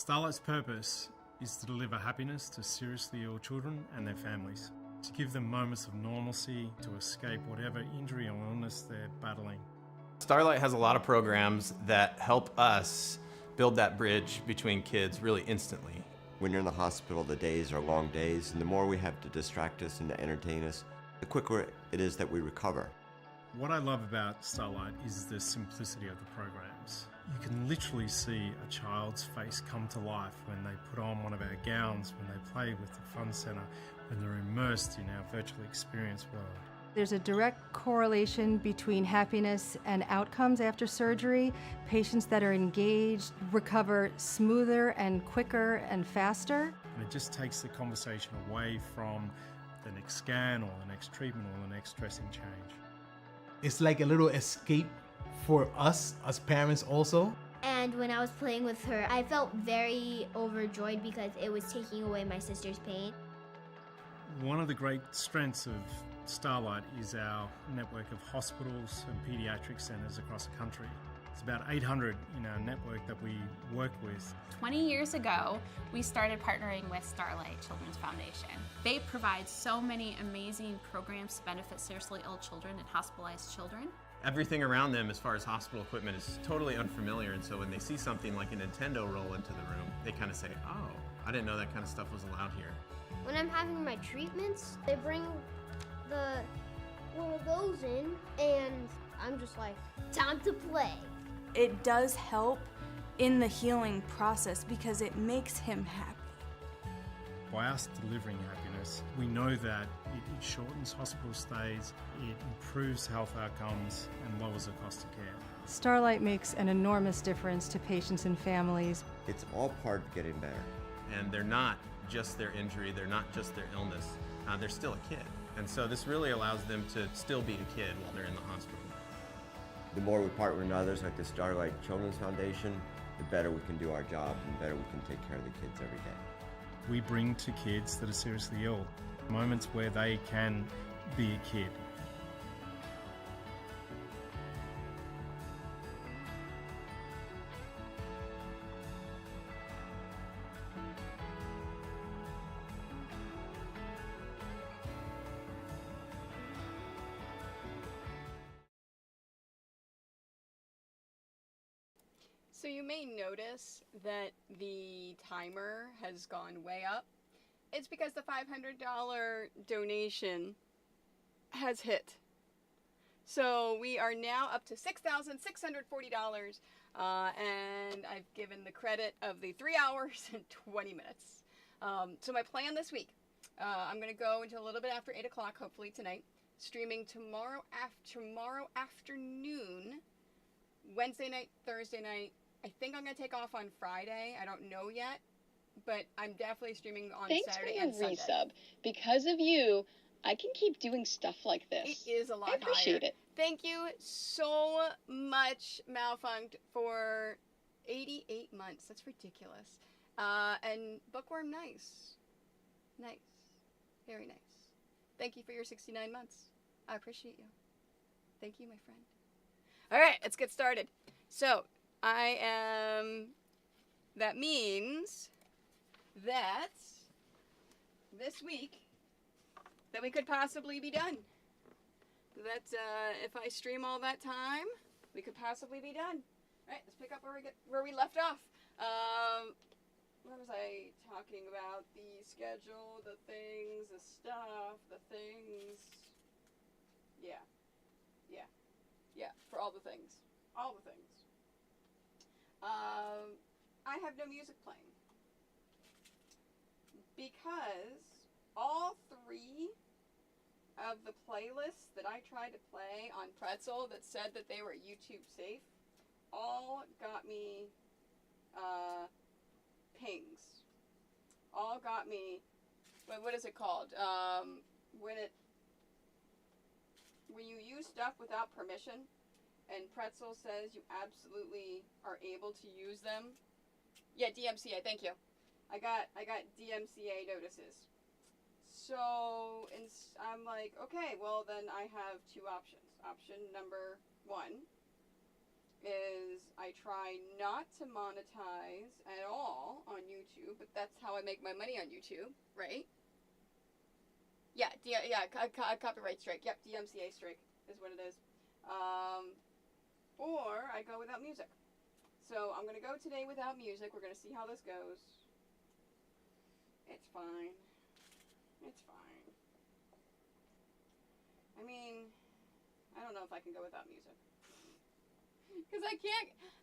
Starlight's purpose is to deliver happiness to seriously ill children and their families, to give them moments of normalcy, to escape whatever injury or illness they're battling. Starlight has a lot of programs that help us build that bridge between kids really instantly. When you're in the hospital, the days are long days, and the more we have to distract us and to entertain us, the quicker it is that we recover. What I love about Starlight is the simplicity of the programs. You can literally see a child's face come to life when they put on one of our gowns, when they play with the fun centre, when they're immersed in our virtual experience world. There's a direct correlation between happiness and outcomes after surgery. Patients that are engaged recover smoother and quicker and faster. And it just takes the conversation away from the next scan or the next treatment or the next dressing change. It's like a little escape for us as parents also. And when I was playing with her, I felt very overjoyed because it was taking away my sister's pain. One of the great strengths of Starlight is our network of hospitals and paediatric centres across the country. It's about 800 in our network that we work with. 20 years ago, we started partnering with Starlight Children's Foundation. They provide so many amazing programs to benefit seriously ill children and hospitalized children. Everything around them as far as hospital equipment is totally unfamiliar, and so when they see something like a Nintendo roll into the room, they kind of say, oh, I didn't know that kind of stuff was allowed here. When I'm having my treatments, they bring one of those in, and I'm just like, time to play. It does help in the healing process because it makes him happy. By us delivering happiness, we know that it shortens hospital stays, it improves health outcomes, and lowers the cost of care. Starlight makes an enormous difference to patients and families. It's all part of getting better. And they're not just their injury, they're not just their illness, they're still a kid. And so this really allows them to still be a kid while they're in the hospital. The more we partner with others like the Starlight Children's Foundation, the better we can do our job and the better we can take care of the kids every day. We bring to kids that are seriously ill moments where they can be a kid. So you may notice that the timer has gone way up. It's because the $500 donation has hit. So we are now up to $6,640, and I've given the credit of the 3 hours and 20 minutes. So my plan this week, I'm going to go until a little bit after 8 o'clock, hopefully tonight, streaming tomorrow afternoon, Wednesday night, Thursday night. I think I'm going to take off on Friday. I don't know yet, but I'm definitely streaming on Saturday and Sunday. Thanks for your resub. Because of you, I can keep doing stuff like this. It is a lot higher. I appreciate it. Thank you so much, Malfunct, for 88 months. That's ridiculous. And Bookworm, nice. Nice. Very nice. Thank you for your 69 months. I appreciate you. Thank you, my friend. All right, let's get started. So, that means that this week that we could possibly be done. That if I stream all that time, we could possibly be done. All right, let's pick up where we left off. What was I talking about? The schedule, the things, the stuff, the things. Yeah, for all the things. All the things. I have no music playing because all three of the playlists that I tried to play on Pretzel that said that they were YouTube safe all got me pings. All got me, what is it called? When you use stuff without permission, and Pretzel says you absolutely are able to use them. Yeah, DMCA, thank you. I got DMCA notices. So I'm like, okay, well then I have two options. Option number one is I try not to monetize at all on YouTube, but that's how I make my money on YouTube, right? Yeah, copyright strike. Yep, DMCA strike is what it is. Or I go without music. So I'm going to go today without music. We're going to see how this goes. It's fine. It's fine. I mean, I don't know if I can go without music. Because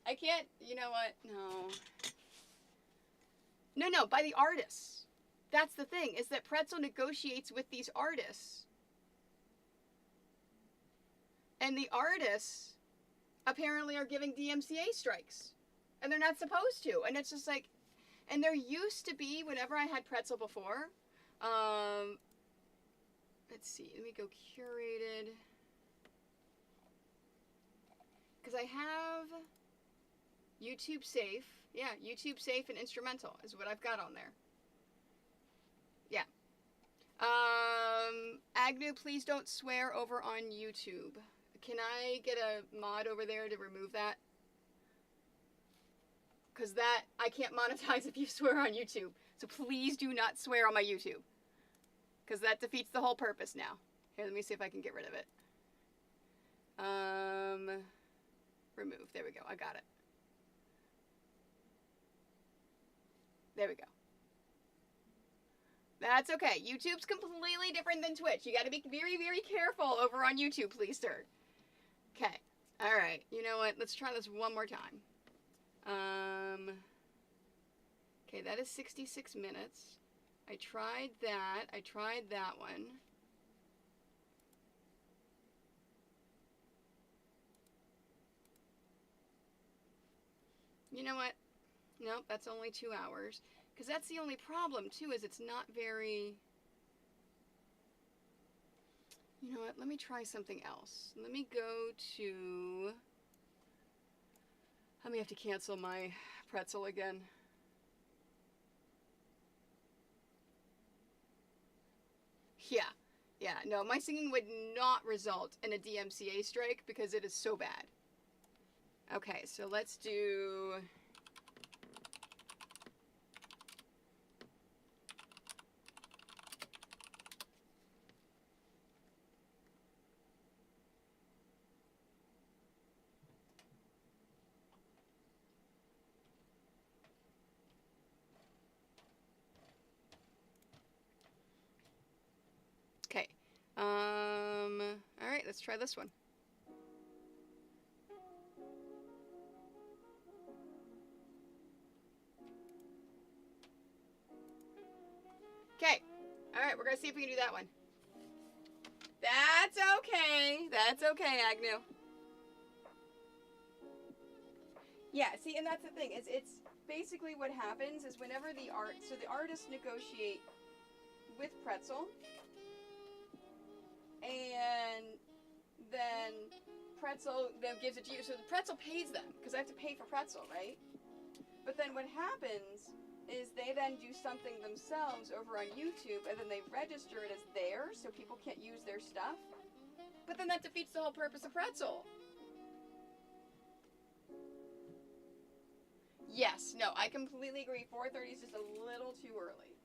I can't, you know what? No, by the artists. That's the thing, is that Pretzel negotiates with these artists. And the artists apparently are giving DMCA strikes. And they're not supposed to. And it's just like, and there used to be, whenever I had Pretzel before, let's see, let me go curated. Because I have YouTube Safe. Yeah, YouTube Safe and Instrumental is what I've got on there. Yeah. Agnew, please don't swear over on YouTube. Can I get a mod over there to remove that? Because that, I can't monetize if you swear on YouTube. So please do not swear on my YouTube. Because that defeats the whole purpose now. Here, let me see if I can get rid of it. Remove. There we go. I got it. There we go. That's okay. YouTube's completely different than Twitch. You got to be very, very careful over on YouTube, please, sir. Okay. All right. You know what? Let's try this one more time. Okay, that is 66 minutes. I tried that. I tried that one. You know what? Nope, that's only 2 hours. Because that's the only problem, too, is it's not very... You know what? Let me try something else. Let me go to... I may have to cancel my Pretzel again. Yeah, no, my singing would not result in a DMCA strike because it is so bad. Okay, so let's do... Okay. All right, let's try this one. Okay. All right, we're going to see if we can do that one. That's okay. That's okay, Agnew. Yeah, see, and that's the thing. It's basically what happens is whenever the artists negotiate with Pretzel, and then Pretzel then gives it to you. So the Pretzel pays them, because I have to pay for Pretzel, right? But then what happens is they then do something themselves over on YouTube, and then they register it as theirs, so people can't use their stuff. But then that defeats the whole purpose of Pretzel. Yes, no, I completely agree. 4:30 is just a little too early.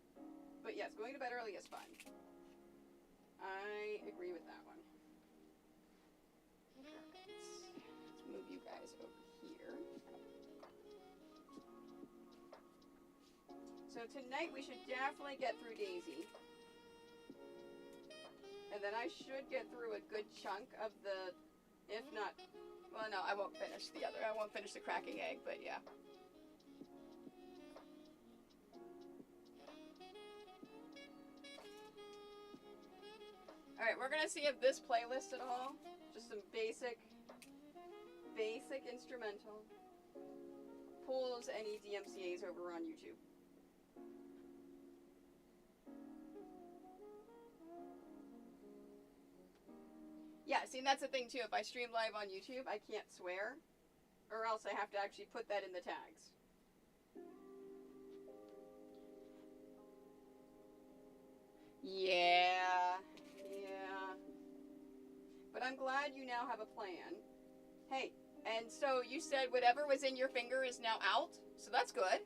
But yes, going to bed early is fun. I agree with that one. Let's move you guys over here. So tonight we should definitely get through Daisy. And then I should get through a good chunk of the, if not, well no, I won't finish the other. I won't finish the cracking egg, but yeah. Alright, we're gonna see if this playlist at all, just some basic instrumental, pulls any DMCAs over on YouTube. Yeah, see, and that's the thing too, if I stream live on YouTube, I can't swear, or else I have to actually put that in the tags. Yeah. But I'm glad you now have a plan. Hey, And so you said whatever was in your finger is now out, so that's good.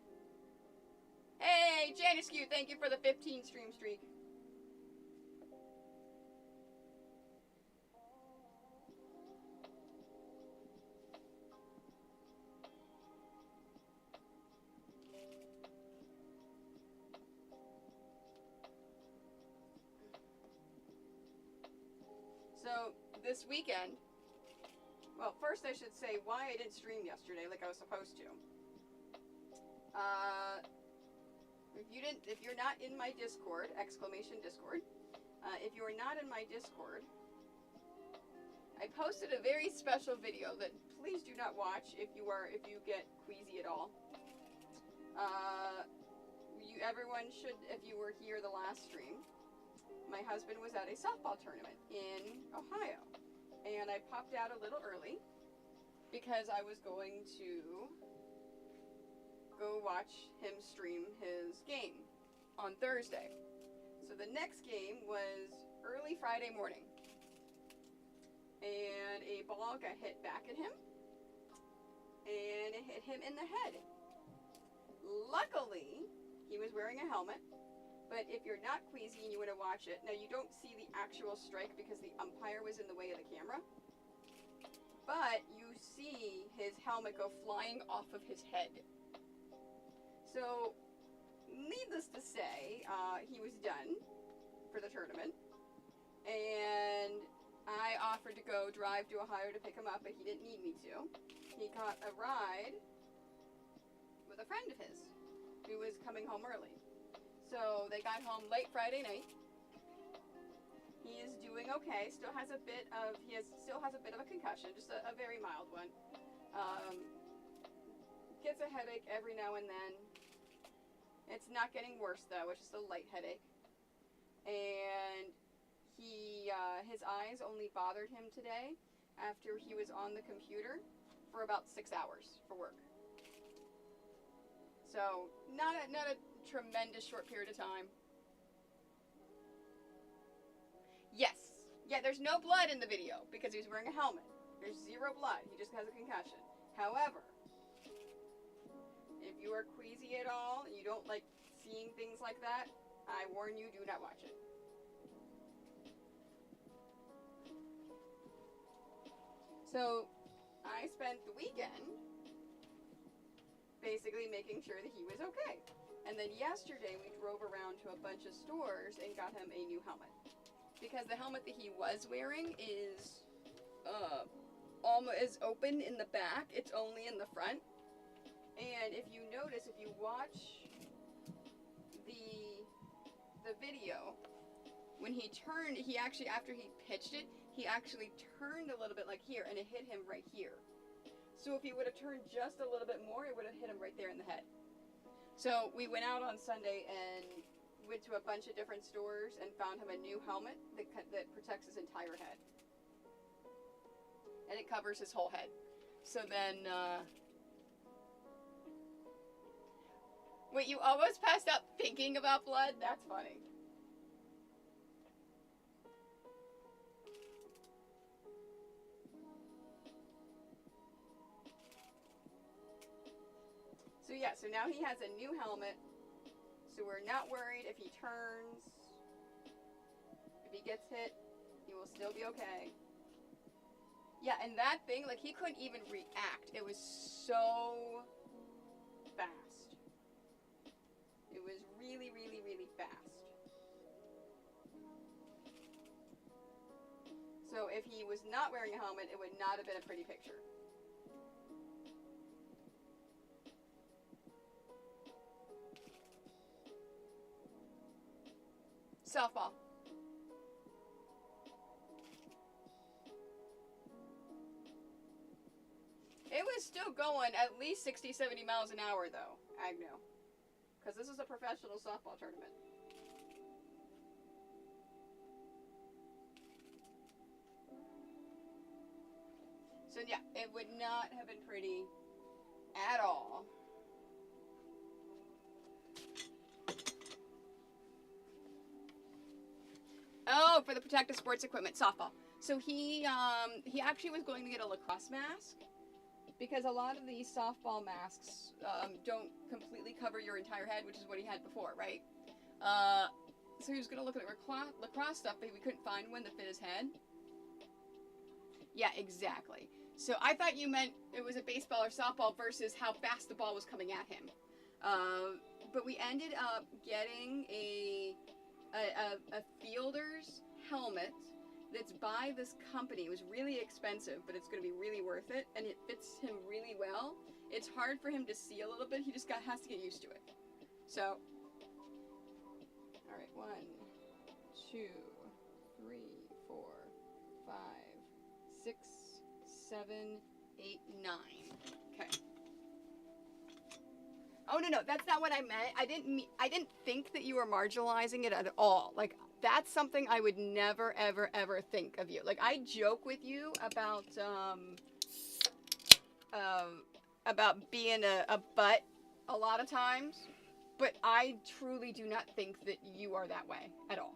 Hey, Janice Q, thank you for the 15 stream streak. So this weekend, well, first I should say why I didn't stream yesterday like I was supposed to. If you're not in my Discord, !Discord, if you are not in my Discord, I posted a very special video that please do not watch if you get queasy at all. Everyone should, if you were here the last stream, my husband was at a softball tournament in Ohio, and I popped out a little early because I was going to go watch him stream his game on Thursday. So the next game was early Friday morning, and a ball got hit back at him, and it hit him in the head. Luckily, he was wearing a helmet. But if you're not queasy and you want to watch it, now you don't see the actual strike because the umpire was in the way of the camera, but you see his helmet go flying off of his head. So, needless to say, he was done for the tournament, and I offered to go drive to Ohio to pick him up, but he didn't need me to. He got a ride with a friend of his who was coming home early. So they got home late Friday night. He is doing okay. Still has a bit of a concussion, just a very mild one. Gets a headache every now and then. It's not getting worse though. It's just a light headache. And his eyes only bothered him today after he was on the computer for about 6 hours for work. So not a tremendous short period of time. Yes. Yeah, there's no blood in the video because he's wearing a helmet. There's zero blood. He just has a concussion. However, if you are queasy at all and you don't like seeing things like that, I warn you, do not watch it. So, I spent the weekend basically making sure that he was okay. And then yesterday we drove around to a bunch of stores and got him a new helmet. Because the helmet that he was wearing is almost open in the back. It's only in the front. And if you notice, if you watch the video, when he turned, he actually, after he pitched it, he actually turned a little bit like here, and it hit him right here. So if he would have turned just a little bit more, it would have hit him right there in the head. So we went out on Sunday and went to a bunch of different stores and found him a new helmet that protects his entire head. And it covers his whole head. So then, wait, you almost passed out thinking about blood? That's funny. So yeah, so now he has a new helmet, so we're not worried if he turns. If he gets hit, he will still be okay. Yeah, and that thing, like, he couldn't even react. It was so fast. It was really, really, really fast. So if he was not wearing a helmet, it would not have been a pretty picture. Softball. It was still going at least 60, 70 miles an hour though, Agno. Because this is a professional softball tournament. So yeah, it would not have been pretty at all. Oh, for the protective sports equipment, softball. So he actually was going to get a lacrosse mask, because a lot of these softball masks don't completely cover your entire head, which is what he had before, right? So he was going to look at lacrosse stuff, but we couldn't find one that fit his head. Yeah, exactly. So I thought you meant it was a baseball or softball versus how fast the ball was coming at him. But we ended up getting a fielder's helmet that's by this company. It was really expensive, but it's going to be really worth it, and it fits him really well. It's hard for him to see a little bit. He just has to get used to it. So, all right, 1, 2, 3, 4, 5, 6, 7, 8, 9. Okay. Oh no, that's not what I meant. I didn't think that you were marginalizing it at all. Like, that's something I would never, ever, ever think of you. Like, I joke with you about being a butt a lot of times, but I truly do not think that you are that way at all.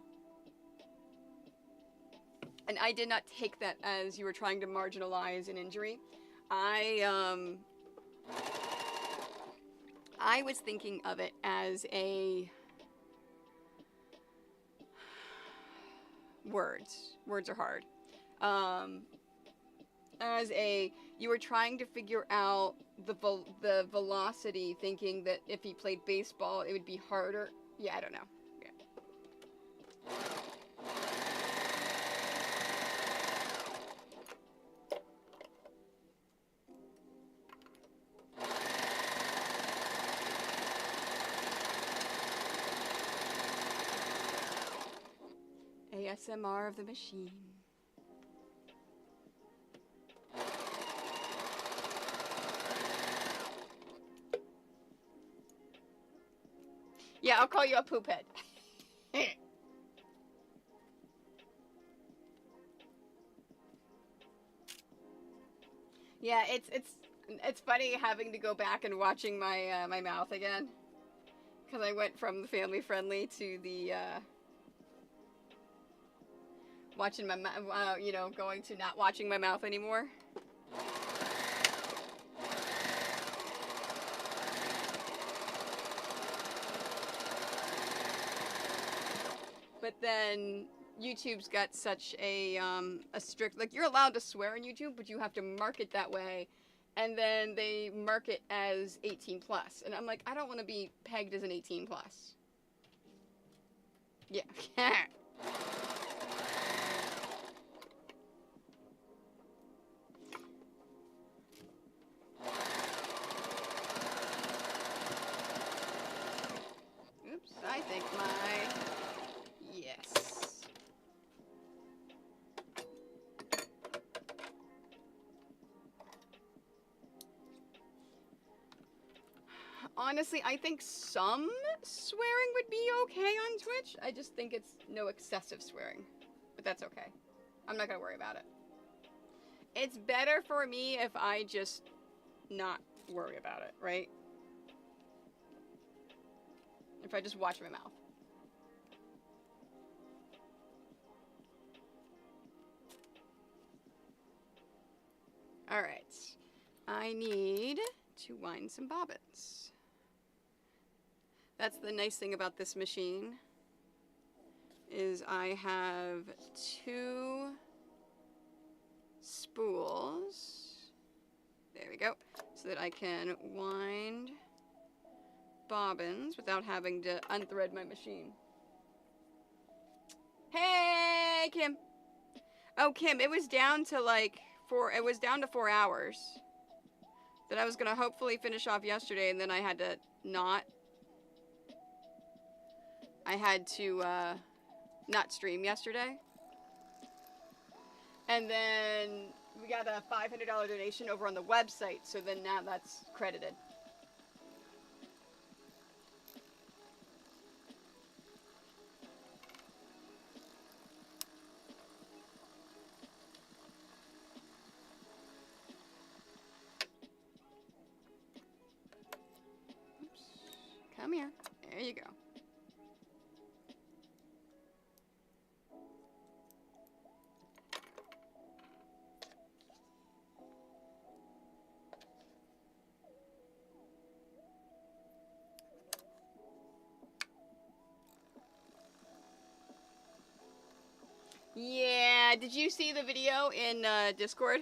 And I did not take that as you were trying to marginalize an injury. I was thinking of it as a words are hard. You were trying to figure out the velocity, thinking that if he played baseball it would be harder. Yeah, I don't know. Yeah. ASMR of the machine. Yeah, I'll call you a poop head. Yeah, it's funny having to go back and watching my my mouth again, because I went from the family friendly to the watching my mouth, going to not watching my mouth anymore. But then YouTube's got such a strict, like, you're allowed to swear on YouTube, but you have to mark it that way, and then they mark it as 18 plus, and I'm like, I don't want to be pegged as an 18 plus. Yeah. Oops, I think yes. Honestly, I think some swearing would be okay on Twitch. I just think it's no excessive swearing. But that's okay. I'm not gonna worry about it. It's better for me if I just not worry about it, right? If I just watch my mouth. Alright. I need to wind some bobbins. That's the nice thing about this machine, is I have 2 spools. There we go. So that I can wind bobbins without having to unthread my machine. Hey, Kim. Oh, Kim, it was down to like 4 hours. That I was gonna hopefully finish off yesterday, and then I had to not. I had to not stream yesterday. And then we got a $500 donation over on the website, so then now that's credited. Oops. Come here. There you go. Yeah, did you see the video in Discord?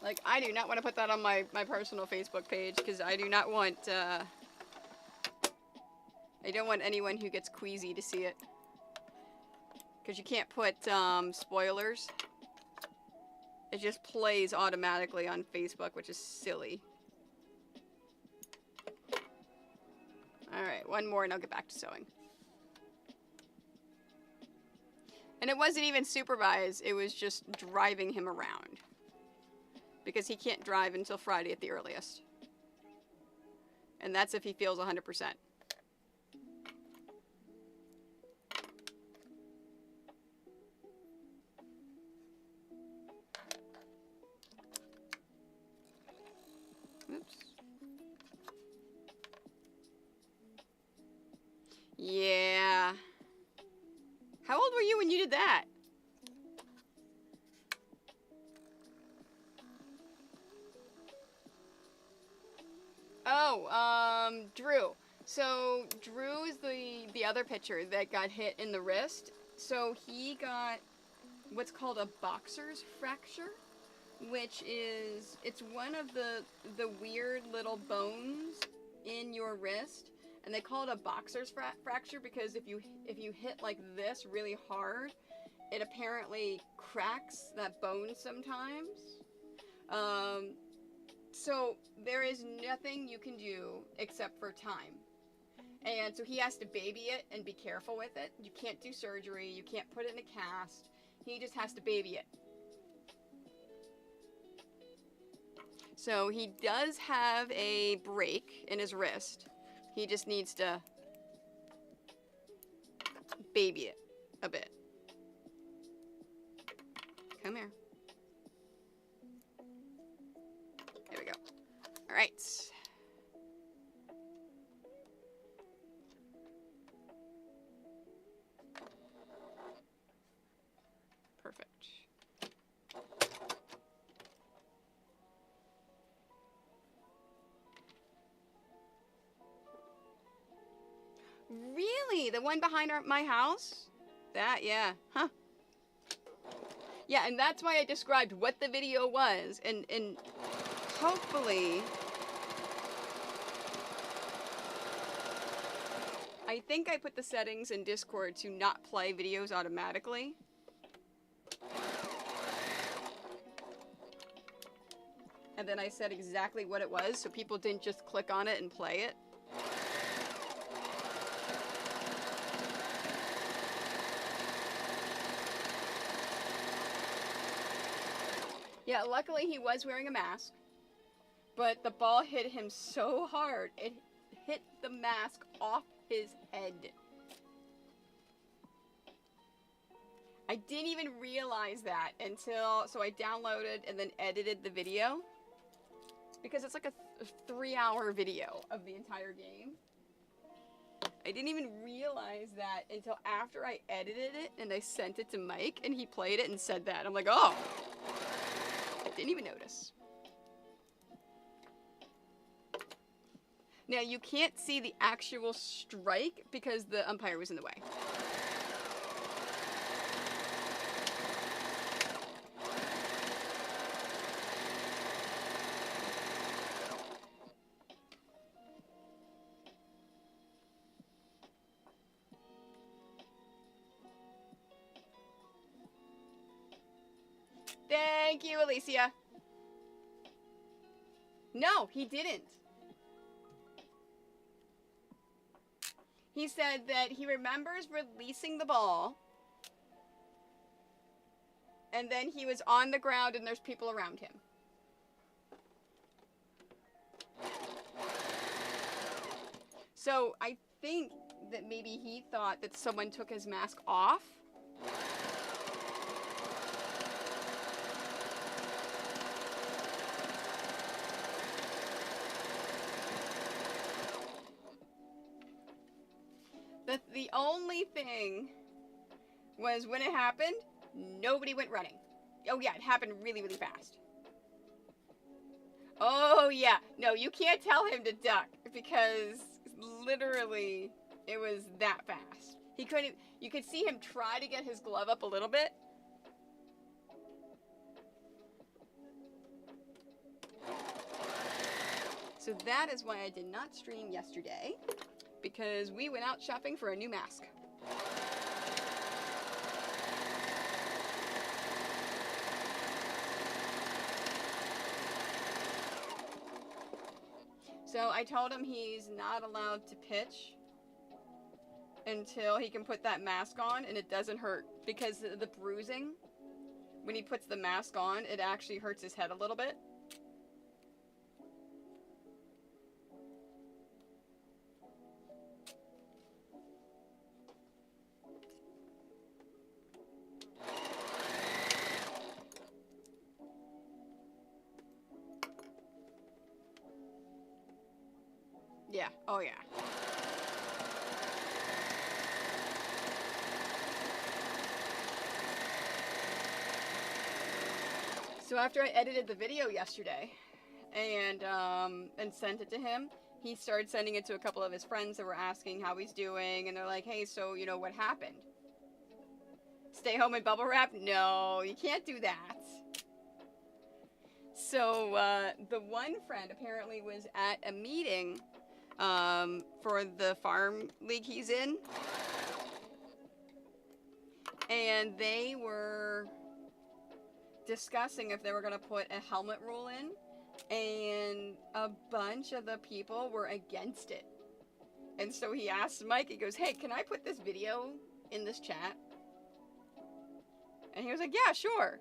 Like, I do not want to put that on my personal Facebook page, because I do not want, I don't want anyone who gets queasy to see it. Because you can't put, spoilers. It just plays automatically on Facebook, which is silly. Alright, one more and I'll get back to sewing. And it wasn't even supervised, it was just driving him around. Because he can't drive until Friday at the earliest. And that's if he feels 100%. Oops. Yeah. How old were you when you did that? Oh, Drew. So, Drew is the other pitcher that got hit in the wrist. So, he got what's called a boxer's fracture, which is, it's one of the weird little bones in your wrist. And they call it a boxer's fracture because if you hit like this really hard, it apparently cracks that bone sometimes. So there is nothing you can do except for time. And so he has to baby it and be careful with it. You can't do surgery. You can't put it in a cast. He just has to baby it. So he does have a break in his wrist. He just needs to baby it a bit. Come here. There we go. All right. Perfect. Really? The one behind my house? That, yeah. Huh. Yeah, and that's why I described what the video was, and hopefully, I think I put the settings in Discord to not play videos automatically. And then I said exactly what it was, so people didn't just click on it and play it. Yeah, luckily he was wearing a mask, but the ball hit him so hard, it hit the mask off his head. I didn't even realize that until, so I downloaded and then edited the video, because it's like a 3-hour video of the entire game. I didn't even realize that until after I edited it and I sent it to Mike and he played it and said that. I'm like, oh. Didn't even notice. Now you can't see the actual strike because the umpire was in the way. Thank you, Alicia. No, he didn't. He said that he remembers releasing the ball, and then he was on the ground and there's people around him. So I think that maybe he thought that someone took his mask off. The only thing was when it happened, nobody went running. Oh yeah, it happened really, really fast. Oh yeah, no, you can't tell him to duck because literally it was that fast. He couldn't, you could see him try to get his glove up a little bit. So that is why I did not stream yesterday, because we went out shopping for a new mask. So I told him he's not allowed to pitch until he can put that mask on and it doesn't hurt, because the bruising, when he puts the mask on, it actually hurts his head a little bit. Yeah, oh yeah. So after I edited the video yesterday and sent it to him, he started sending it to a couple of his friends that were asking how he's doing, and they're like, hey, so you know what happened? Stay home and bubble wrap? No, you can't do that. So the one friend apparently was at a meeting for the farm league he's in, and they were discussing if they were going to put a helmet rule in, and a bunch of the people were against it. And so he asked Mike, he goes, hey, can I put this video in this chat? And he was like, yeah, sure.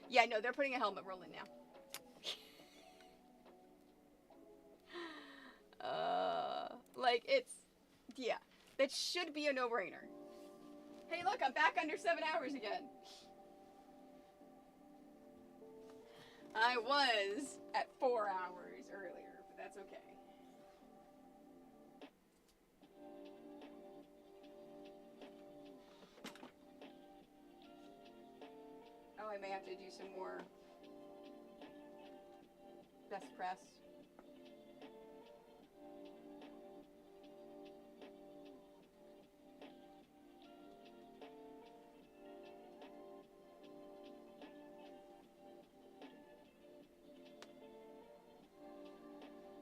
Yeah, no, they're putting a helmet rule in now. Like, it's, yeah, that should be a no-brainer. Hey, look, I'm back under 7 hours again. I was at 4 hours earlier, but that's okay. Oh, I may have to do some more best press.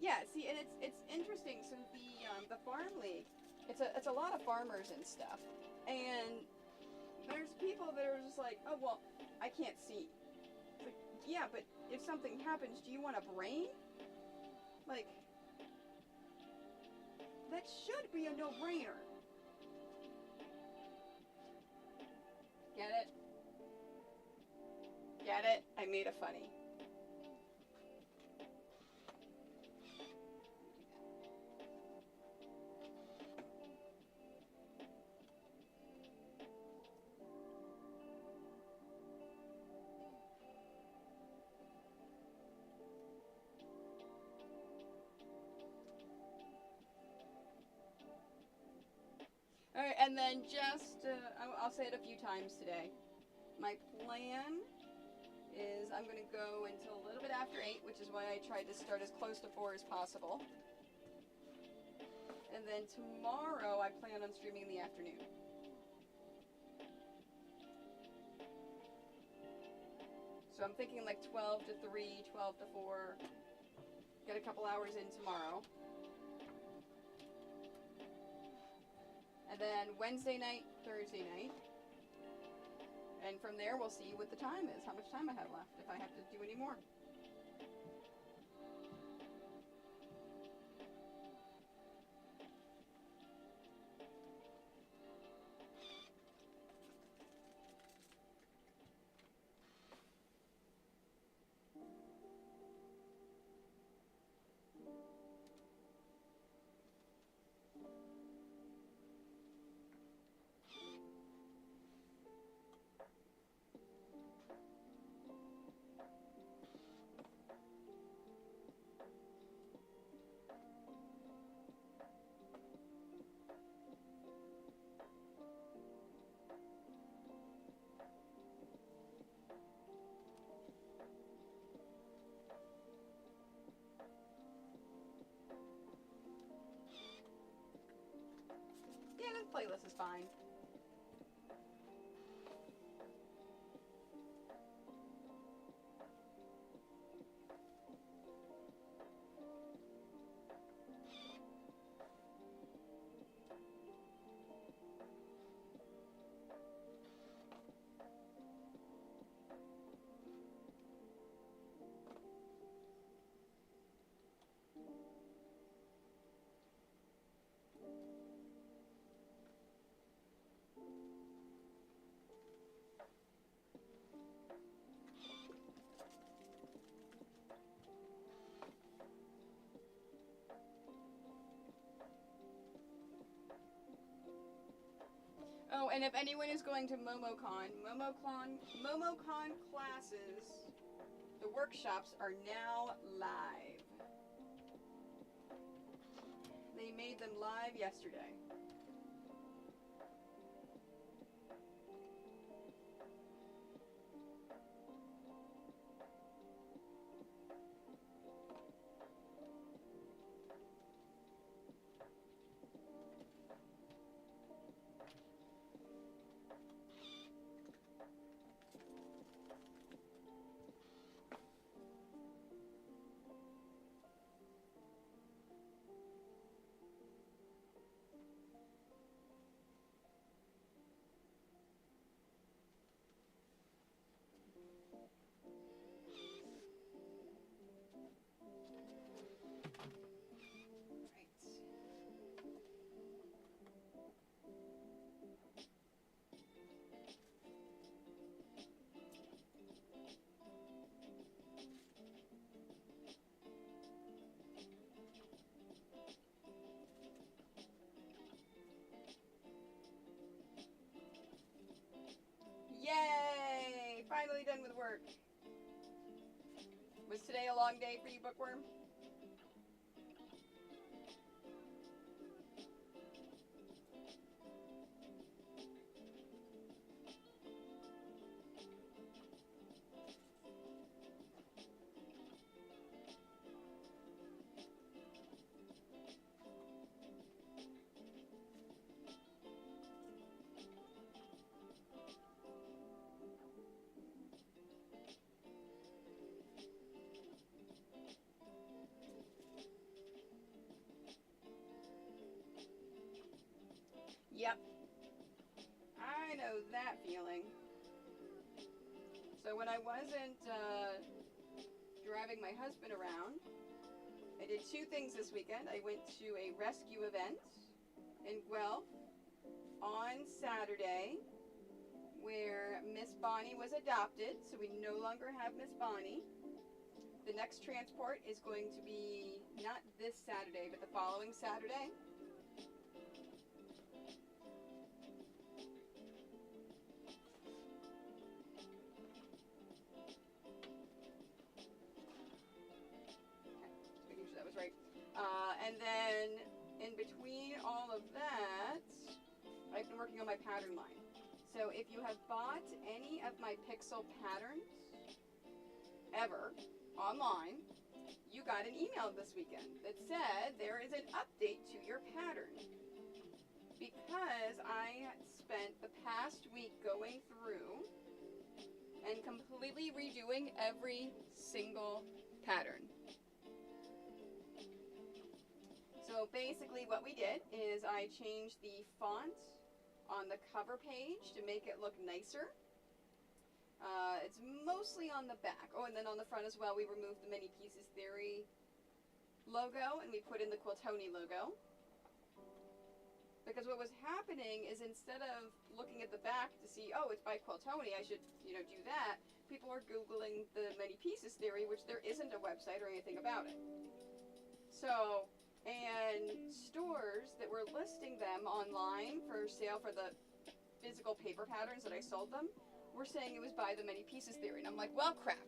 Yeah, see, and it's interesting. So the farm league, it's a lot of farmers and stuff, and there's people that are just like, oh well, I can't see. It's like, yeah, but if something happens, do you want a brain? Like, that should be a no-brainer. Get it? Get it? I made a funny. Alright, and then just, I'll say it a few times today. My plan is I'm going to go until a little bit after 8, which is why I tried to start as close to 4 as possible. And then tomorrow I plan on streaming in the afternoon. So I'm thinking like 12 to 3, 12 to 4. Get a couple hours in tomorrow. And then Wednesday night, Thursday night. And from there, we'll see what the time is, how much time I have left, if I have to do any more. playlist is fine. Oh, and if anyone is going to MomoCon classes, the workshops are now live. They made them live yesterday. Yay! Finally done with work. Was today a long day for you, Bookworm? Yep. I know that feeling. So when I wasn't driving my husband around, I did two things this weekend. I went to a rescue event in Guelph on Saturday where Miss Bonnie was adopted, so we no longer have Miss Bonnie. The next transport is going to be not this Saturday, but the following Saturday. Right. And then in between all of that, I've been working on my pattern line. So if you have bought any of my pixel patterns ever online, you got an email this weekend that said there is an update to your pattern. Because I spent the past week going through and completely redoing every single pattern. So basically what we did is I changed the font on the cover page to make it look nicer. It's mostly on the back. Oh, and then on the front as well, we removed the Many Pieces Theory logo and we put in the Quiltoni logo. Because what was happening is instead of looking at the back to see, oh, it's by Quiltoni, I should, do that, people were Googling the Many Pieces Theory, which there isn't a website or anything about it. So, and stores that were listing them online for sale for the physical paper patterns that I sold them were saying it was by the Many Pieces Theory. And I'm like, well, crap.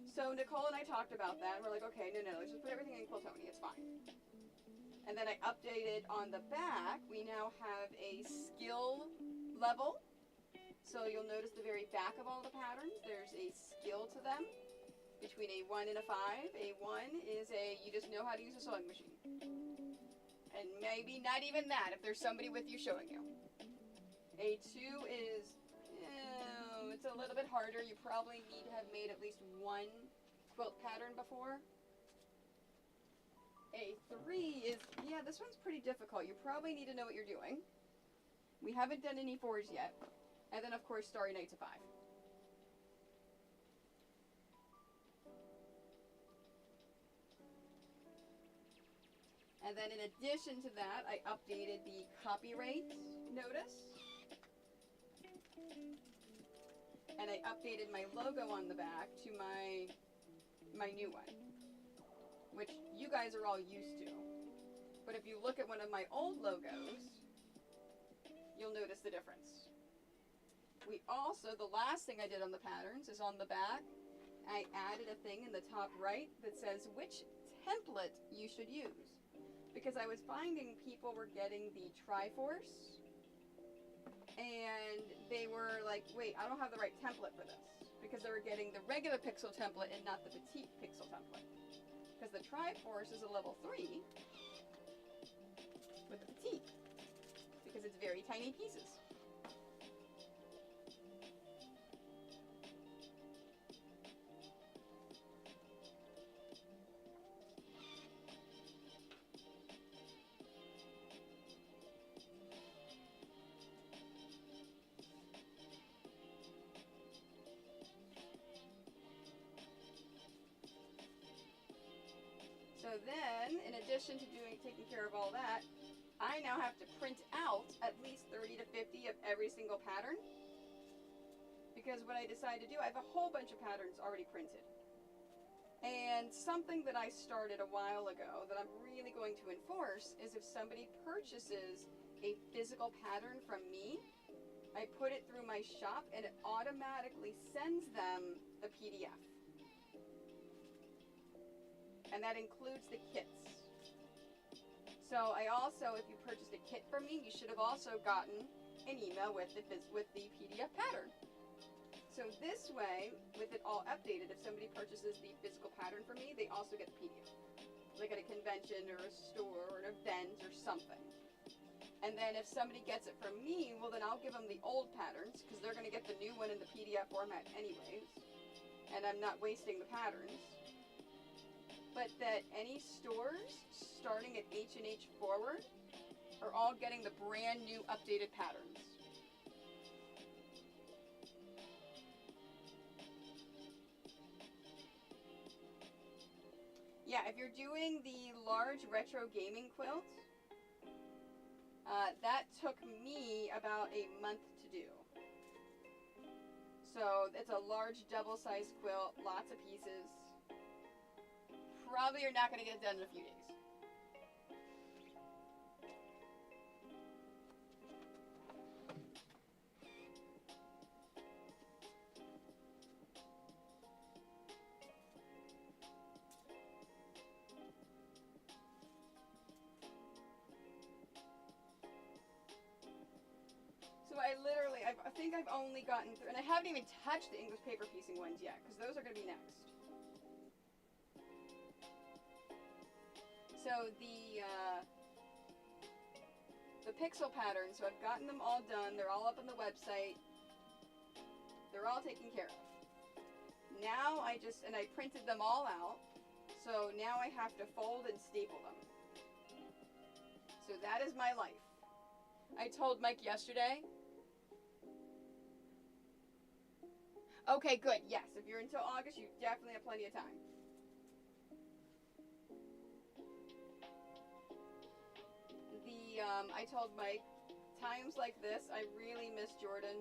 So Nicole and I talked about that. And we're like, okay, no, let's just put everything in Quiltoni. It's fine. And then I updated on the back. We now have a skill level. So you'll notice the very back of all the patterns, there's a skill to them. Between a 1 and a 5. A 1 is you just know how to use a sewing machine. And maybe not even that if there's somebody with you showing you. A2 is, it's a little bit harder. You probably need to have made at least one quilt pattern before. A3 is, yeah, this one's pretty difficult. You probably need to know what you're doing. We haven't done any 4s yet. And then, of course, Starry Night's a 5. And then in addition to that, I updated the copyright notice. And I updated my logo on the back to my new one, which you guys are all used to. But if you look at one of my old logos, you'll notice the difference. We also, the last thing I did on the patterns is on the back, I added a thing in the top right that says which template you should use. Because I was finding people were getting the Triforce, and they were like, wait, I don't have the right template for this. Because they were getting the regular pixel template and not the petite pixel template. Because the Triforce is a level 3 with the petite. Because it's very tiny pieces. So then, in addition to taking care of all that, I now have to print out at least 30 to 50 of every single pattern. Because what I decided to do, I have a whole bunch of patterns already printed. And something that I started a while ago that I'm really going to enforce is if somebody purchases a physical pattern from me, I put it through my shop and it automatically sends them the PDF. And that includes the kits. So I also, if you purchased a kit from me, you should have also gotten an email with the PDF pattern. So this way, with it all updated, if somebody purchases the physical pattern from me, they also get the PDF. Like at a convention or a store or an event or something. And then if somebody gets it from me, well then I'll give them the old patterns, because they're going to get the new one in the PDF format anyways. And I'm not wasting the patterns. But that any stores starting at H&H forward are all getting the brand new updated patterns. Yeah, if you're doing the large retro gaming quilt, that took me about a month to do. So it's a large double-sized quilt, lots of pieces. Probably you're not going to get it done in a few days. So I think I've only gotten through, and I haven't even touched the English paper piecing ones yet, because those are going to be next. So the pixel patterns, so I've gotten them all done. They're all up on the website. They're all taken care of. Now I printed them all out. So now I have to fold and staple them. So that is my life. I told Mike yesterday. Okay, good. Yes, if you're until August, you definitely have plenty of time. I told Mike, times like this, I really miss Jordan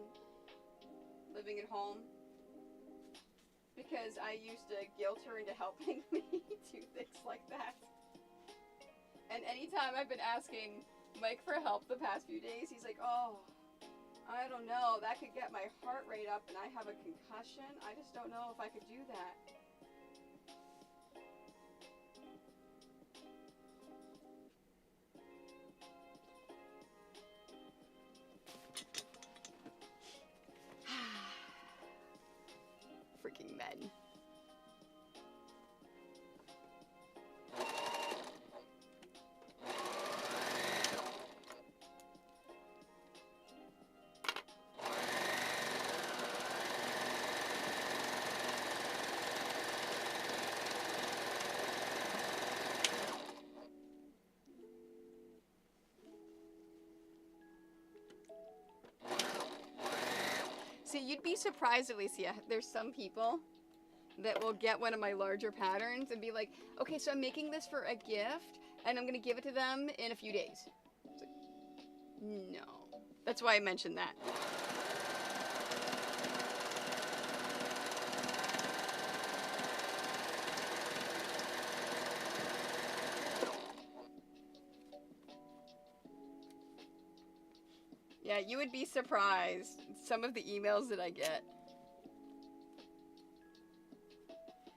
living at home, because I used to guilt her into helping me do things like that. And anytime I've been asking Mike for help the past few days, he's like, oh, I don't know, that could get my heart rate up and I have a concussion. I just don't know if I could do that. Freaking men. you'd be surprised, Alicia. There's some people that will get one of my larger patterns and be like, okay, so I'm making this for a gift and I'm gonna give it to them in a few days. It's like, no. That's why I mentioned that. Yeah, you would be surprised some of the emails that I get.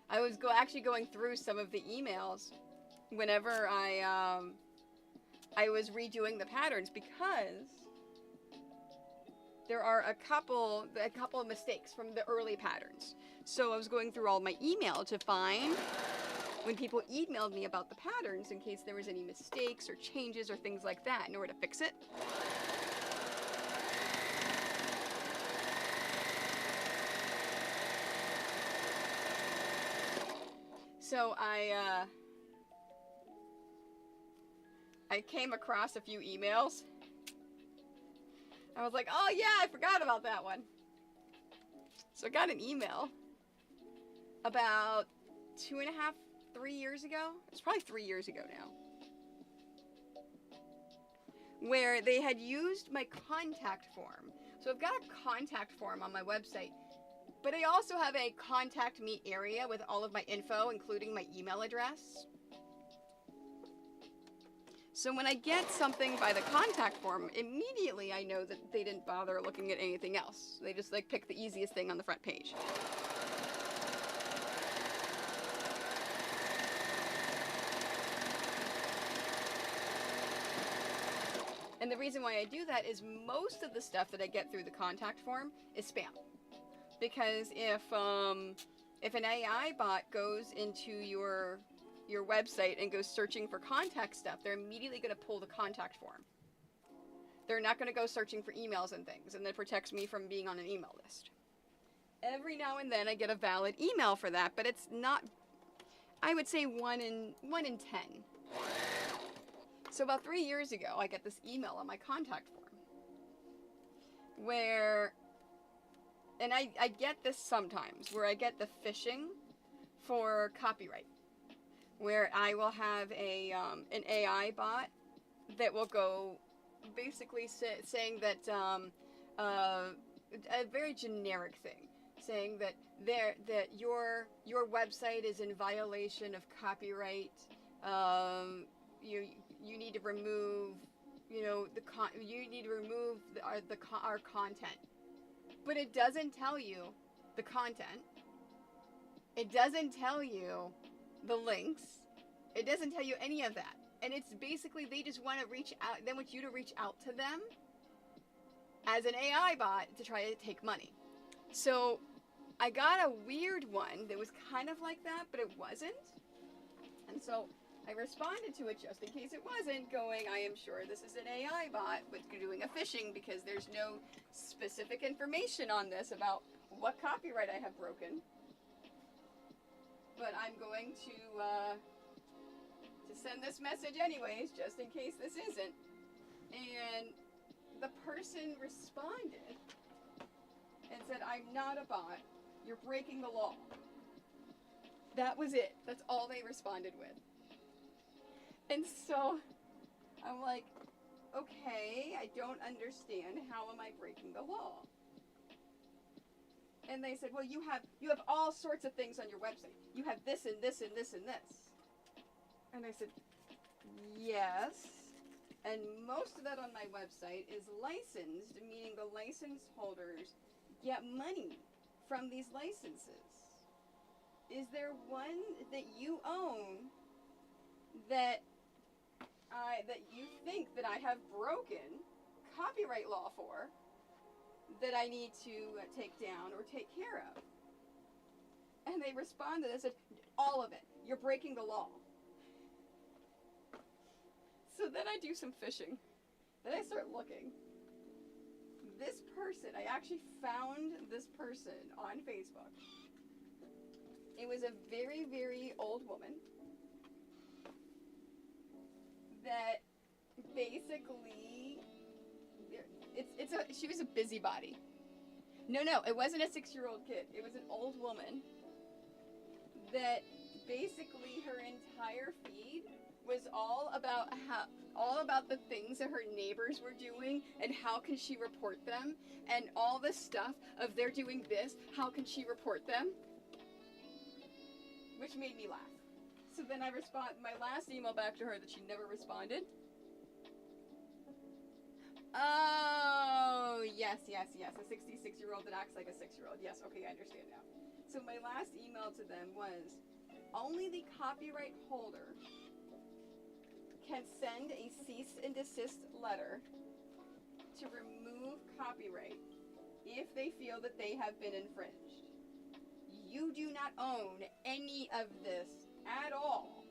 I was actually going through some of the emails whenever I was redoing the patterns, because there are a couple of mistakes from the early patterns. So I was going through all my email to find when people emailed me about the patterns in case there was any mistakes or changes or things like that in order to fix it. So I came across a few emails. I was like, oh yeah, I forgot about that one. So I got an email about 2.5, 3 years ago. It's probably 3 years ago now. Where they had used my contact form. So I've got a contact form on my website, but I also have a contact me area with all of my info, including my email address. So when I get something by the contact form, immediately I know that they didn't bother looking at anything else. They just like pick the easiest thing on the front page. And the reason why I do that is most of the stuff that I get through the contact form is spam. Because if an AI bot goes into your website and goes searching for contact stuff, they're immediately going to pull the contact form. They're not going to go searching for emails and things, and that protects me from being on an email list. Every now and then I get a valid email for that, but it's not, I would say 1 in 10. So about 3 years ago, I get this email on my contact form where, and I get this sometimes, where I get the phishing for copyright, where I will have an AI bot that will go basically saying that a very generic thing, saying that your website is in violation of copyright. You need to remove, you need to remove our content. But it doesn't tell you the content. It doesn't tell you the links. It doesn't tell you any of that. And it's basically, they just want to reach out, they want you to reach out to them as an AI bot to try to take money. So I got a weird one that was kind of like that, but it wasn't. And so I responded to it just in case it wasn't, going, I am sure this is an AI bot, but doing a phishing because there's no specific information on this about what copyright I have broken. But I'm going to send this message anyways, just in case this isn't. And the person responded and said, I'm not a bot. You're breaking the law. That was it. That's all they responded with. And so I'm like, okay, I don't understand. How am I breaking the law? And they said, well, you have all sorts of things on your website. You have this and this and this and this. And I said, yes. And most of that on my website is licensed, meaning the license holders get money from these licenses. Is there one that you own that you think that I have broken copyright law for, that I need to take down or take care of? And they responded and said, all of it. You're breaking the law. So then I do some fishing. Then I start looking. This person, I actually found this person on Facebook. It was a very, very old woman that basically, she was a busybody. No, it wasn't a 6-year-old kid. It was an old woman that basically her entire feed was all about the things that her neighbors were doing and how can she report them, and all the stuff of they're doing this, how can she report them, which made me laugh. So then my last email back to her that she never responded. Oh, yes, a 66-year-old that acts like a 6-year-old. Yes, okay, I understand now. So my last email to them was, only the copyright holder can send a cease and desist letter to remove copyright if they feel that they have been infringed. You do not own any of this at all,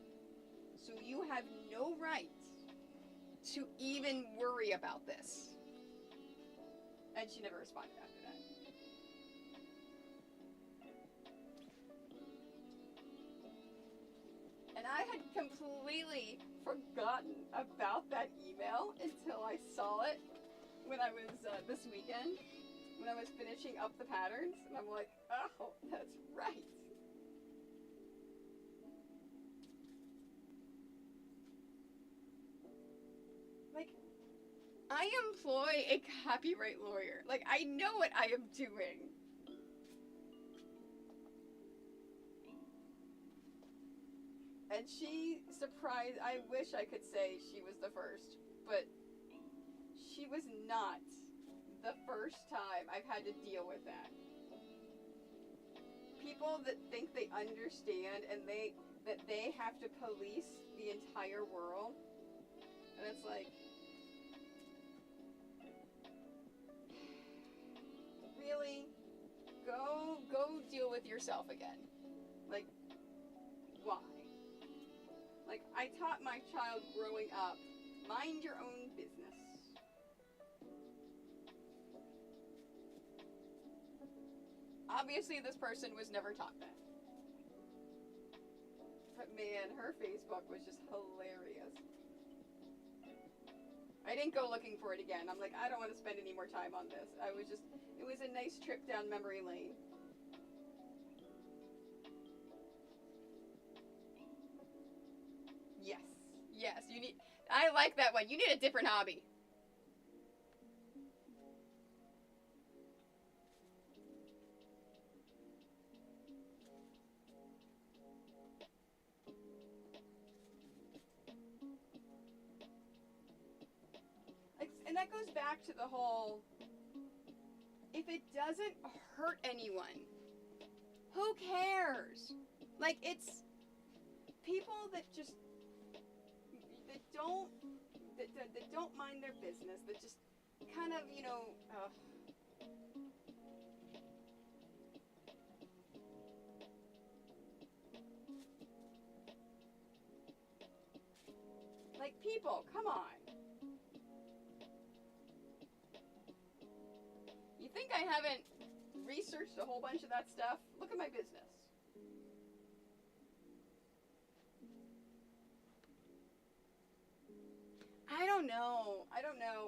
so you have no right to even worry about this. And she never responded after that. And I had completely forgotten about that email until I saw it when I was this weekend, when I was finishing up the patterns, and I'm like, oh, that's right. Like, I employ a copyright lawyer. Like, I know what I am doing. And she surprised, I wish I could say she was the first, but she was not the first time I've had to deal with that. People that think they understand and that they have to police the entire world. And it's like, really? Go deal with yourself again. Like, why? Like, I taught my child growing up, mind your own business. Obviously, this person was never taught that. But man, her Facebook was just hilarious. I didn't go looking for it again. I'm like, I don't want to spend any more time on this. It was a nice trip down memory lane. Yes, I like that one. You need a different hobby. And that goes back to the whole, if it doesn't hurt anyone, who cares? Like, it's people that just, that don't mind their business, that just kind of, like, people, come on. You think I haven't researched a whole bunch of that stuff? Look at my business. I don't know.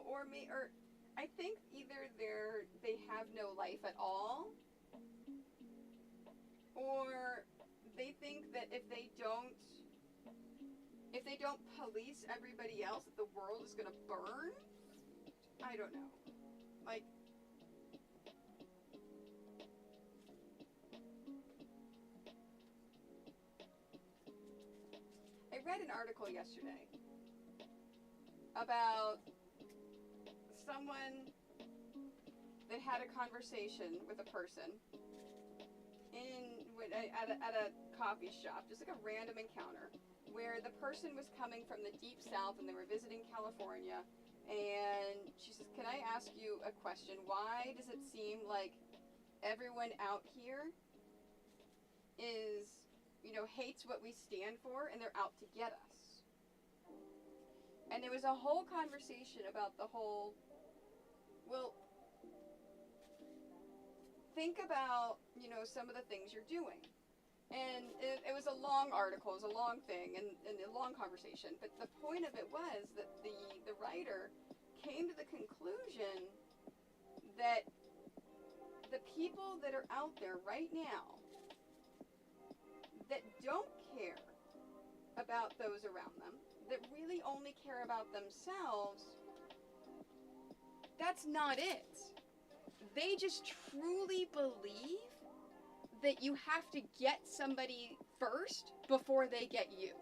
Or I think either they have no life at all, or they think that if they don't police everybody else, that the world is gonna burn. I don't know. Like, I read an article yesterday about someone that had a conversation with a person at a coffee shop, just like a random encounter, where the person was coming from the deep south and they were visiting California, and she says, "Can I ask you a question? Why does it seem like everyone out here is, hates what we stand for, and they're out to get us?" And there was a whole conversation about the whole, well, think about, some of the things you're doing. And it was a long article, it was a long thing, and a long conversation. But the point of it was that the writer came to the conclusion that the people that are out there right now that don't care about those around them, that really only care about themselves, that's not it. They just truly believe that you have to get somebody first before they get you.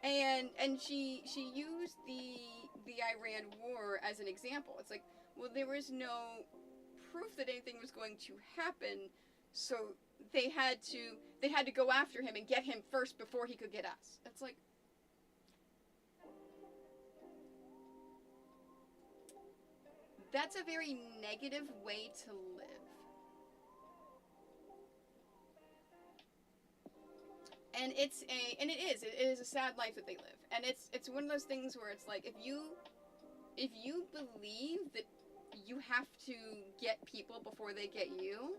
And she used the Iran war as an example. It's like, well, there was no proof that anything was going to happen, so they had to go after him and get him first before he could get us. It's like, that's a very negative way to live. And it is a sad life that they live. And it's one of those things where it's like, if you believe that you have to get people before they get you,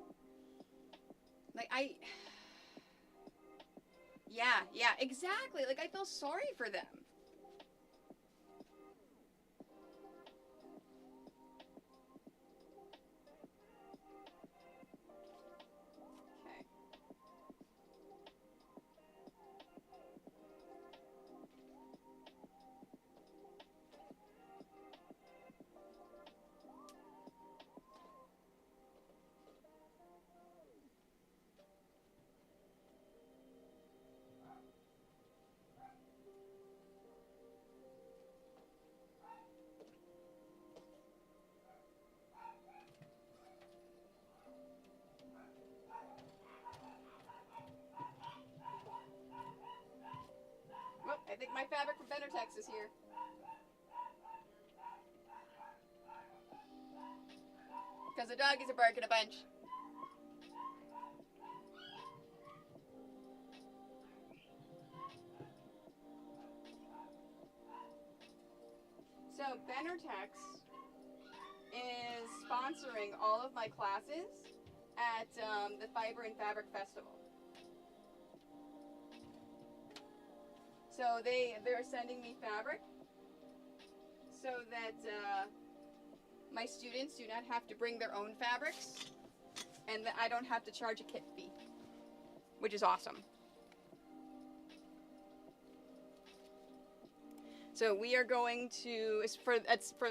like yeah, exactly. Like, I feel sorry for them. I think my fabric from Benertex is here. Because the doggies are barking a bunch. So Benertex is sponsoring all of my classes at the Fiber and Fabric Festival. So they're sending me fabric so that my students do not have to bring their own fabrics, and that I don't have to charge a kit fee, which is awesome. So we are going to, it's for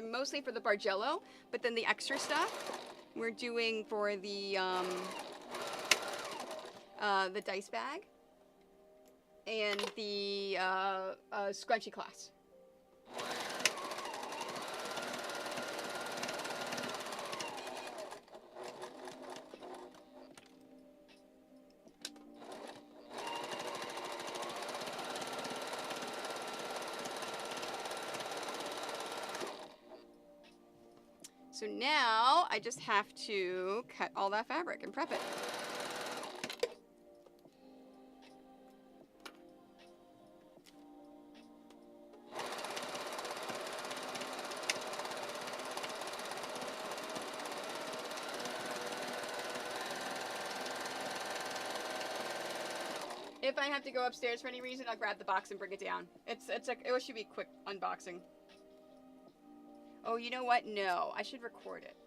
mostly for the Bargello, but then the extra stuff we're doing for the dice bag and the scrunchie class. So now I just have to cut all that fabric and prep it. If I have to go upstairs for any reason, I'll grab the box and bring it down. It should be a quick unboxing. Oh, you know what? No, I should record it.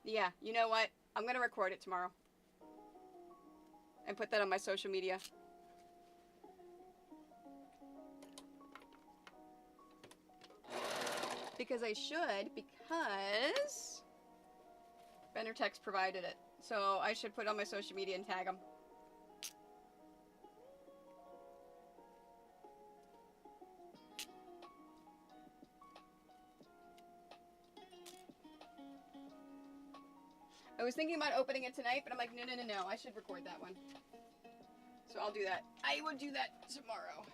Yeah, you know what? I'm gonna record it tomorrow and put that on my social media. Because I should, because Benertex provided it. So I should put it on my social media and tag them. I was thinking about opening it tonight, but I'm like, no, I should record that one. So I'll do that. I will do that tomorrow.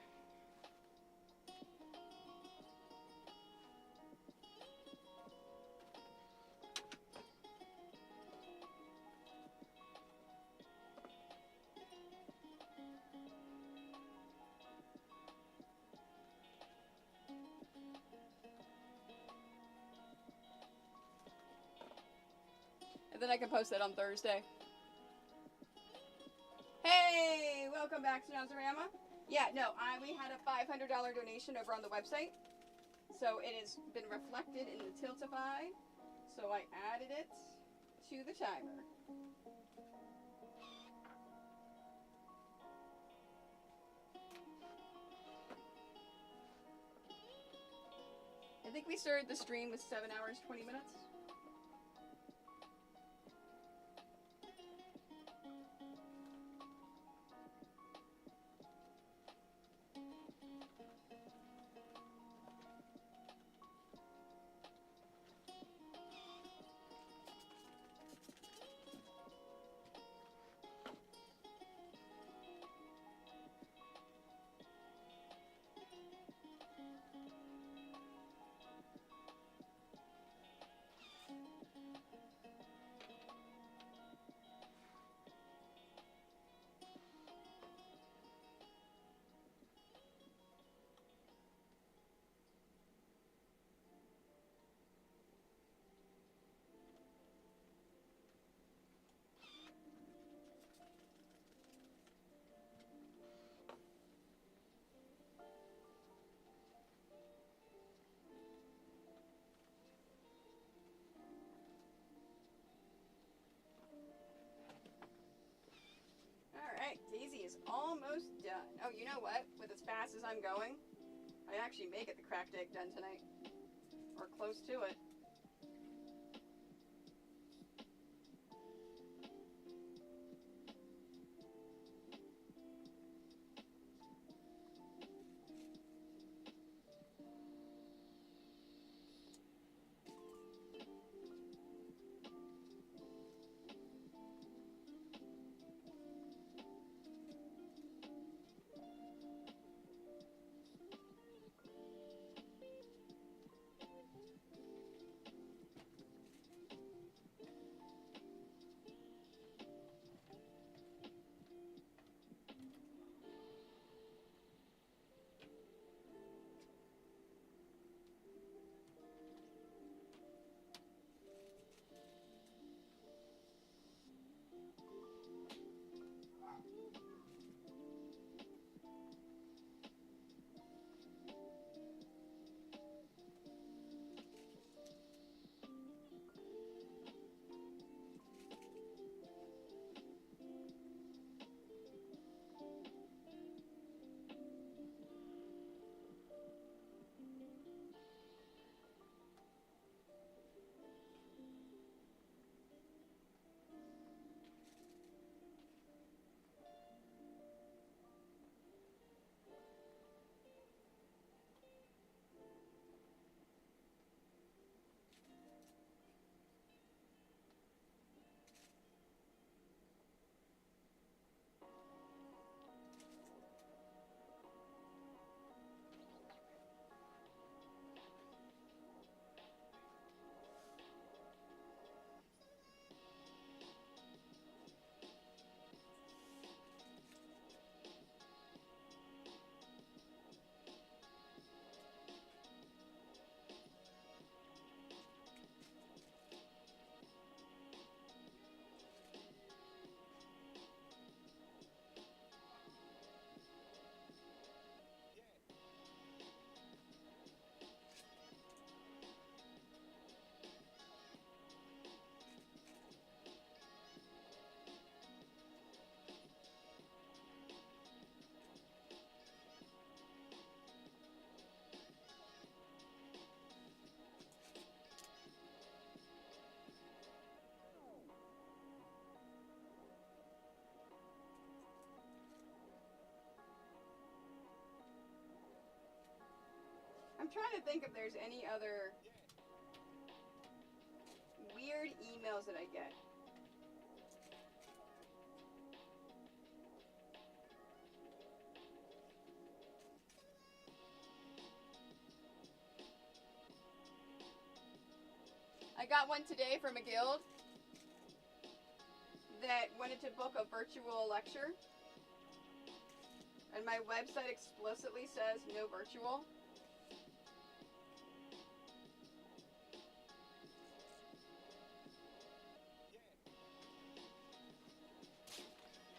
And then I can post that on Thursday. Hey, welcome. welcome back to Nosarama. Yeah, no, we had a $500 donation over on the website. So it has been reflected in the Tiltify. So I added it to the timer. I think we started the stream with 7 hours, 20 minutes. Alright, Daisy is almost done. Oh, you know what? With as fast as I'm going, I actually may get the cracked egg done tonight. Or close to it. I'm trying to think if there's any other weird emails that I get. I got one today from a guild that wanted to book a virtual lecture, and my website explicitly says no virtual.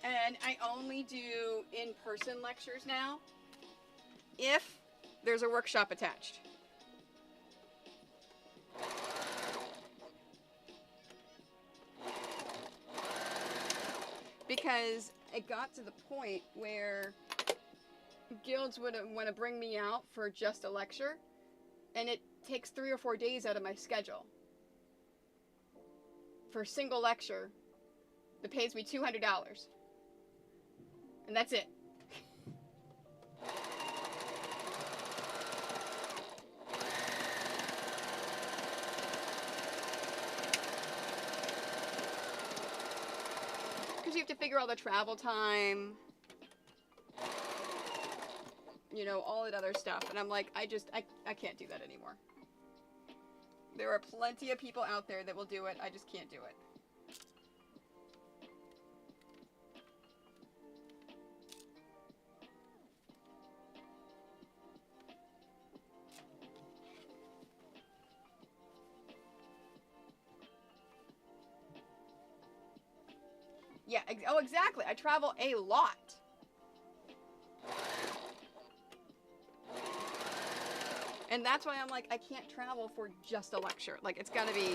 And And I only do in-person lectures now if there's a workshop attached. Because it got to the point where guilds would want to bring me out for just a lecture, and it takes 3 or 4 days out of my schedule. For a single lecture that pays me $200. And that's it. Because you have to figure all the travel time, you know, all that other stuff. And I'm like, I can't do that anymore. There are plenty of people out there that will do it. I just can't do it. Yeah, oh, exactly. I travel a lot. And that's why I'm like, I can't travel for just a lecture. Like, it's gotta be...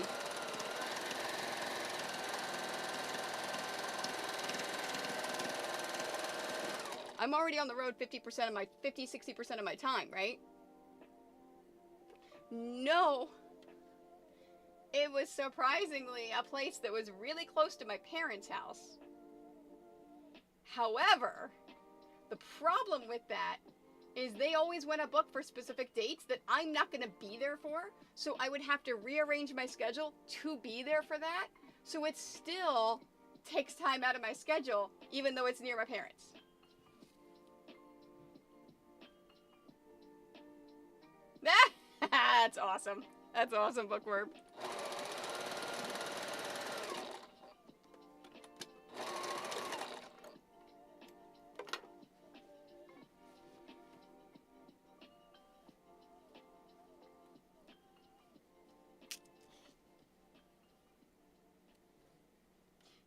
I'm already on the road 50% of my, 60% of my time, right? No. It was surprisingly a place that was really close to my parents' house. However, the problem with that is they always want to book for specific dates that I'm not going to be there for, so I would have to rearrange my schedule to be there for that, so it still takes time out of my schedule, even though it's near my parents. That's awesome. That's awesome, Bookworm.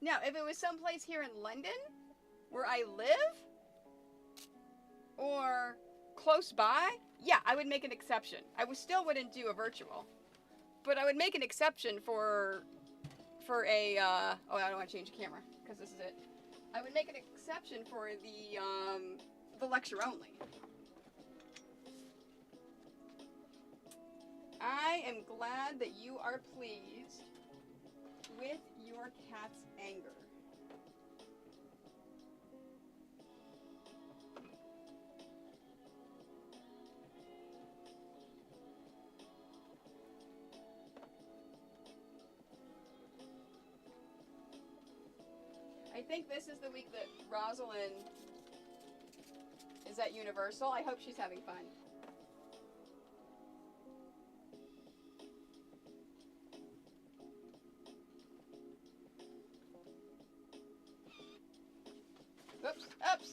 Now, if it was someplace here in London, where I live, or close by, yeah, I would make an exception. I still wouldn't do a virtual, but I would make an exception for a, oh, I don't want to change the camera, because this is it. I would make an exception for the lecture only. I am glad that you are pleased with your cat's anger. I think this is the week that Rosalind is at Universal. I hope she's having fun. Oops, oops.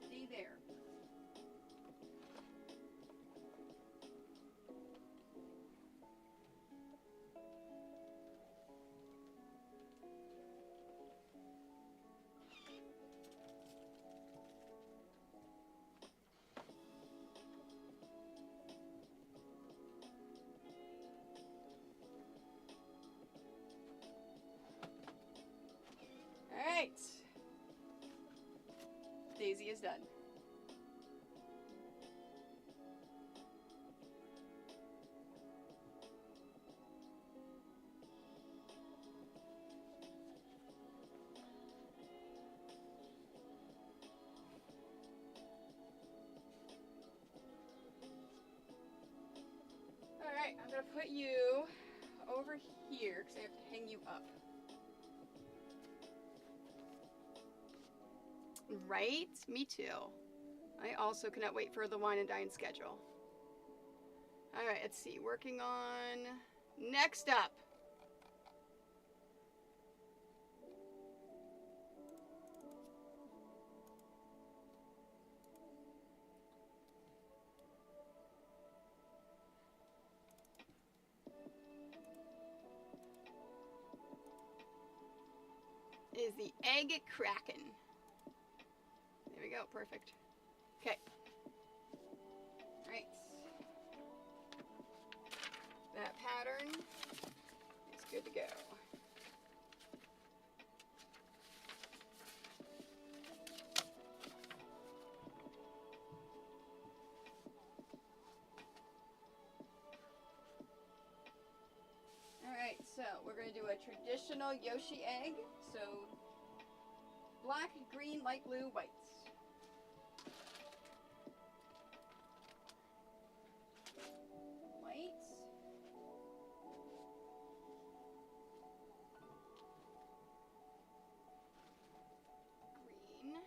Stay there. Alright. Daisy is done. Alright, I'm gonna put you over here because I have to hang you up. Right? Me too. I also cannot wait for the wine and dine schedule. Alright, let's see. Working on... Next up. the egg kraken. There we go, perfect. Okay. Right. That pattern is good to go. Alright, so we're going to do a traditional Yoshi egg. So black, green, light blue, whites. Whites. Green.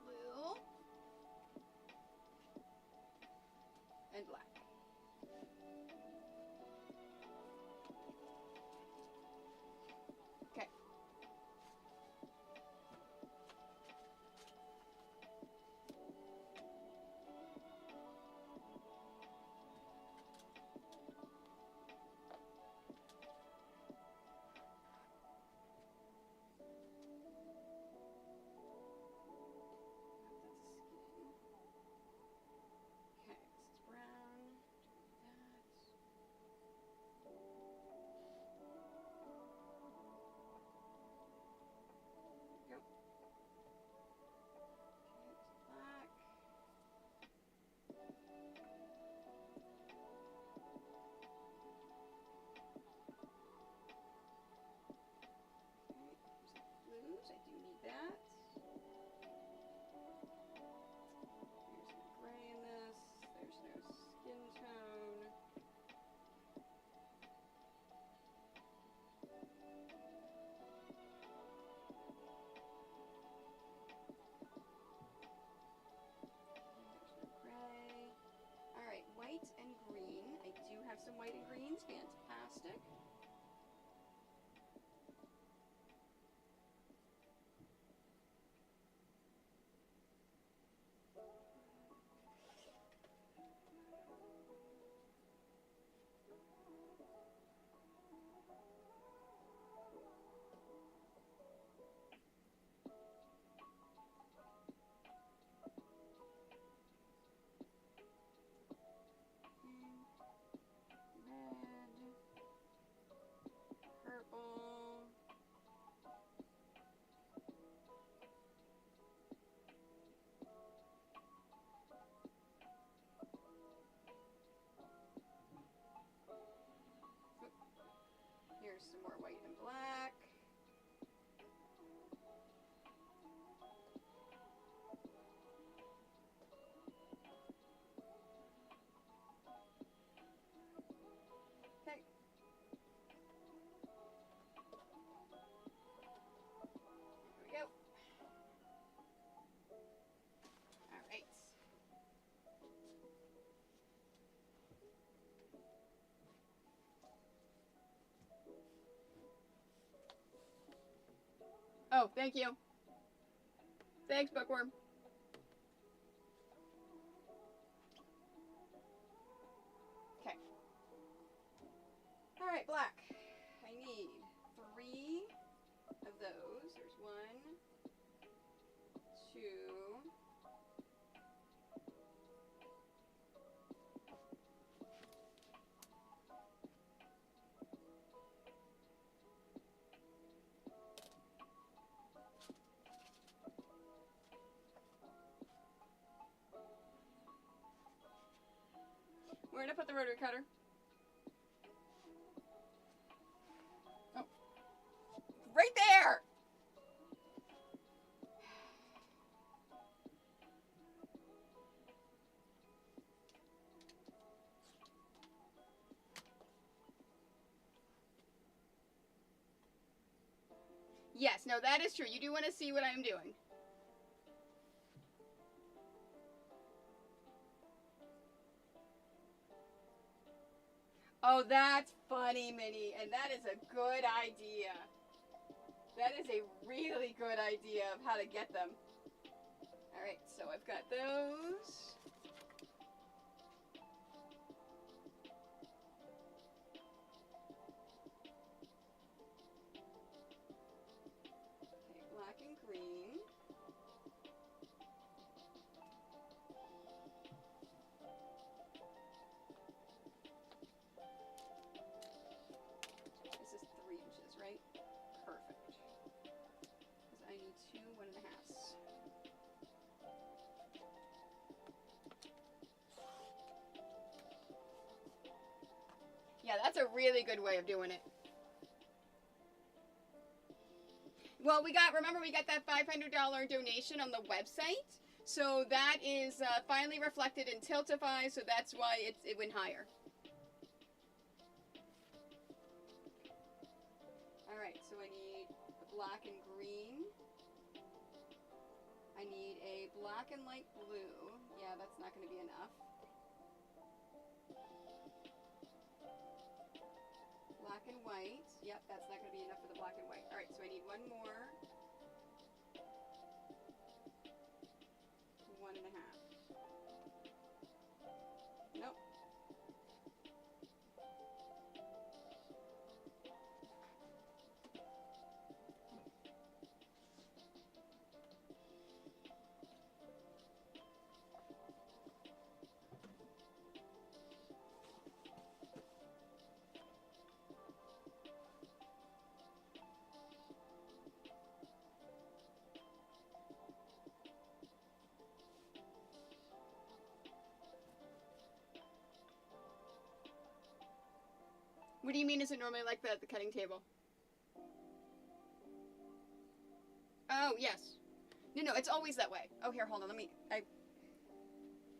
Blue. And black. Okay. Okay, this is brown. Yep. Black. Blues, I do need that. There's no gray in this. There's no skin tone. There's no gray. Alright, white and green. I do have some white and greens. Fantastic. Red. Purple. Here's some more white and black. Okay. There we go. All right. Oh, thank you. Thanks, Bookworm. Okay. All right, black. I need 3 of those. There's 1, 2. Where did I put the rotary cutter? Oh. Right there! Yes, no, that is true. You do want to see what I'm doing. Oh, that's funny, Minnie, and that is a good idea. That is a really good idea of how to get them. All right, so I've got those. Yeah, that's a really good way of doing it. Well, remember we got that $500 donation on the website. So that is finally reflected in Tiltify, so that's why it went higher. All right, so I need the black and green. I need a black and light blue. Yeah, that's not going to be enough. Black and white. Yep, that's not going to be enough for the black and white. All right, so I need one more. 1.5. Nope. What do you mean is it normally like that at the cutting table? Oh, yes. No, it's always that way. Oh, here, hold on. Let me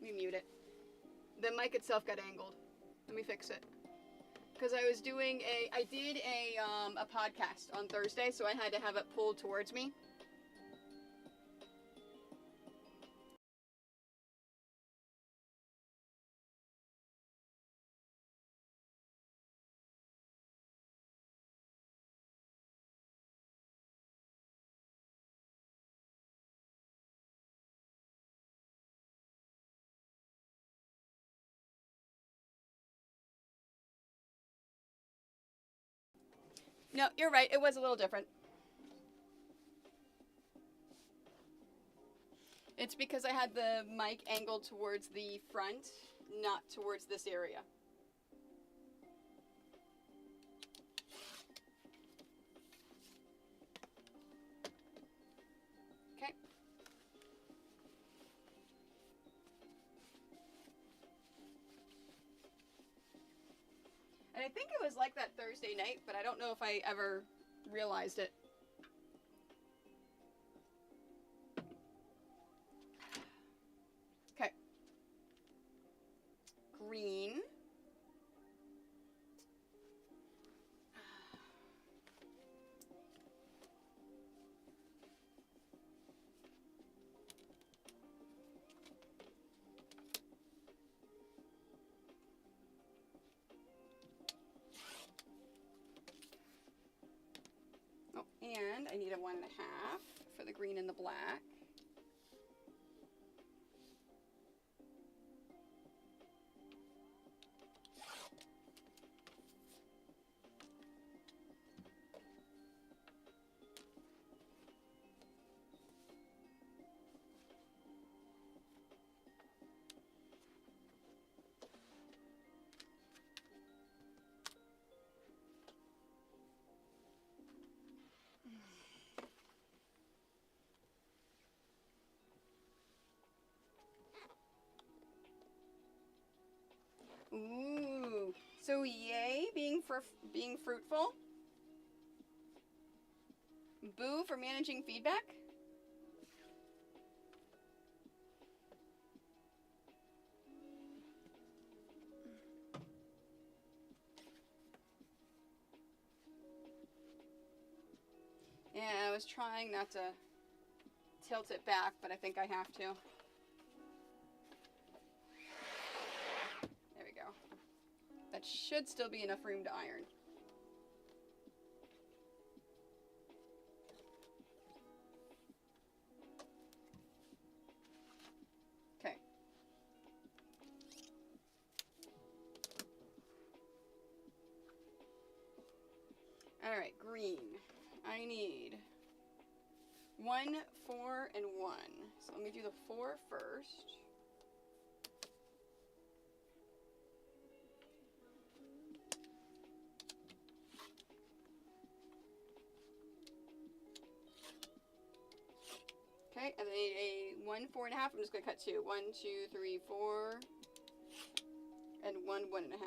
mute it. The mic itself got angled. Let me fix it. Because I did a podcast on Thursday, so I had to have it pulled towards me. No, you're right. It was a little different. It's because I had the mic angled towards the front, not towards this area. Okay. And I think it was like that Thursday night, but I don't know if I ever realized it. Okay. Green. Oh, and I need a 1.5 for the green and the black. Ooh, so yay being fruitful. Boo for managing feedback. Yeah, I was trying not to tilt it back, but I think I have to. There we go. That should still be enough room to iron. Okay. All right, green. I need 1, 4, and 1. So let me do the 4 first. Okay, and then I need a 1, 4.5. I'm just going to cut 2. 1, 2, 3, 4, and 1, 1.5.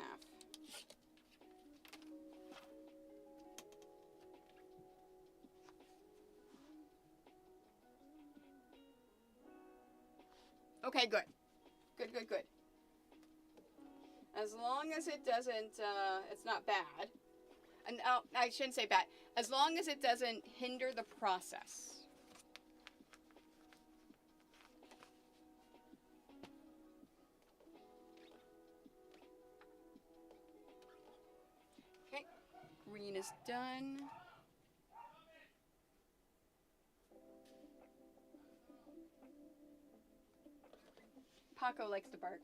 Okay, good. Good, good, good. As long as it doesn't, it's not bad. And I shouldn't say bad. As long as it doesn't hinder the process. Okay, green is done. Paco likes to bark.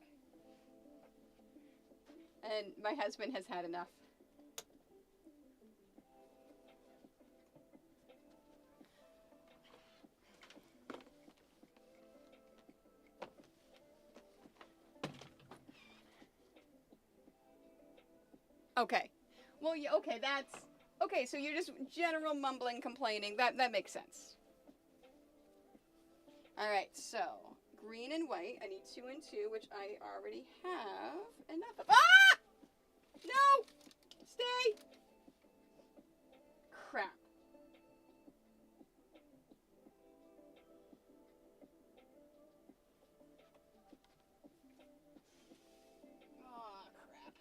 And my husband has had enough. Okay. Well, yeah, okay, that's... Okay, so you're just general mumbling, complaining. That makes sense. All right, so green and white. I need 2 and 2, which I already have enough of. Ah! No! Stay! Crap. Oh, crap.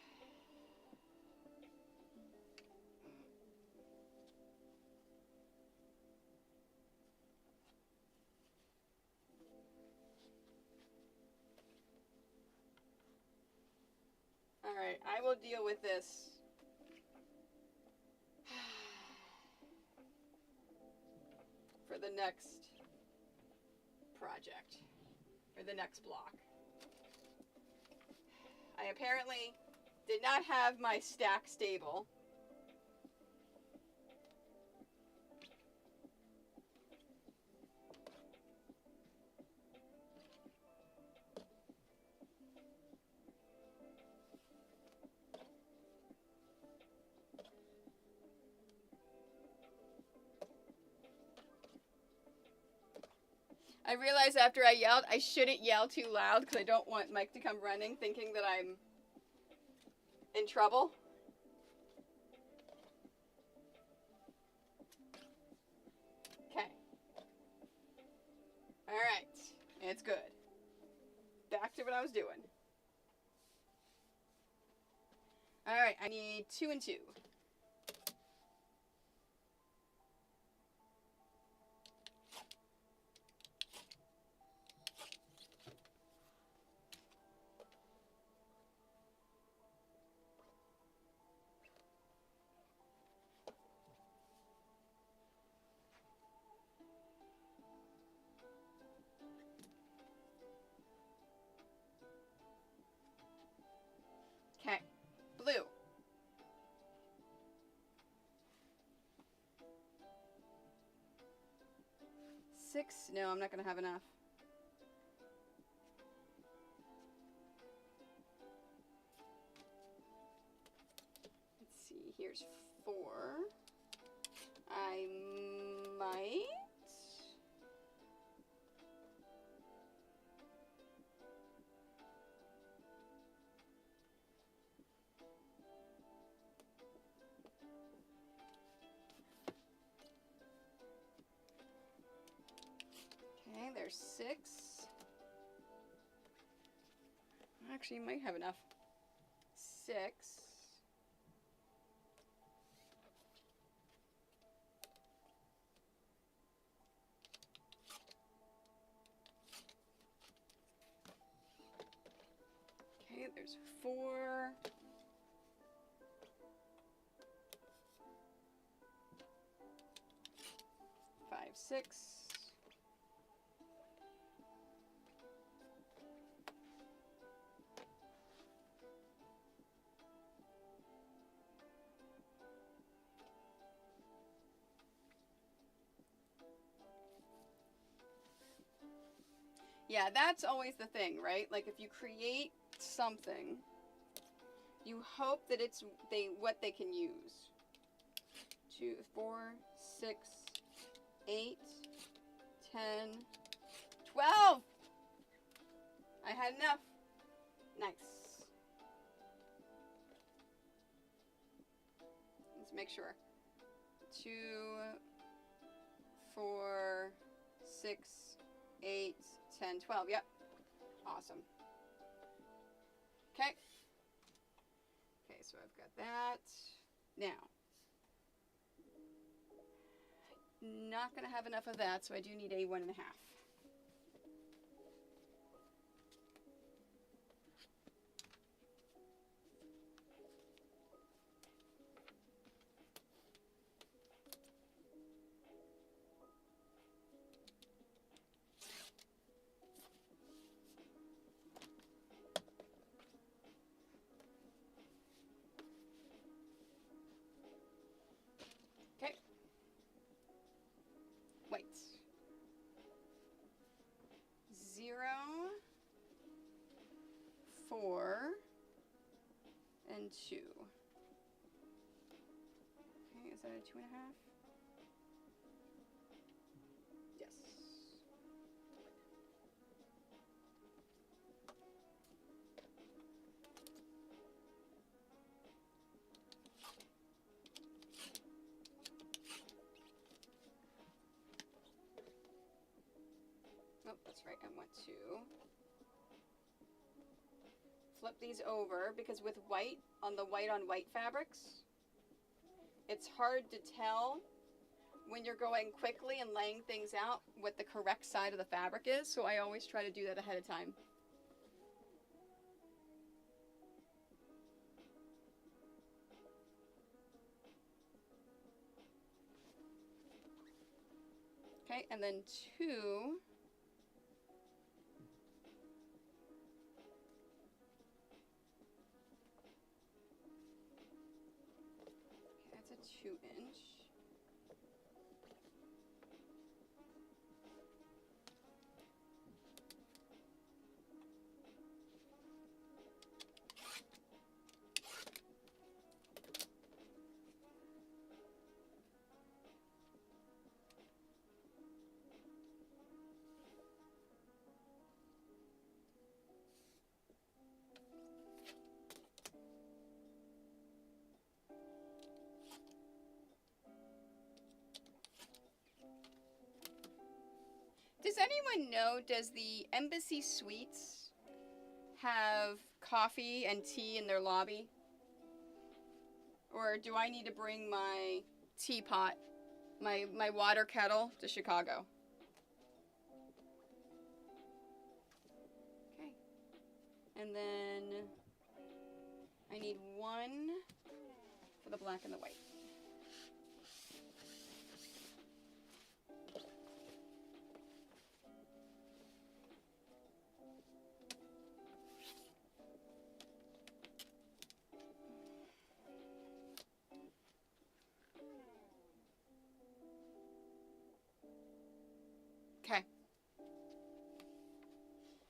All right, I will deal with this. For the next project, or the next block. I apparently did not have my stack stable. I realized after I yelled, I shouldn't yell too loud because I don't want Mike to come running thinking that I'm in trouble. Okay. All right. It's good. Back to what I was doing. All right. I need 2 and 2. Okay, blue. 6? No, I'm not going to have enough. Let's see, here's 4. I might... Okay, there's 6. Actually, you might have enough. 6. Okay, there's 4. 5, 6. Yeah, that's always the thing, right? Like if you create something, you hope that it's what they can use. 2, 4, 6, 8, 10, 12. I had enough. Nice. Let's make sure. 2, 4, 6, 8, 10, 12. Yep. Awesome. Okay. Okay, so I've got that. Now, not going to have enough of that, so I do need a 1.5. Okay. Wait. 0, 4, and 2. Okay, is that a 2.5? Yes. Oh, that's right, I want to flip these over because with white on the white on white fabrics, it's hard to tell when you're going quickly and laying things out what the correct side of the fabric is, so I always try to do that ahead of time. Okay, and then 2. Okay, that's a 2-inch. Does anyone know, does the Embassy Suites have coffee and tea in their lobby? Or do I need to bring my teapot, my water kettle to Chicago? Okay. And then I need 1 for the black and the white. Okay.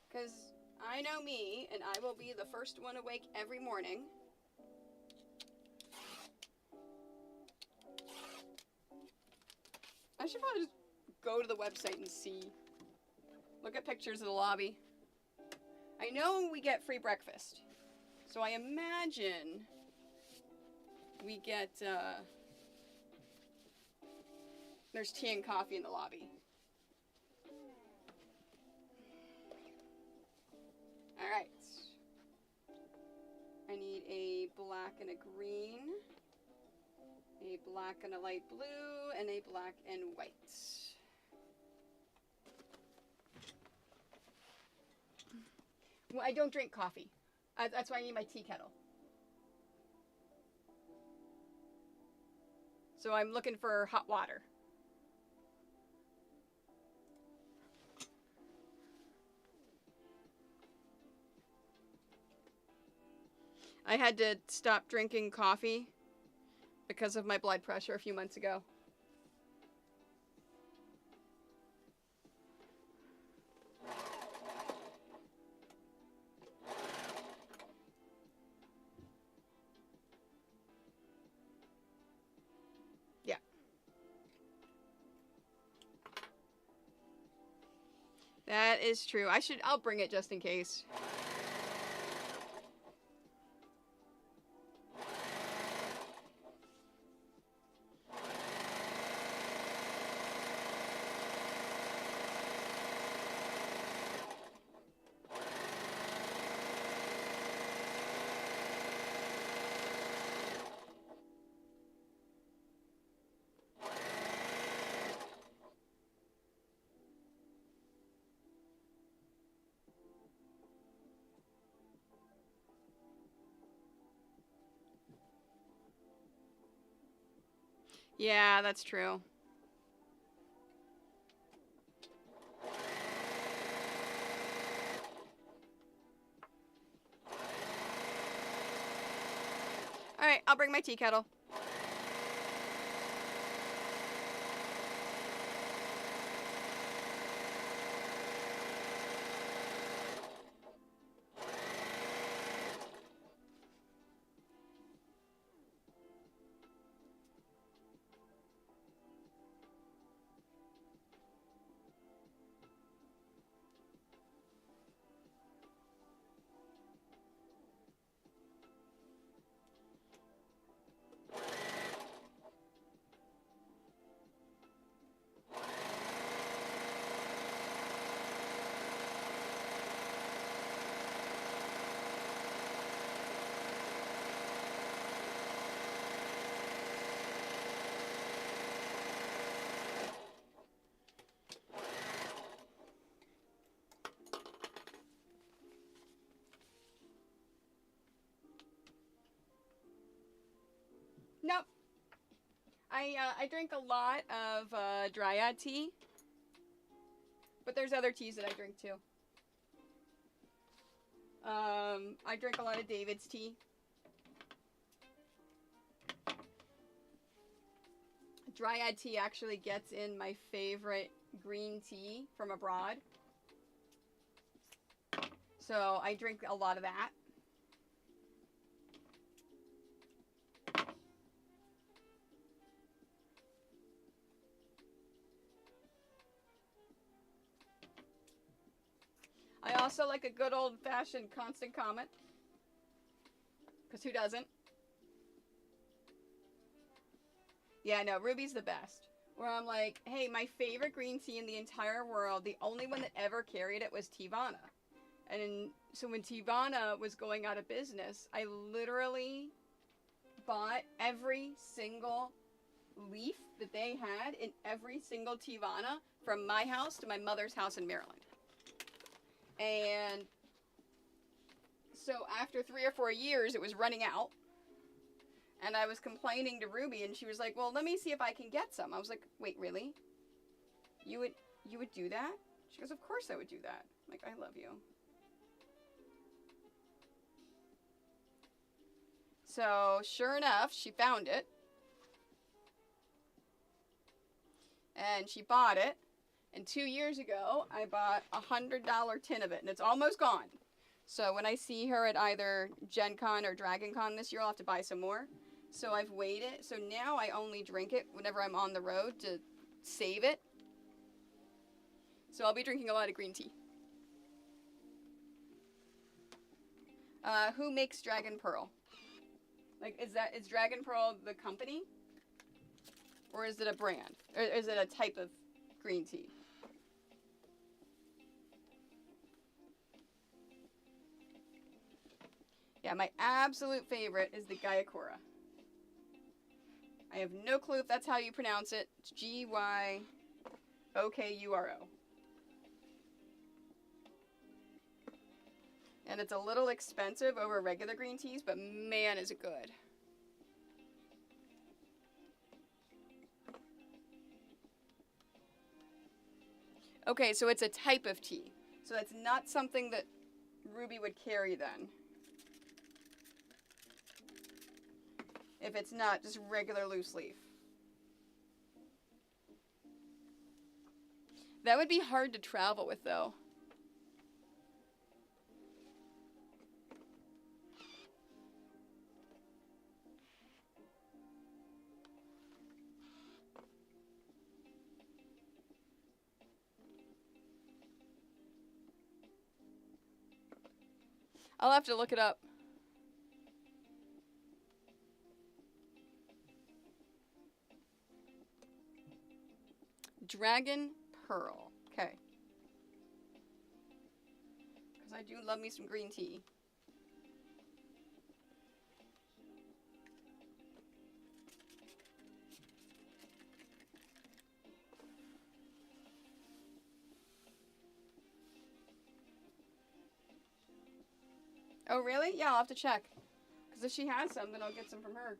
Because I know me, and I will be the first one awake every morning. I should probably just go to the website and see. Look at pictures of the lobby. I know we get free breakfast. So I imagine we get, there's tea and coffee in the lobby. All right. I need a black and a green, a black and a light blue, and a black and white. Well, I don't drink coffee. That's why I need my tea kettle. So I'm looking for hot water. I had to stop drinking coffee because of my blood pressure a few months ago. Yeah. That is true. I'll bring it just in case. Yeah, that's true. All right, I'll bring my tea kettle. Nope. I drink a lot of dryad tea, but there's other teas that I drink too. I drink a lot of David's tea. Dryad tea actually gets in my favorite green tea from abroad. So I drink a lot of that. I also like a good old-fashioned Constant Comet. Because who doesn't? Yeah, no, Ruby's the best. Where I'm like, hey, my favorite green tea in the entire world, the only one that ever carried it was Teavana. So when Teavana was going out of business, I literally bought every single leaf that they had in every single Teavana from my house to my mother's house in Maryland. And so after 3 or 4 years, it was running out. And I was complaining to Ruby, and she was like, well, let me see if I can get some. I was like, wait, really? You would do that? She goes, of course I would do that. I'm like, I love you. So sure enough, she found it. And she bought it. And 2 years ago, I bought a $100 tin of it, and it's almost gone. So when I see her at either Gen Con or Dragon Con this year, I'll have to buy some more. So I've waited. So now I only drink it whenever I'm on the road to save it. So I'll be drinking a lot of green tea. Who makes Dragon Pearl? Like, is Dragon Pearl the company? Or is it a brand? Or is it a type of green tea? Yeah, my absolute favorite is the Gayakura. I have no clue if that's how you pronounce it. It's Gykuro. And it's a little expensive over regular green teas, but man, is it good. Okay, so it's a type of tea. So that's not something that Ruby would carry then. If it's not just regular loose leaf. That would be hard to travel with, though. I'll have to look it up. Dragon Pearl. Okay. Because I do love me some green tea. Oh, really? Yeah, I'll have to check. Because if she has some, then I'll get some from her.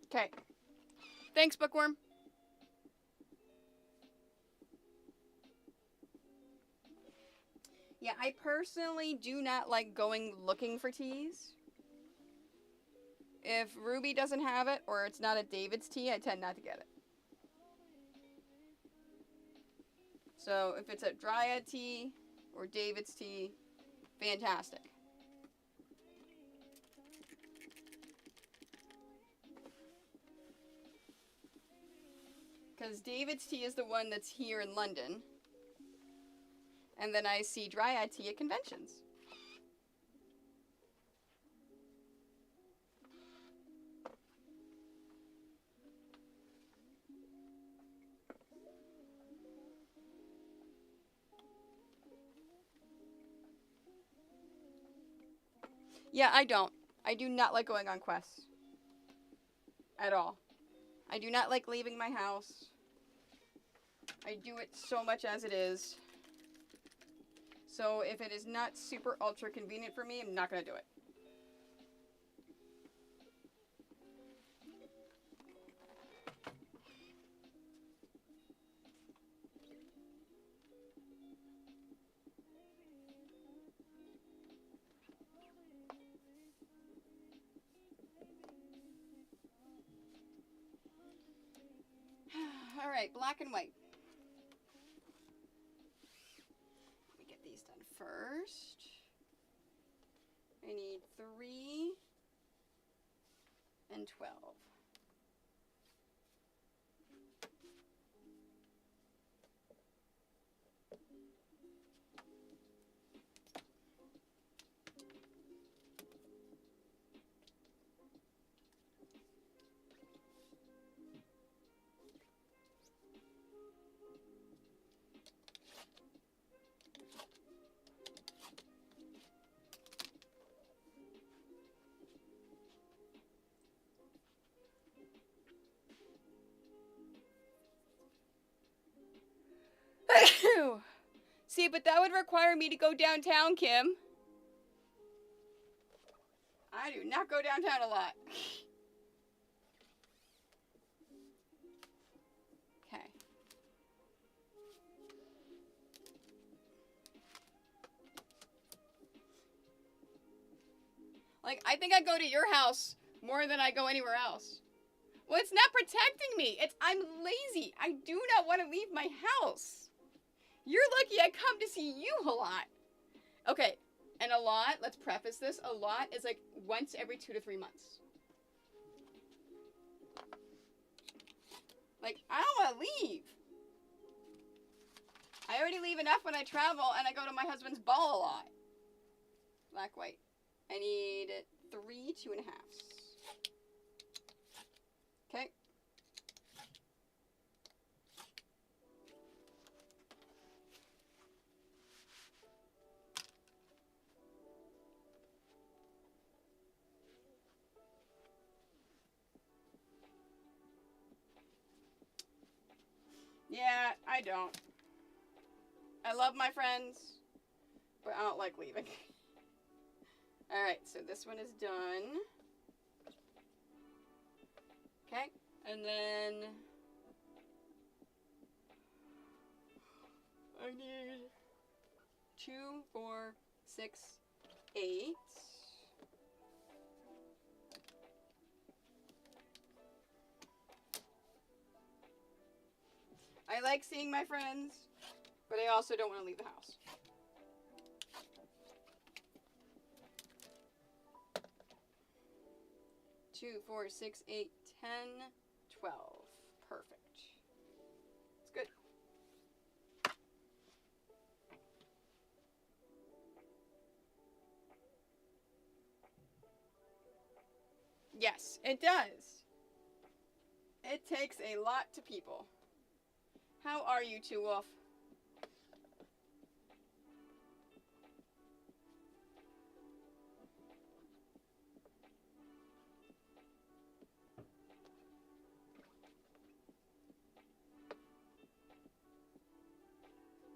Okay. Thanks, Bookworm. Yeah, I personally do not like going looking for teas. If Ruby doesn't have it, or it's not a David's tea, I tend not to get it. So if it's a Dryad tea or David's tea, fantastic. Because David's tea is the one that's here in London. And then I see Dryad tea at conventions. Yeah, I don't. I do not like going on quests. At all. I do not like leaving my house. I do it so much as it is. So if it is not super ultra convenient for me, I'm not going to do it. All right, black and white. Let me get these done first. I need 3 and 12. See, but that would require me to go downtown, Kim. I do not go downtown a lot. Okay. Like, I think I go to your house more than I go anywhere else. Well, it's not protecting me. I'm lazy. I do not want to leave my house. You're lucky I come to see you a lot. Okay, and a lot, let's preface this, a lot is like once every 2 to 3 months. Like, I don't want to leave. I already leave enough when I travel and I go to my husband's ball a lot. Black, white. I need 3 2.5s. Okay. Yeah, I don't. I love my friends, but I don't like leaving. Alright, so this one is done. Okay, and then I need 2, 4, 6, 8. I like seeing my friends, but I also don't want to leave the house. Two, 4, 6, 8, 10, 12. Perfect. It's good. Yes, it does. It takes a lot to people. How are you two, Wolf?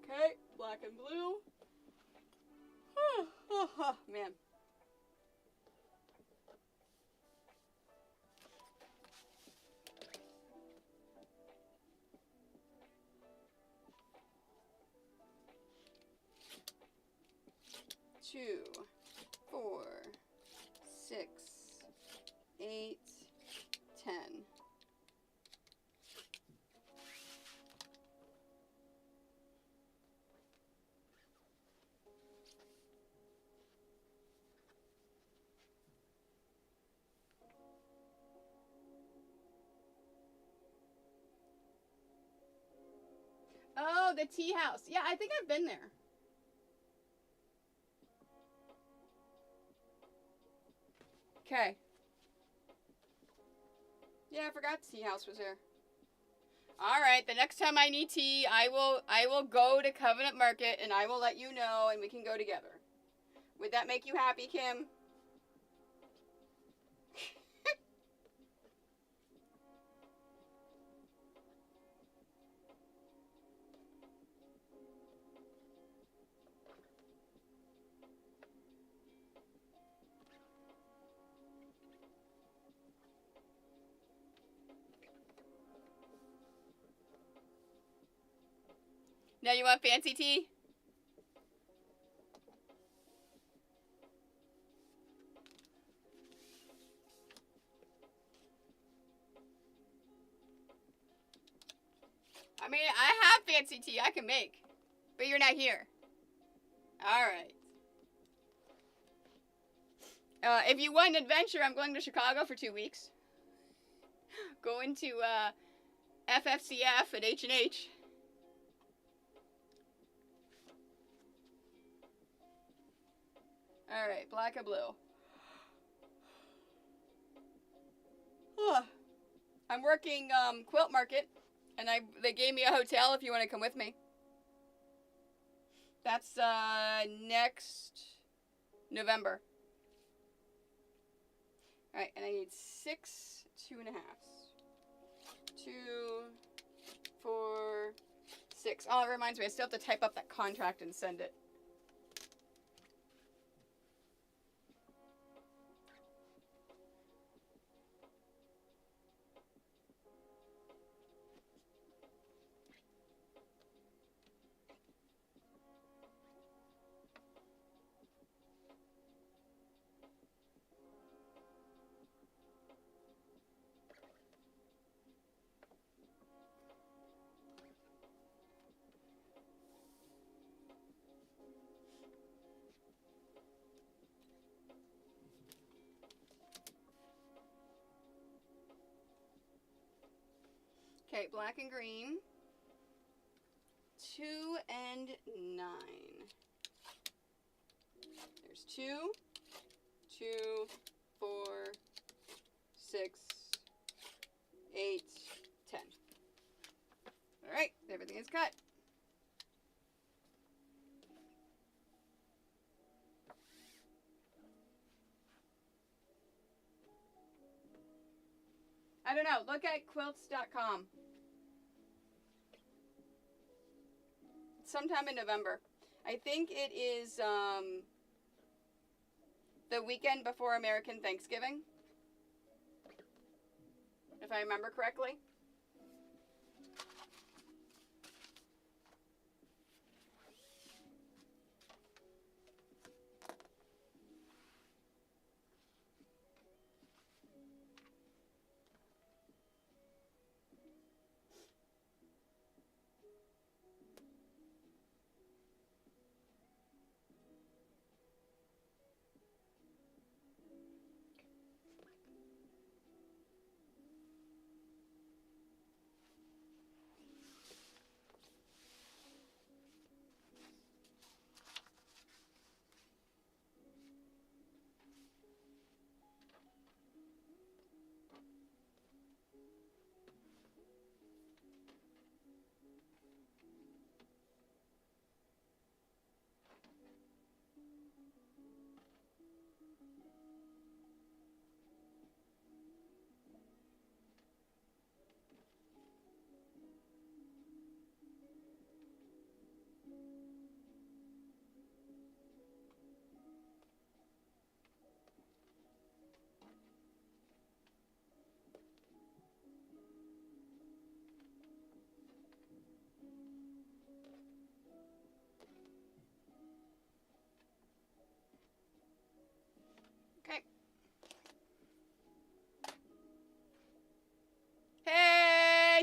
Okay, black and blue. Oh, man. 2, 4, 6, 8, 10. Oh, the tea house. Yeah, I think I've been there. Okay. Yeah, I forgot the tea house was there. All right, the next time I need tea, I will go to Covenant Market and I will let you know and we can go together. Would that make you happy, Kim? Now you want fancy tea? I mean, I have fancy tea I can make, but you're not here. All right. If you want an adventure, I'm going to Chicago for 2 weeks. Going to FFCF at H&H. All right, black or blue. I'm working Quilt Market, and they gave me a hotel if you want to come with me. That's next November. All right, and I need 6 2.5. 2, 4, 6. Oh, it reminds me, I still have to type up that contract and send it. Okay, black and green. 2 and 9. There's 2, 2, 4, 6, 8, 10. All right, everything is cut. I don't know. Look at quilts.com. Sometime in November. I think it is the weekend before American Thanksgiving, if I remember correctly.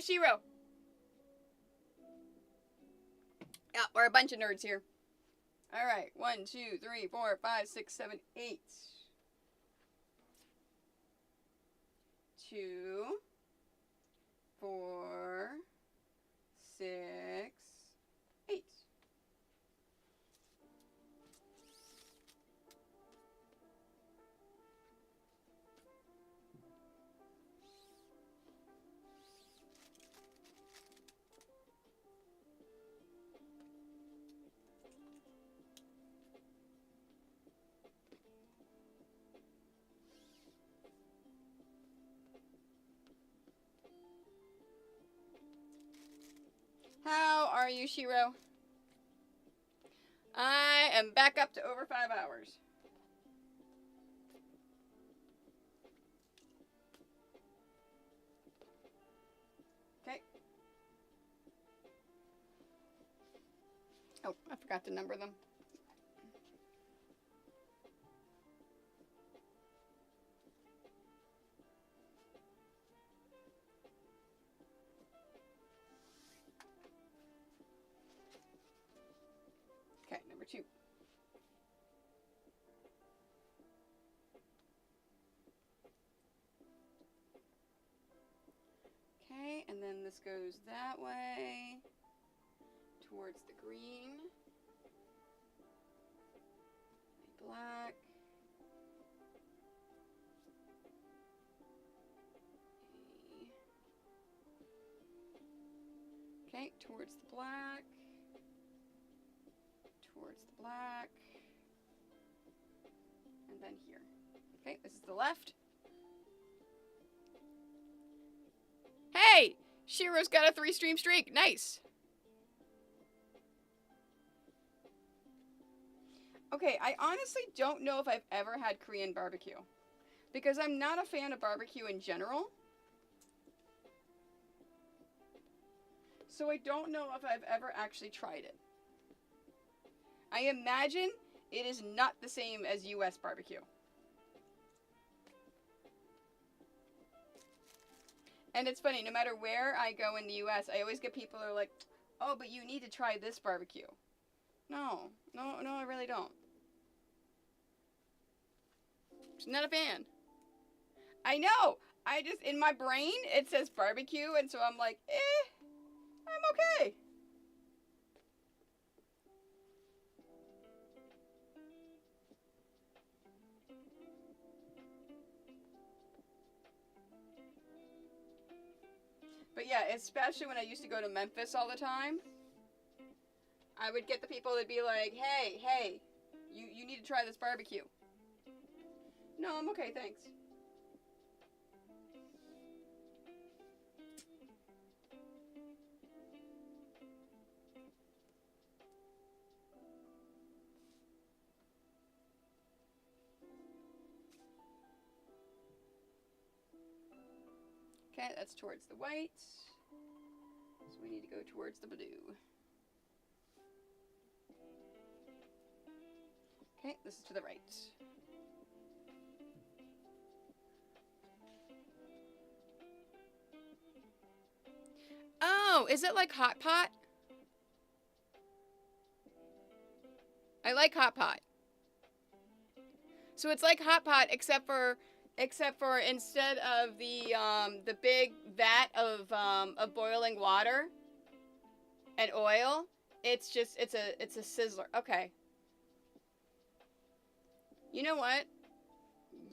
Shiro. Yeah, we're a bunch of nerds here. All right, 1, 2, 3, 4, 5, 6, 7, 8. 2, 4, 6, 8. How are you, Shiro? I am back up to over 5 hours. Okay. Oh, I forgot to number them. Okay, number 2. Okay, and then this goes that way towards the green. Black. Okay, towards the black. Towards the black. And then here. Okay, this is the left. Hey! Shiro's got a 3-stream streak. Nice! Okay, I honestly don't know if I've ever had Korean barbecue. Because I'm not a fan of barbecue in general. So I don't know if I've ever actually tried it. I imagine it is not the same as US barbecue. And it's funny, no matter where I go in the US, I always get people who are like, oh, but you need to try this barbecue. No, I really don't. Just not a fan. I know! I just, in my brain, it says barbecue, and so I'm like, I'm okay. But yeah, especially when I used to go to Memphis all the time, I would get the people that'd be like, hey, you need to try this barbecue. No, I'm okay, thanks. Okay, that's towards the white. So we need to go towards the blue. Okay, this is to the right. Oh, is it like hot pot? I like hot pot. So it's like hot pot except for instead of the big vat of boiling water and oil, it's a sizzler. Okay. You know what?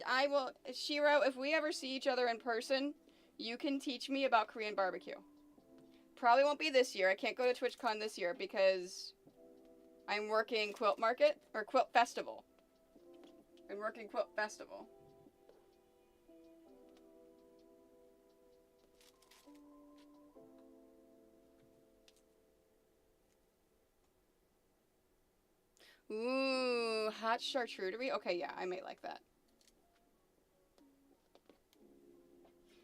I will, Shiro, if we ever see each other in person, you can teach me about Korean barbecue. Probably won't be this year. I can't go to TwitchCon this year because I'm working Quilt Market or Quilt Festival. I'm working Quilt Festival. Ooh, hot charcuterie. Okay, yeah, I may like that.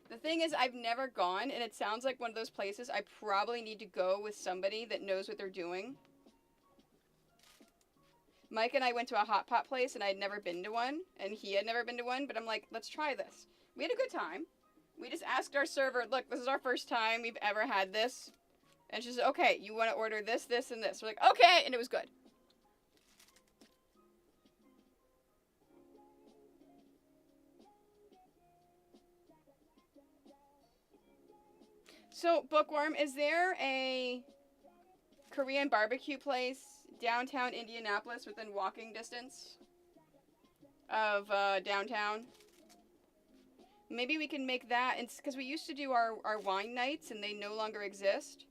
The thing is, I've never gone, and it sounds like one of those places I probably need to go with somebody that knows what they're doing. Mike and I went to a hot pot place, and I'd never been to one, and he had never been to one, but I'm like, let's try this. We had a good time. We just asked our server, look, this is our first time we've ever had this. And she said, okay, you want to order this, this, and this. We're like, okay, and it was good. So, Bookworm, is there a Korean barbecue place downtown Indianapolis within walking distance of downtown? Maybe we can make that, because we used to do our wine nights and they no longer exist.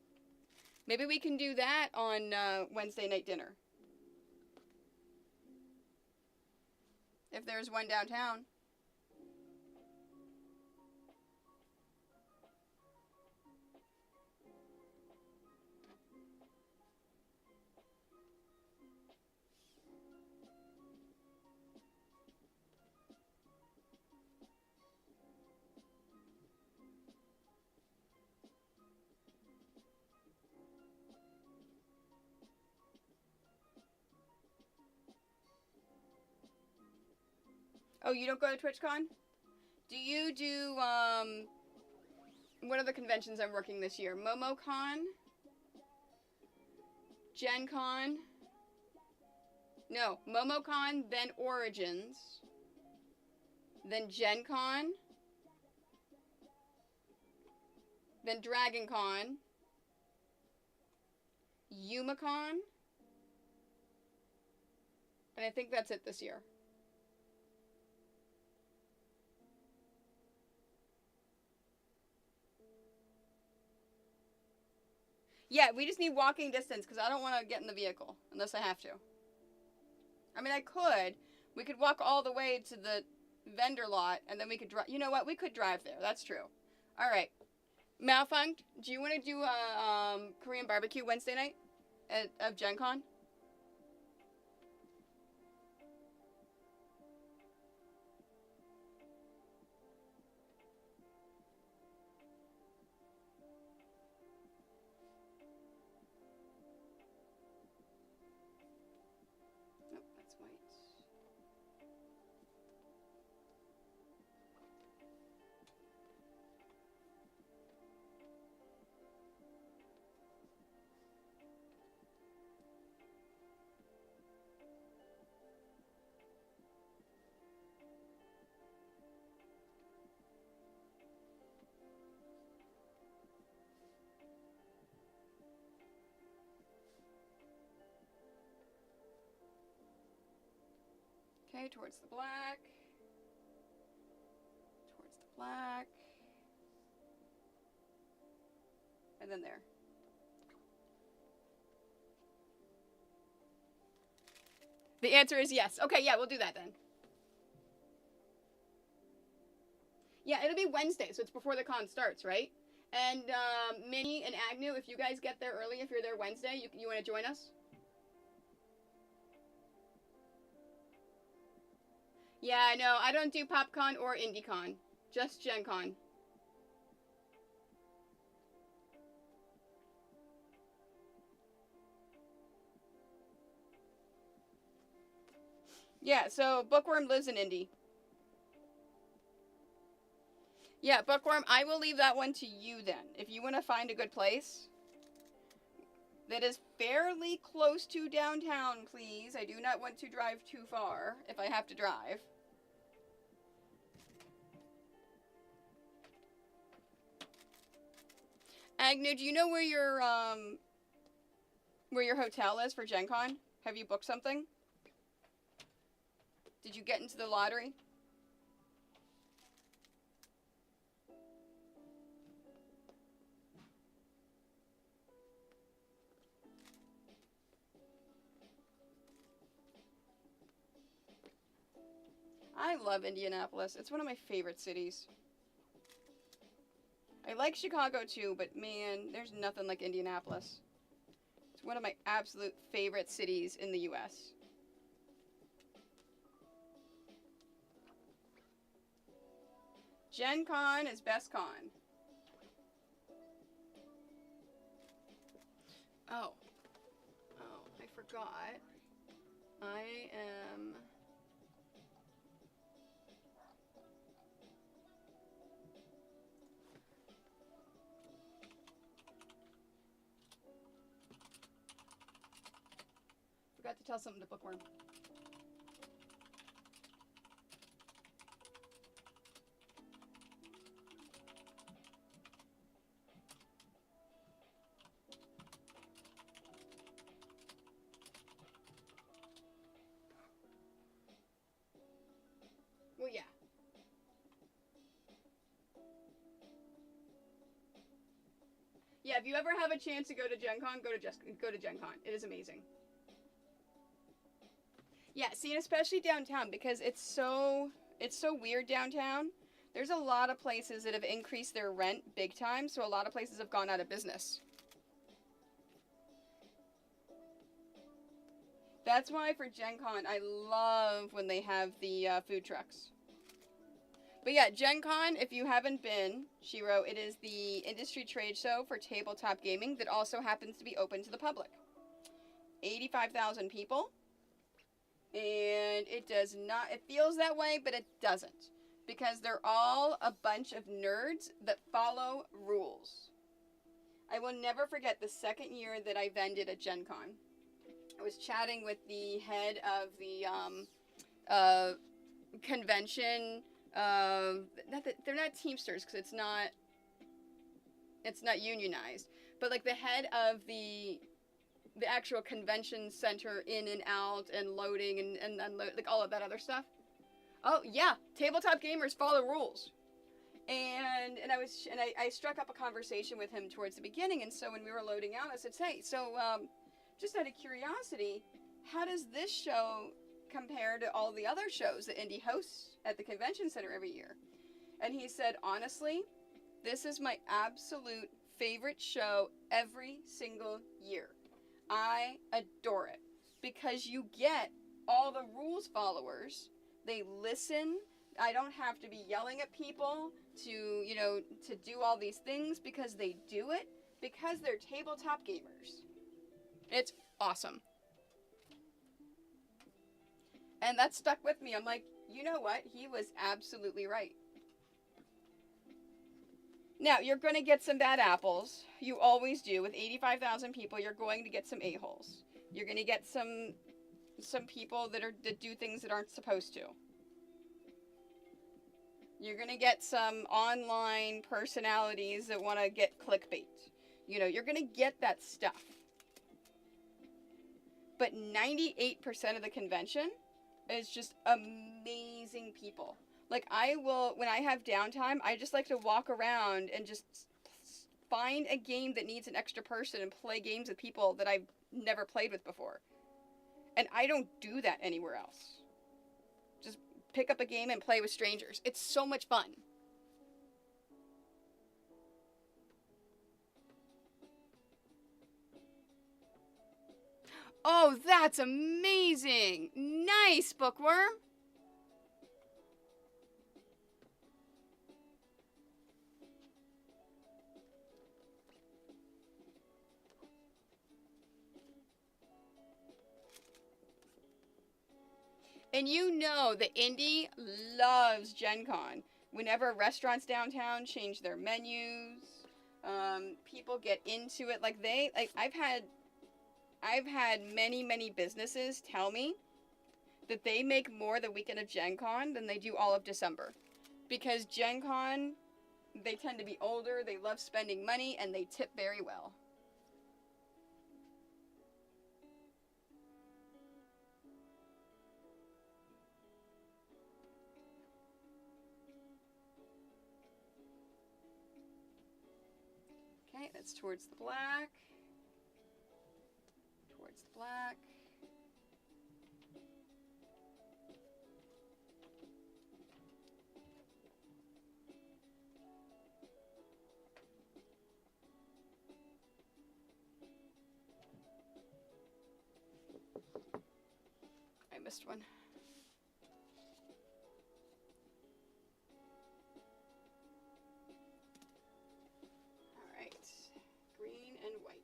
Maybe we can do that on Wednesday night dinner. If there's one downtown. Oh, you don't go to TwitchCon? Do you do, what are the conventions I'm working this year? MomoCon? Gen Con? No, MomoCon, then Origins, then Gen Con, then Dragon Con, YumaCon, and I think that's it this year. Yeah, we just need walking distance because I don't want to get in the vehicle unless I have to. I mean, I could. We could walk all the way to the vendor lot and then we could drive. You know what? We could drive there. That's true. All right. Malfunct, do you want to do a Korean barbecue Wednesday night of Gen Con? Okay, towards the black. Towards the black. And then there. The answer is yes. Okay, yeah, we'll do that then. Yeah, it'll be Wednesday, so it's before the con starts, right? And Minnie and Agnew, if you guys get there early, if you're there Wednesday, you want to join us? Yeah, no, I don't do PopCon or IndieCon. Just Gen Con. Yeah, so Bookworm lives in Indy. Yeah, Bookworm, I will leave that one to you then. If you want to find a good place that is fairly close to downtown, please. I do not want to drive too far if I have to drive. Agnew, do you know where your hotel is for Gen Con? Have you booked something? Did you get into the lottery? I love Indianapolis. It's one of my favorite cities. I like Chicago too, but man, there's nothing like Indianapolis. It's one of my absolute favorite cities in the US. Gen Con is best con. Oh, I forgot. I am... tell something to Bookworm. Well, yeah. Yeah, if you ever have a chance to go to Gen Con, go to Gen Con. It is amazing. Yeah, see, and especially downtown, because it's so weird downtown. There's a lot of places that have increased their rent big time, so a lot of places have gone out of business. That's why for Gen Con, I love when they have the food trucks. But yeah, Gen Con, if you haven't been, Shiro, it is the industry trade show for tabletop gaming that also happens to be open to the public. 85,000 people. And it does not, it feels that way, but it doesn't. Because they're all a bunch of nerds that follow rules. I will never forget the second year that I vended at Gen Con. I was chatting with the head of the convention. They're not Teamsters because it's not unionized, but like the head of the actual convention center, in and out and loading and unload, like all of that other stuff. Oh yeah, tabletop gamers follow rules. And I struck up a conversation with him towards the beginning, and so when we were loading out, I said, hey, so just out of curiosity, how does this show compare to all the other shows that Indy hosts at the convention center every year? And he said, honestly, this is my absolute favorite show every single year. I adore it because you get all the rules followers. They listen. I don't have to be yelling at people to do all these things because they do it because they're tabletop gamers. It's awesome. And that stuck with me. I'm like, you know what? He was absolutely right. Now, you're going to get some bad apples. You always do. With 85,000 people, you're going to get some a-holes. You're going to get some people that do things that aren't supposed to. You're going to get some online personalities that want to get clickbait. You're going to get that stuff. But 98% of the convention is just amazing people. Like, when I have downtime, I just like to walk around and just find a game that needs an extra person and play games with people that I've never played with before. And I don't do that anywhere else. Just pick up a game and play with strangers. It's so much fun. Oh, that's amazing! Nice, Bookworm! And that Indy loves Gen Con. Whenever restaurants downtown change their menus, people get into it. I've had many businesses tell me that they make more the weekend of Gen Con than they do all of December. Because Gen Con, they tend to be older, they love spending money, and they tip very well. Okay, that's towards the black. Towards the black. I missed one. Green and white.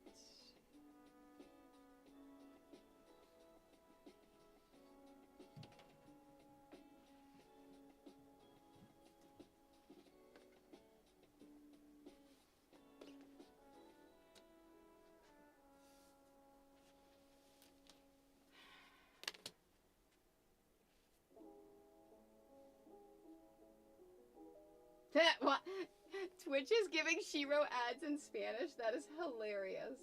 What? Twitch is giving Shiro ads in Spanish? That is hilarious.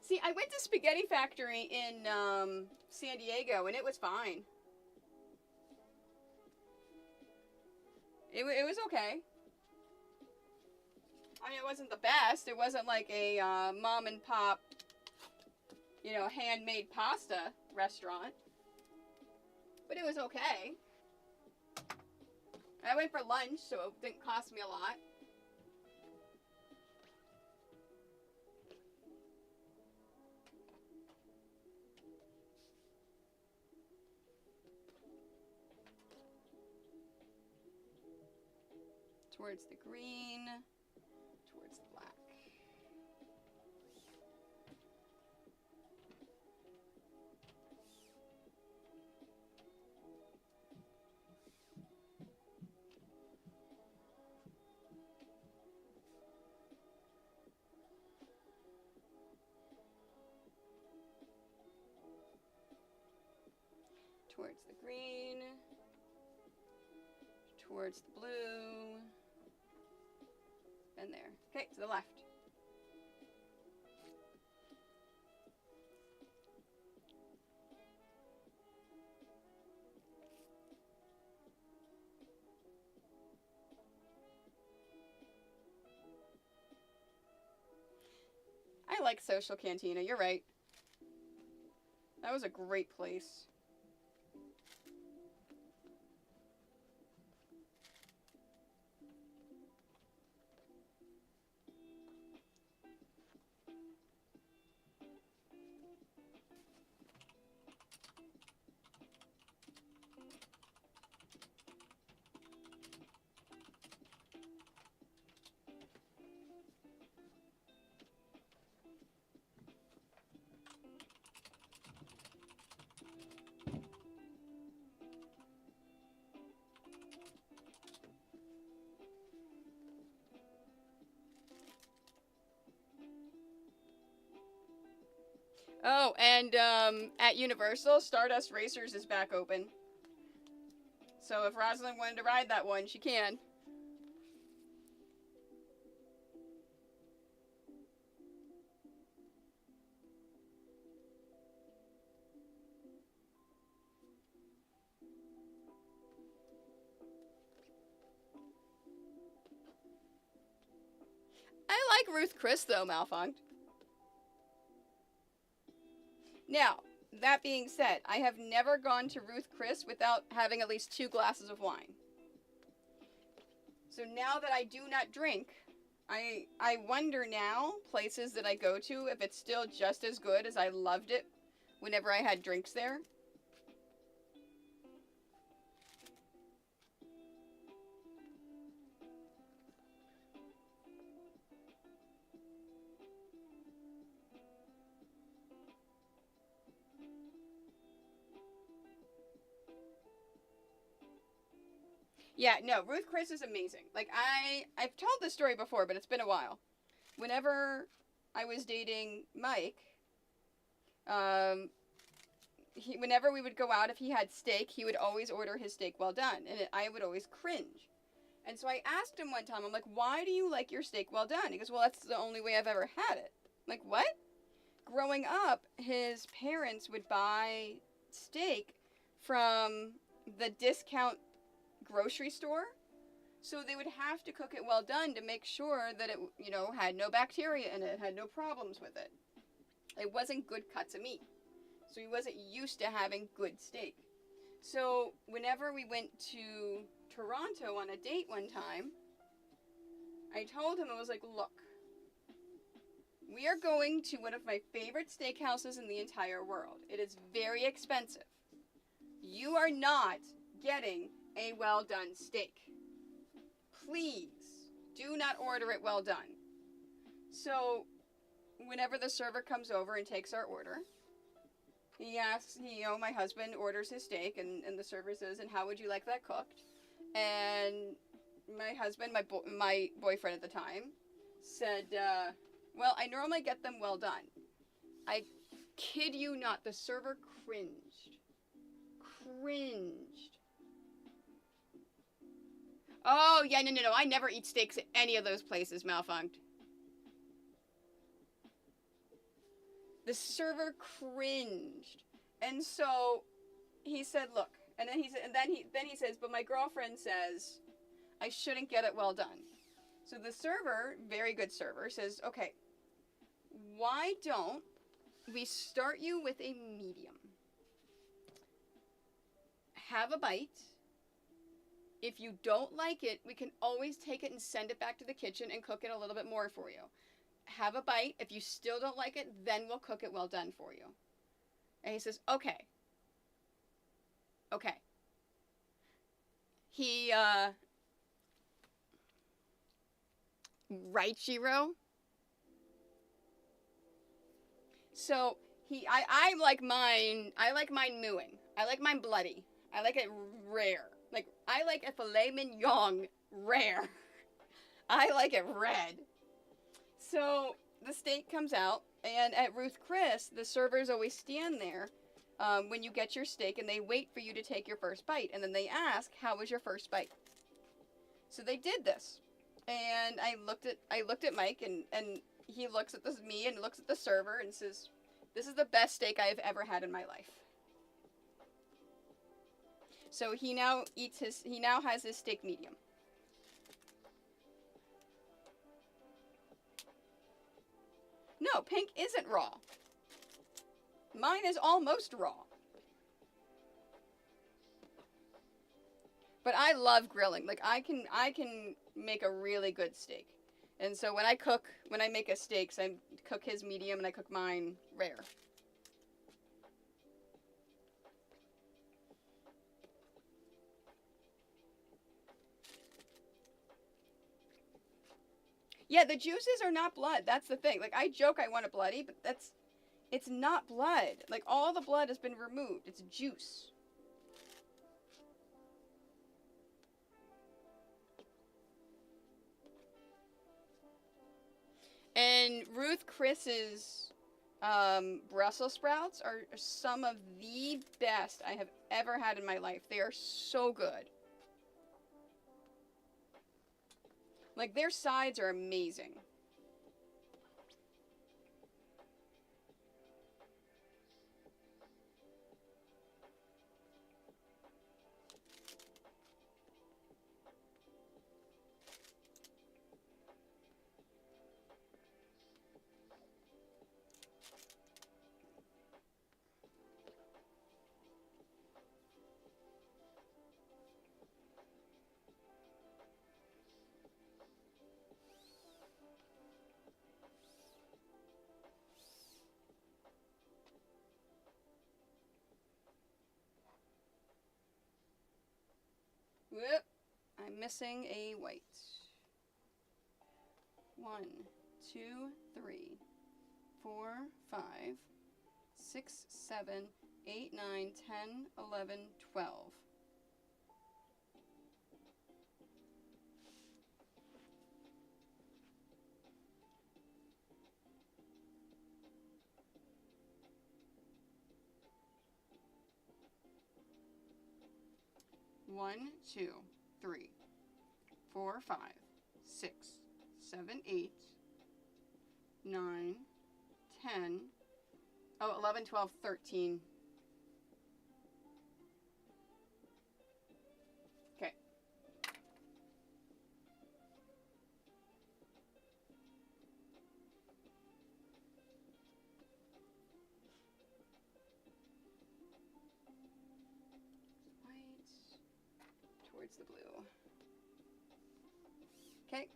See, I went to Spaghetti Factory in San Diego, and it was fine. It was okay. I mean, it wasn't the best. It wasn't like a mom and pop, you know, handmade pasta restaurant. But it was okay. I went for lunch, so it didn't cost me a lot. Towards the green, towards the black. Towards the green, towards the blue. And there. Okay, to the left. I like Social Cantina, you're right. That was a great place. Oh, and at Universal, Stardust Racers is back open. So if Rosalind wanted to ride that one, she can. I like Ruth Chris, though, Malfunct. Now, that being said, I have never gone to Ruth Chris without having at least 2 glasses of wine. So now that I do not drink, I wonder now, places that I go to, if it's still just as good as I loved it whenever I had drinks there. Yeah, no, Ruth Chris is amazing. Like, I've told this story before, but it's been a while. Whenever I was dating Mike, whenever we would go out, if he had steak, he would always order his steak well done, and I would always cringe. And so I asked him one time, I'm like, why do you like your steak well done? He goes, well, that's the only way I've ever had it. I'm like, what? Growing up, his parents would buy steak from the discount grocery store, so they would have to cook it well done to make sure that it, you know, had no bacteria in it, had no problems with it. It wasn't good cuts of meat, so he wasn't used to having good steak. So whenever we went to Toronto on a date one time, I told him, I was like, look, we are going to one of my favorite steakhouses in the entire world. It is very expensive. You are not getting a well done steak. Please do not order it well done. So whenever the server comes over and takes our order, he asks, my husband orders his steak, and the server says, and how would you like that cooked? And my husband, my boyfriend at the time, said, well, I normally get them well done. I kid you not, the server cringed. Oh, yeah, no, I never eat steaks at any of those places, Malfunct. The server cringed. And so he said, look, and then he says, but my girlfriend says I shouldn't get it well done. So the server, very good server, says, okay, why don't we start you with a medium? Have a bite. If you don't like it, we can always take it and send it back to the kitchen and cook it a little bit more for you. Have a bite. If you still don't like it, then we'll cook it well done for you. And he says, okay. He, right, Shiro? So, I like mine mooing. I like mine bloody. I like it rare. Like, I like a filet mignon rare. I like it red. So, the steak comes out, and at Ruth Chris, the servers always stand there when you get your steak, and they wait for you to take your first bite. And then they ask, how was your first bite? So they did this. And I looked at Mike, and he looks at me and looks at the server and says, this is the best steak I have ever had in my life. So he now has his steak medium. No, pink isn't raw. Mine is almost raw. But I love grilling. Like, I can make a really good steak. And so when I make a steak, so I cook his medium and I cook mine rare. Yeah, the juices are not blood. That's the thing. Like, I joke I want it bloody, but it's not blood. Like, all the blood has been removed. It's juice. And Ruth Chris's Brussels sprouts are some of the best I have ever had in my life. They are so good. Like, their sides are amazing. Whoop, I'm missing a white. 1, 2, 3, 4, 5, 6, 7, 8, 9, 10, 11, 12. One, 2, 3, 4, 5, 6, 7, 8, 9, 10, 11, 12, 13. Okay. Towards the blue. Okay.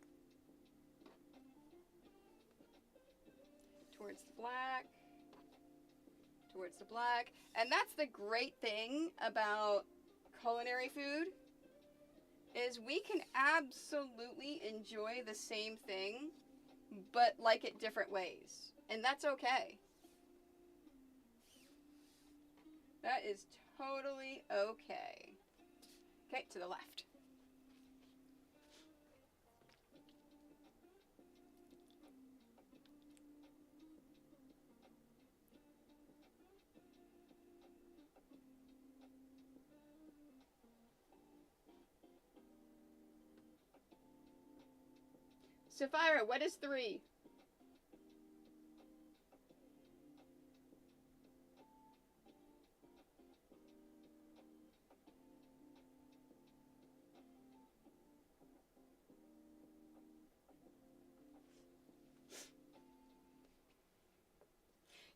Towards the black. Towards the black. And that's the great thing about culinary food, is we can absolutely enjoy the same thing, but like it different ways. And that's okay. That is totally okay. Okay, to the left. Sapphira, what is 3?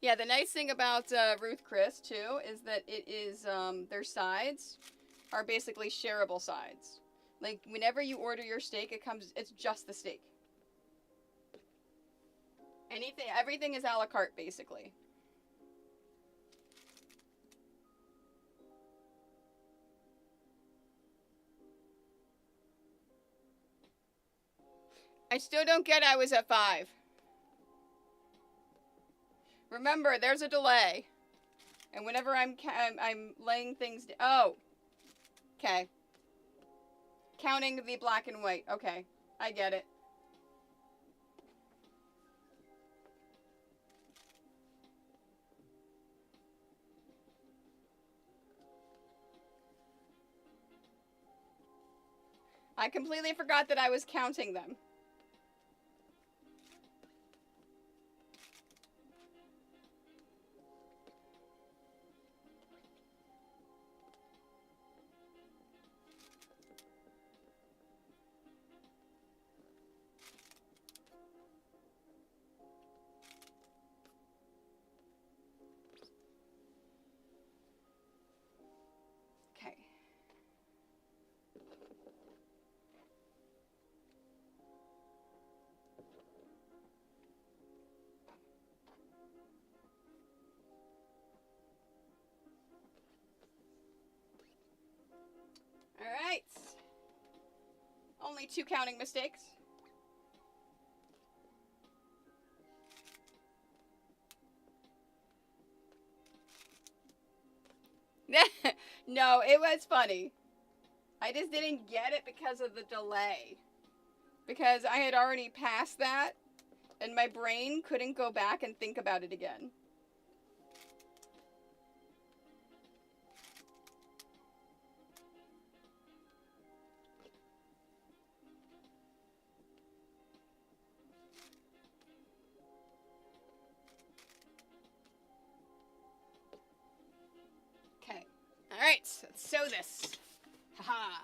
Yeah, the nice thing about Ruth Chris, too, is that it is, their sides are basically shareable sides. Like, whenever you order your steak, it's just the steak. Everything is a la carte, basically. I still don't get I was at 5. Remember, there's a delay. And whenever I'm laying things down. Oh. Okay. Counting the black and white. Okay. I get it. I completely forgot that I was counting them. Okay. All right. Only 2 counting mistakes. No, it was funny. I just didn't get it because of the delay. Because I had already passed that, and my brain couldn't go back and think about it again. Okay. All right, let's sew this. Haha.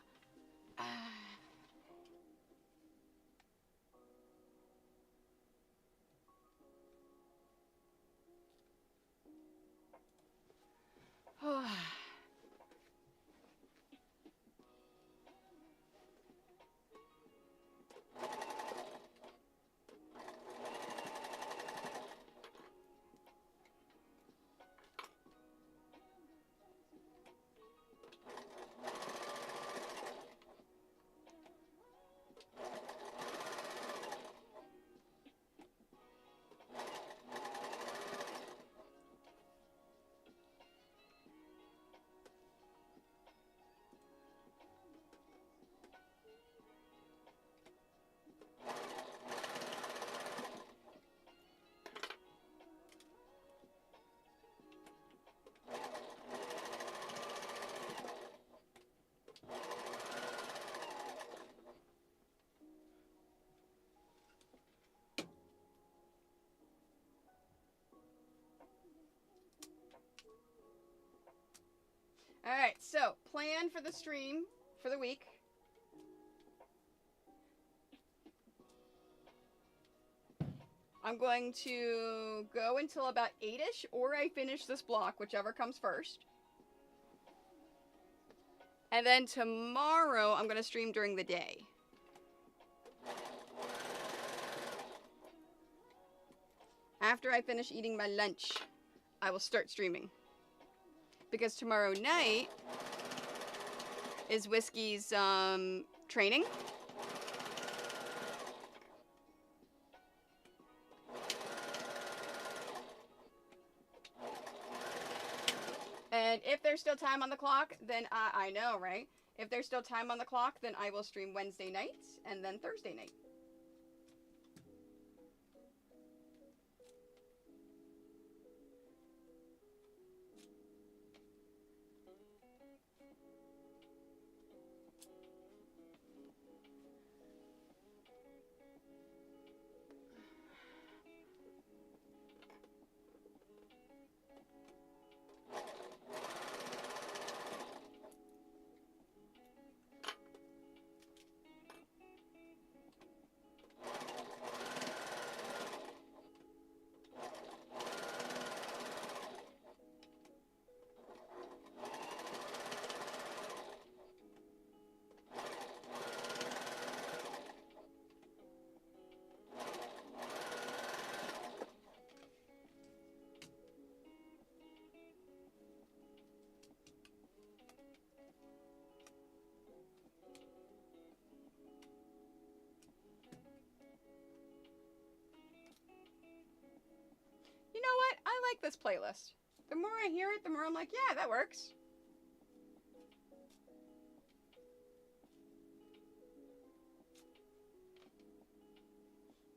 All right, so plan for the stream for the week. I'm going to go until about 8-ish, or I finish this block, whichever comes first. And then tomorrow, I'm going to stream during the day. After I finish eating my lunch, I will start streaming. Because tomorrow night is Whiskey's training. And if there's still time on the clock, then I know, right? If there's still time on the clock, then I will stream Wednesday nights and then Thursday night. You know what? I like this playlist. The more I hear it, the more I'm like, yeah, that works.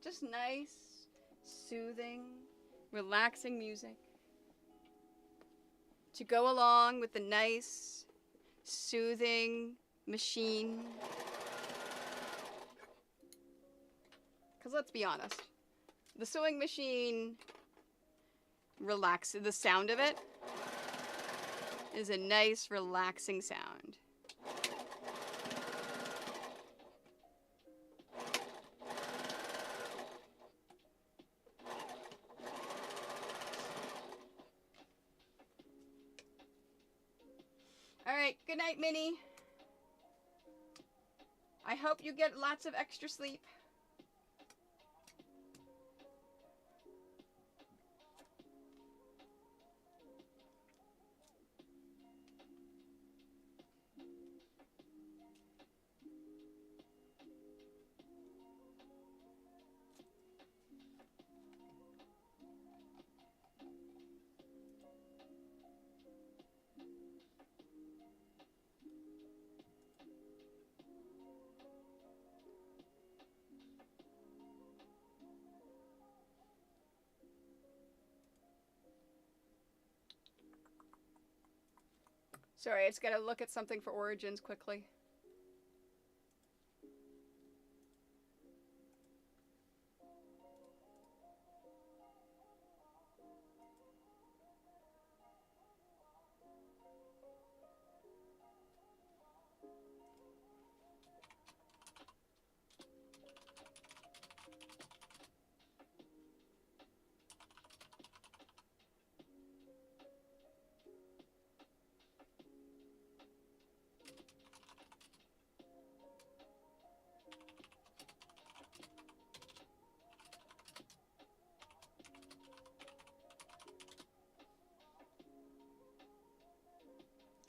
Just nice, soothing, relaxing music to go along with the nice, soothing machine. Because let's be honest, the sewing machine relaxes. The sound of it is a nice, relaxing sound. All right, good night, Minnie. I hope you get lots of extra sleep. Sorry, I just gotta look at something for origins quickly.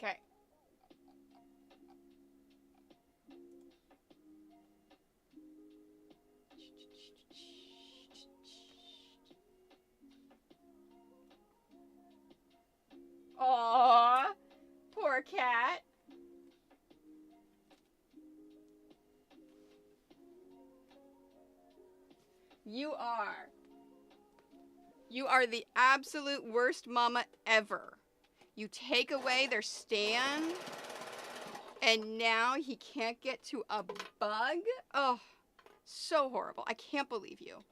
Okay. Aww, poor cat. You are the absolute worst mama ever. You take away their stand, and now he can't get to a bug? Oh, so horrible. I can't believe you.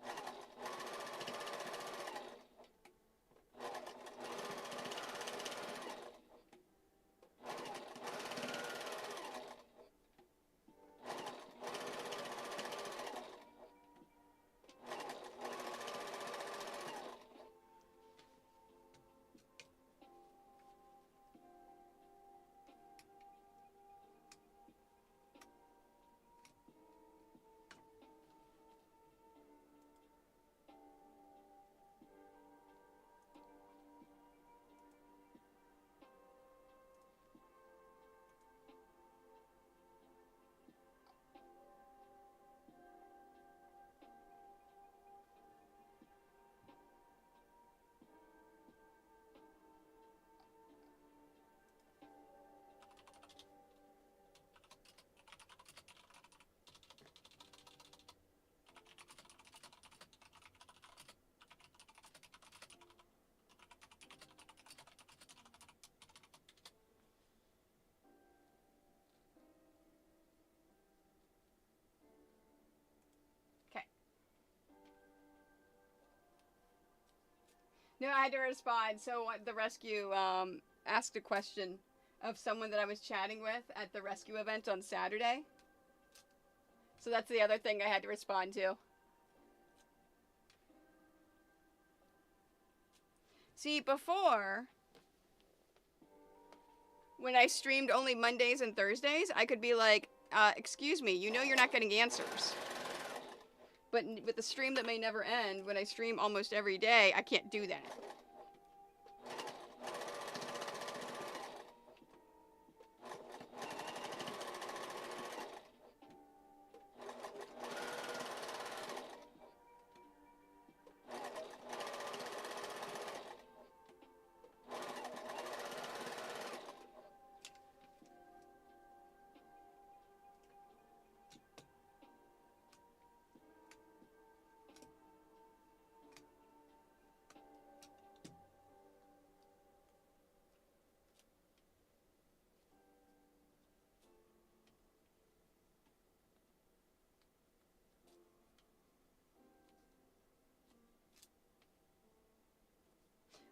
No, I had to respond. So the rescue asked a question of someone that I was chatting with at the rescue event on Saturday. So that's the other thing I had to respond to. See, before, when I streamed only Mondays and Thursdays, I could be like, excuse me, you know you're not getting answers. But with the stream that may never end, when I stream almost every day, I can't do that.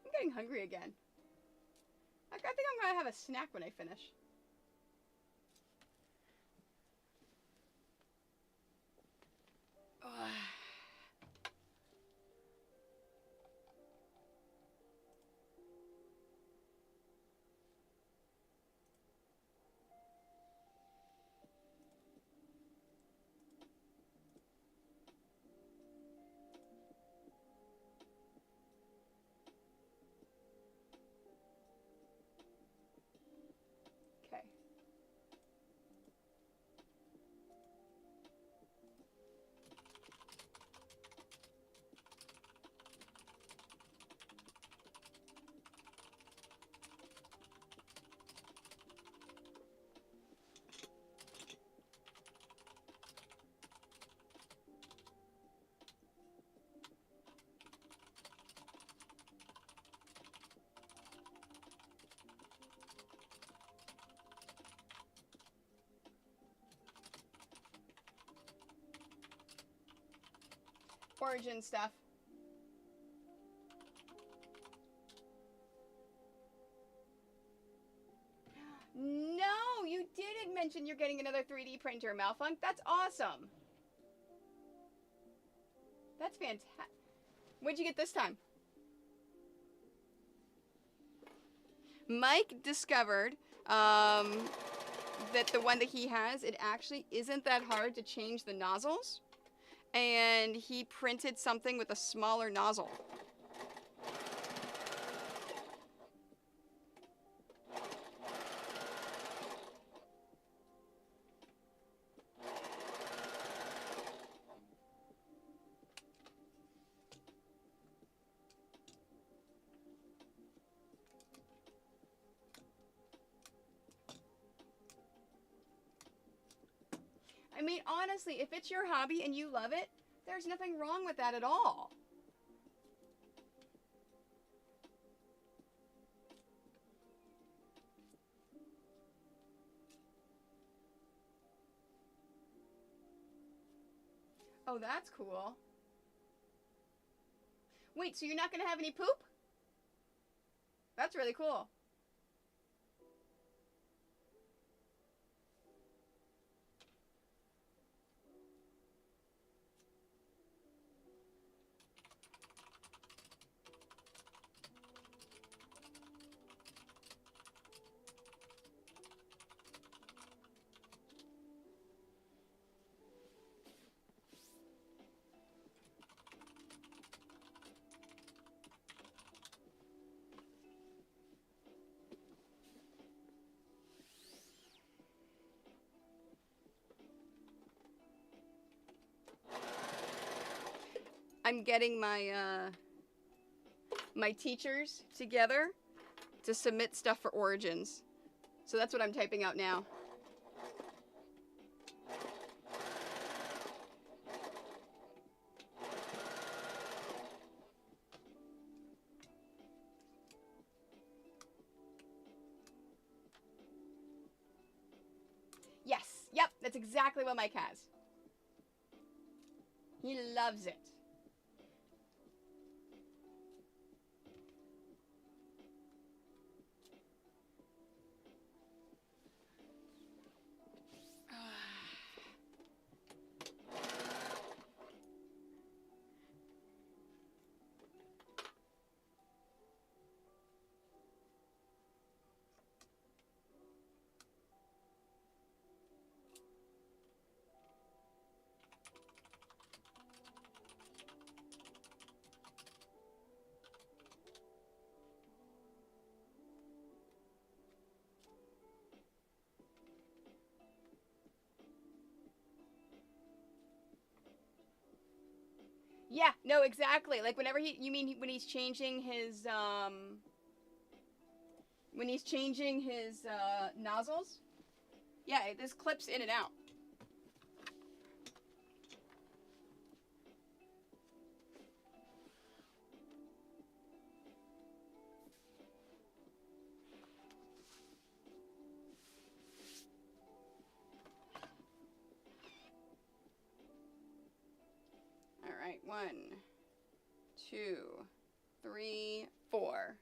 I'm getting hungry again. I think I'm gonna have a snack when I finish. Ugh. Okay. Origin stuff. No, you didn't mention you're getting another 3D printer, Malfunk. That's awesome. That's fantastic. What'd you get this time? Mike discovered that the one that he has, it actually isn't that hard to change the nozzles. And he printed something with a smaller nozzle. I mean, honestly, if it's your hobby and you love it, there's nothing wrong with that at all. Oh, that's cool. Wait, so you're not going to have any poop? That's really cool. I'm getting my my teachers together to submit stuff for Origins. So that's what I'm typing out now. Yes, yep, that's exactly what Mike has. He loves it. Yeah, no, exactly. Like whenever you mean when he's changing his, nozzles? Yeah, this clips in and out. All right, 1, 2, 3, 4.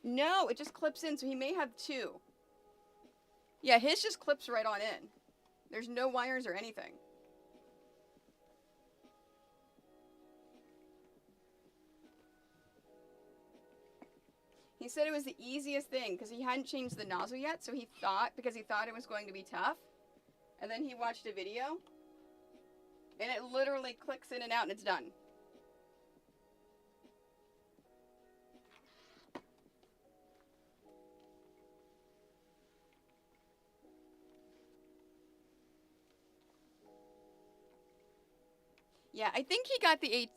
No, it just clips in, so he may have 2. Yeah, his just clips right on in. There's no wires or anything. He said it was the easiest thing because he hadn't changed the nozzle yet, so he thought it was going to be tough. And then he watched a video, and it literally clicks in and out and it's done. Yeah, I think he got the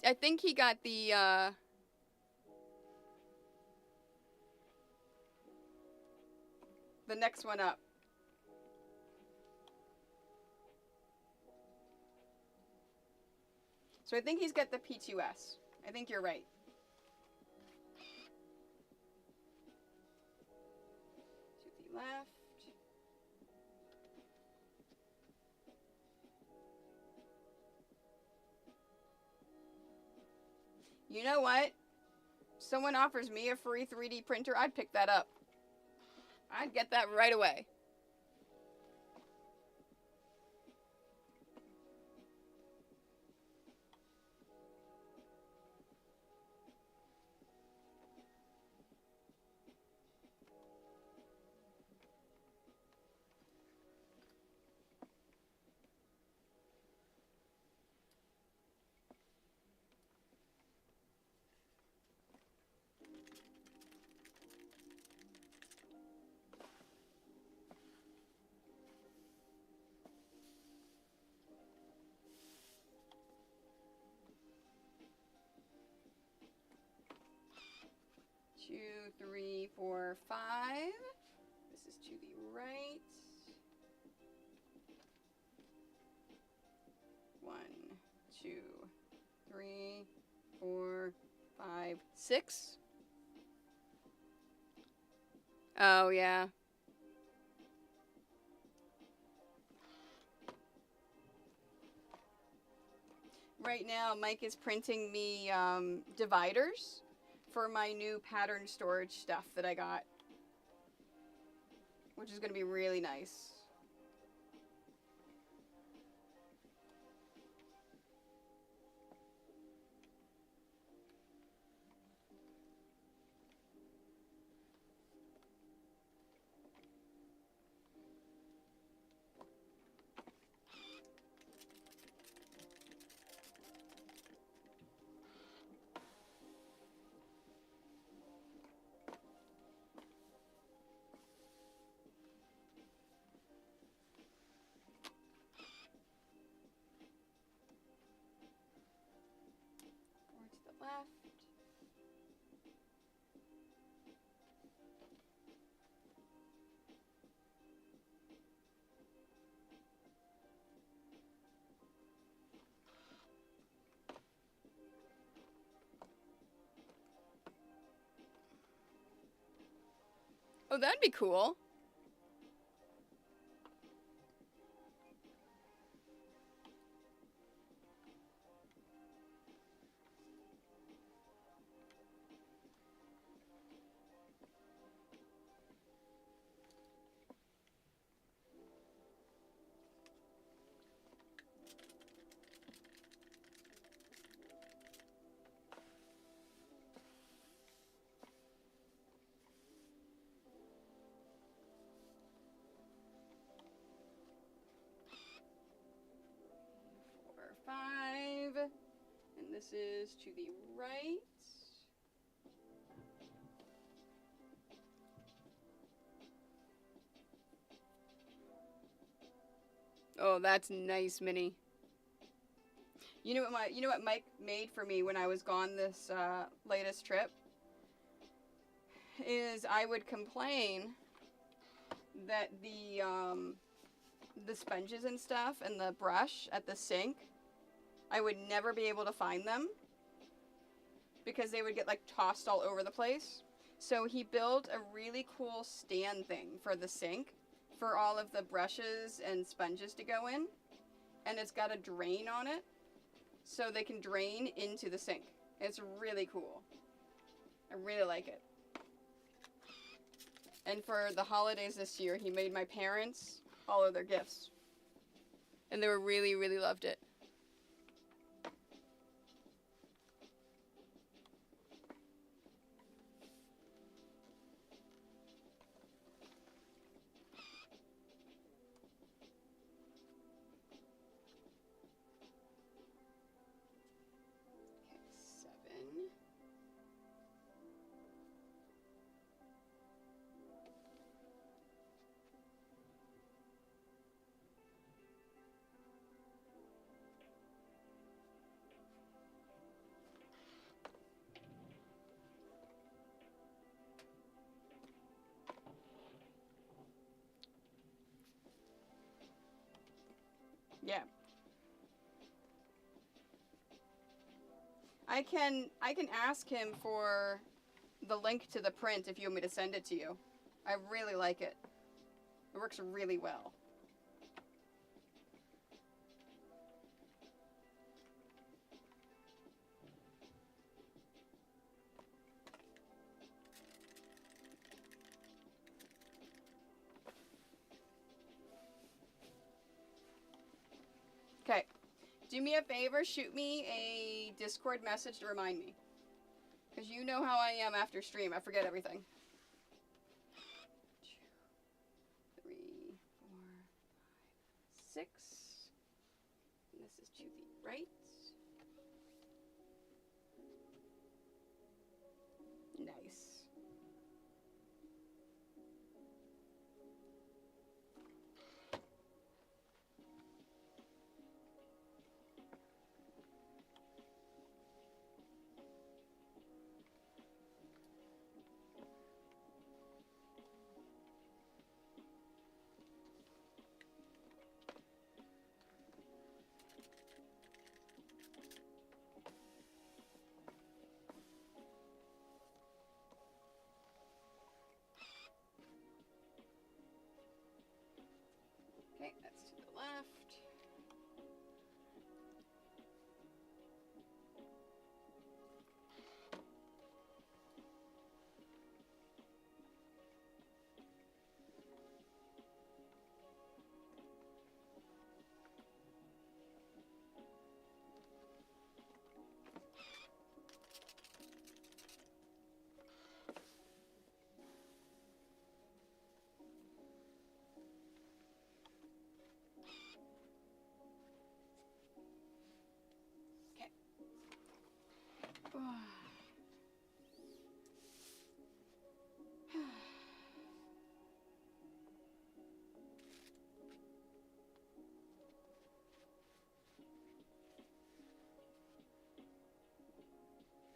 next one up. So I think he's got the P2S. I think you're right. To the left. You know what? Someone offers me a free 3D printer, I'd pick that up. I'd get that right away. Two, three, four, 5. This is to the right. 1, 2, 3, 4, 5, 6. Oh, yeah. Right now, Mike is printing me dividers for my new pattern storage stuff that I got, which is going to be really nice. Left. Oh, that'd be cool. This is to the right. Oh, that's nice, Minnie. You know what Mike made for me when I was gone this latest trip? Is I would complain that the sponges and stuff and the brush at the sink, I would never be able to find them because they would get like tossed all over the place. So he built a really cool stand thing for the sink for all of the brushes and sponges to go in, and it's got a drain on it so they can drain into the sink. It's really cool. I really like it. And for the holidays this year, he made my parents all of their gifts. And they were really, really loved it. Yeah. I can ask him for the link to the print if you want me to send it to you. I really like it. It works really well. Okay. Do me a favor, shoot me a Discord message to remind me. Because you know how I am after stream. I forget everything. 2, 3, 4, 5, 6. And this is to the right. Nice. Okay, that's to the left.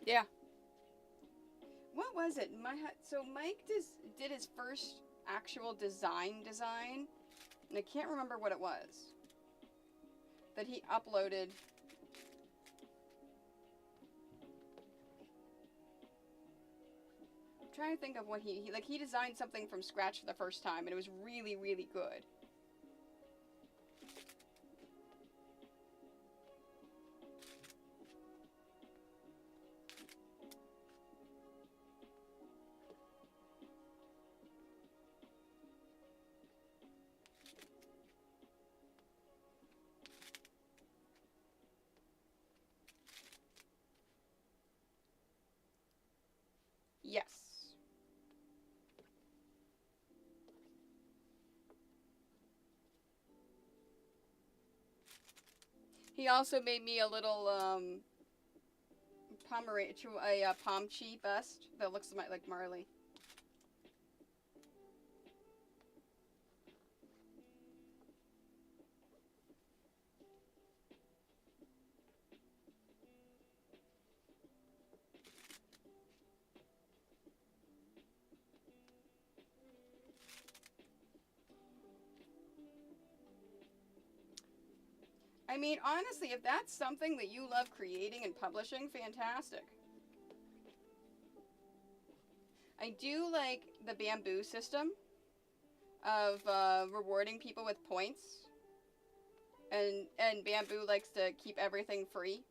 Yeah. What was it? So Mike did his first actual design, and I can't remember what it was that he uploaded. I'm trying to think of what he designed something from scratch for the first time, and it was really, really good. Yes. He also made me a little Pomchi bust that looks like Marley. I mean, honestly, if that's something that you love creating and publishing, fantastic. I do like the bamboo system of rewarding people with points. And bamboo likes to keep everything free.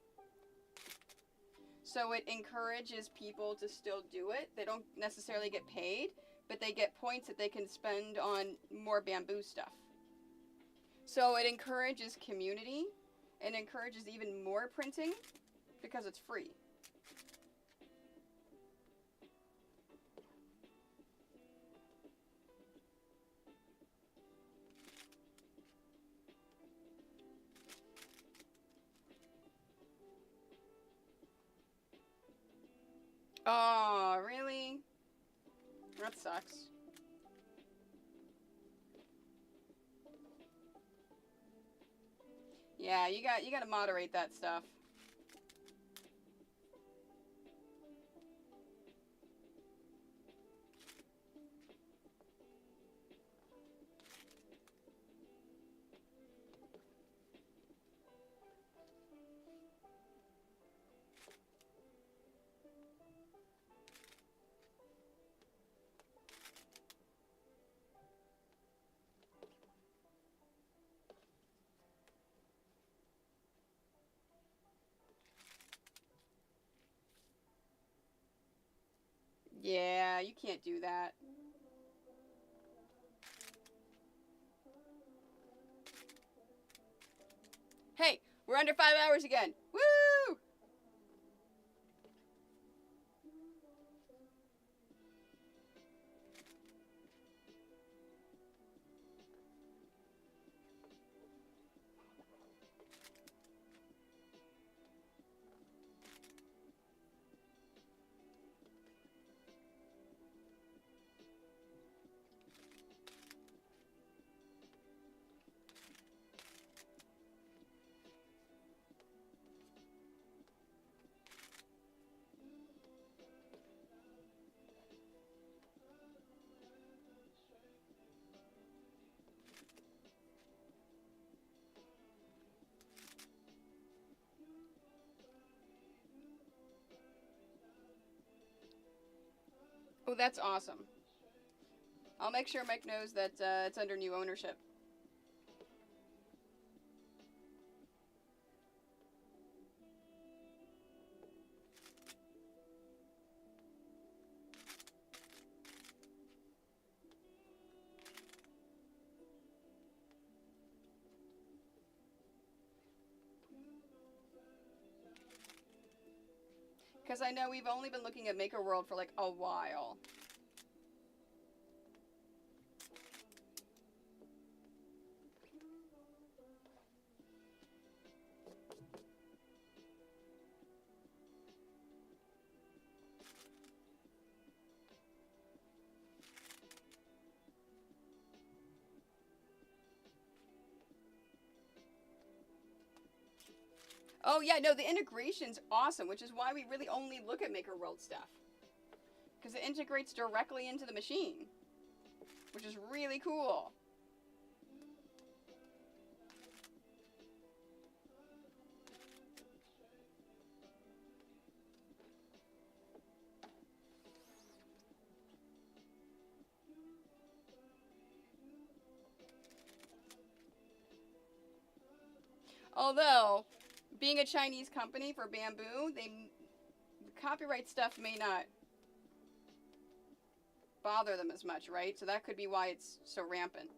So it encourages people to still do it. They don't necessarily get paid, but they get points that they can spend on more bamboo stuff. So it encourages community and encourages even more printing because it's free. Oh, really? That sucks. Yeah, you got to moderate that stuff. Yeah, you can't do that. Hey, we're under 5 hours again. Woo! Oh, that's awesome. I'll make sure Mike knows that it's under new ownership. Because I know we've only been looking at Maker World for like a while. Oh yeah, no, the integration's awesome, which is why we really only look at Maker World stuff. Because it integrates directly into the machine, which is really cool. Although, being a Chinese company for bamboo, copyright stuff may not bother them as much, right? So that could be why it's so rampant.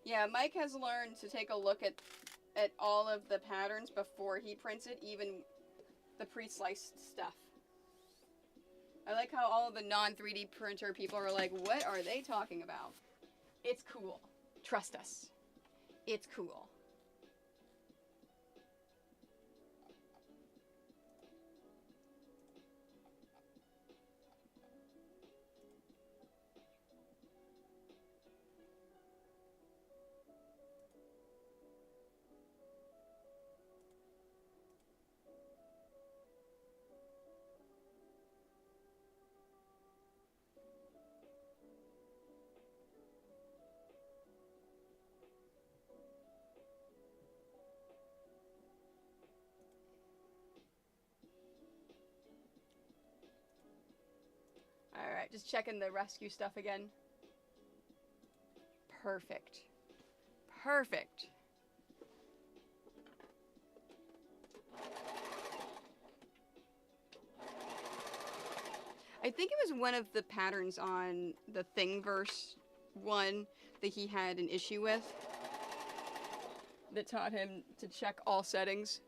Yeah, Mike has learned to take a look at all of the patterns before he prints it, even the pre-sliced stuff. I like how all of the non-3D printer people are like, what are they talking about? It's cool. Trust us. It's cool. Alright, just checking the rescue stuff again. Perfect. Perfect. I think it was one of the patterns on the Thingiverse one that he had an issue with that taught him to check all settings.